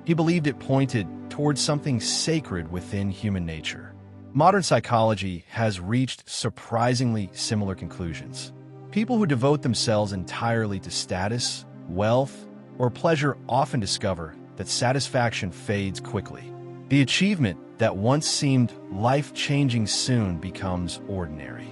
He believed it pointed towards something sacred within human nature. Modern psychology has reached surprisingly similar conclusions. People who devote themselves entirely to status, wealth, or pleasure often discover that satisfaction fades quickly. The achievement that once seemed life-changing soon becomes ordinary.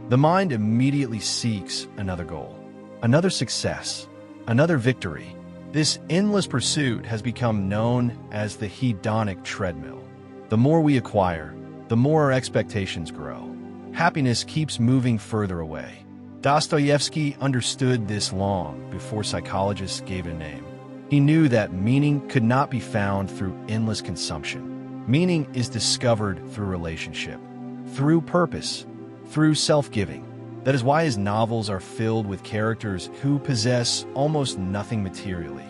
The mind immediately seeks another goal, another success, another victory. This endless pursuit has become known as the hedonic treadmill. The more we acquire, the more our expectations grow. Happiness keeps moving further away. Dostoevsky understood this long before psychologists gave it a name. He knew that meaning could not be found through endless consumption. Meaning is discovered through relationship, through purpose, through self-giving. That is why his novels are filled with characters who possess almost nothing materially,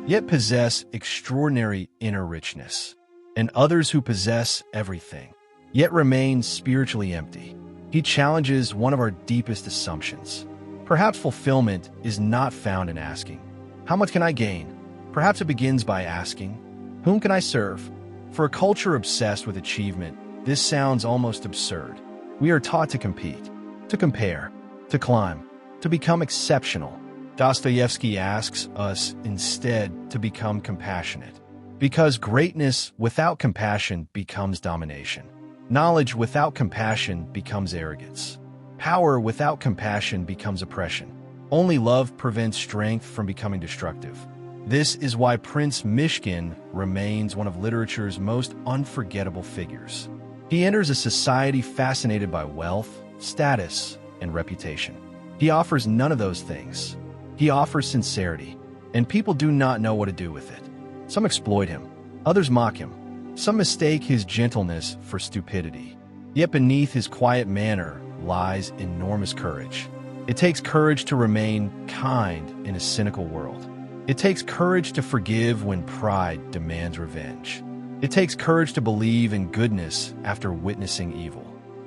yet possess extraordinary inner richness, and others who possess everything, yet remain spiritually empty. He challenges one of our deepest assumptions. Perhaps fulfillment is not found in asking, "How much can I gain?" Perhaps it begins by asking, "Whom can I serve?" For a culture obsessed with achievement, this sounds almost absurd. We are taught to compete, to compare, to climb, to become exceptional. Dostoevsky asks us instead to become compassionate, because greatness without compassion becomes domination. Knowledge without compassion becomes arrogance. Power without compassion becomes oppression. Only love prevents strength from becoming destructive. This is why Prince Mishkin remains one of literature's most unforgettable figures. He enters a society fascinated by wealth, status, and reputation. He offers none of those things. He offers sincerity, and people do not know what to do with it. Some exploit him, others mock him. Some mistake his gentleness for stupidity. Yet beneath his quiet manner lies enormous courage. It takes courage to remain kind in a cynical world. It takes courage to forgive when pride demands revenge. It takes courage to believe in goodness after witnessing evil.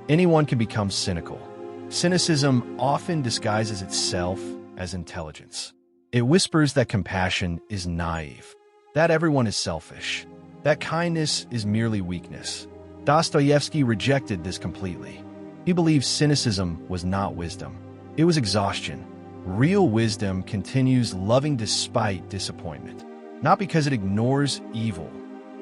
Anyone can become cynical. Cynicism often disguises itself as intelligence. It whispers that compassion is naive, that everyone is selfish, that kindness is merely weakness. Dostoevsky rejected this completely. He believed cynicism was not wisdom. It was exhaustion. Real wisdom continues loving despite disappointment, not because it ignores evil,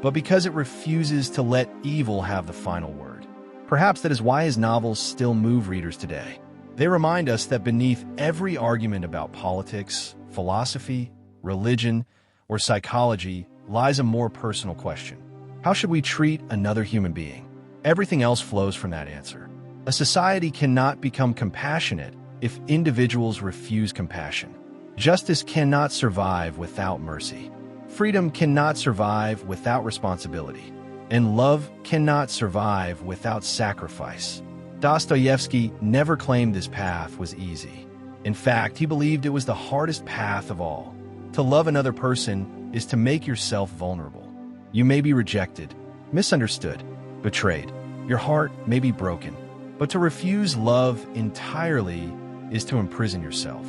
but because it refuses to let evil have the final word. Perhaps that is why his novels still move readers today. They remind us that beneath every argument about politics, philosophy, religion, or psychology lies a more personal question. How should we treat another human being? Everything else flows from that answer. A society cannot become compassionate if individuals refuse compassion. Justice cannot survive without mercy. Freedom cannot survive without responsibility. And love cannot survive without sacrifice. Dostoevsky never claimed this path was easy. In fact, he believed it was the hardest path of all. To love another person is to make yourself vulnerable. You may be rejected, misunderstood, betrayed. Your heart may be broken. But to refuse love entirely is to imprison yourself.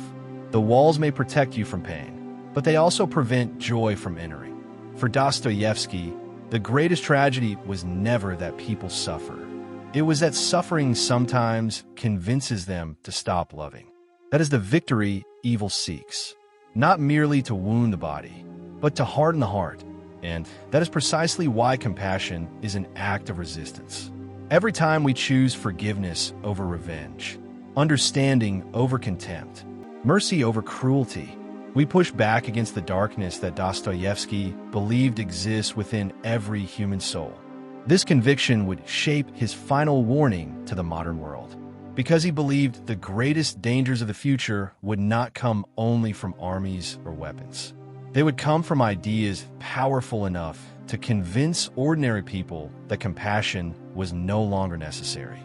The walls may protect you from pain, but they also prevent joy from entering. For Dostoevsky, the greatest tragedy was never that people suffer. It was that suffering sometimes convinces them to stop loving. That is the victory evil seeks, not merely to wound the body, but to harden the heart. And that is precisely why compassion is an act of resistance. Every time we choose forgiveness over revenge, understanding over contempt, mercy over cruelty, we push back against the darkness that Dostoevsky believed exists within every human soul. This conviction would shape his final warning to the modern world. because he believed the greatest dangers of the future would not come only from armies or weapons. They would come from ideas powerful enough to convince ordinary people that compassion was no longer necessary.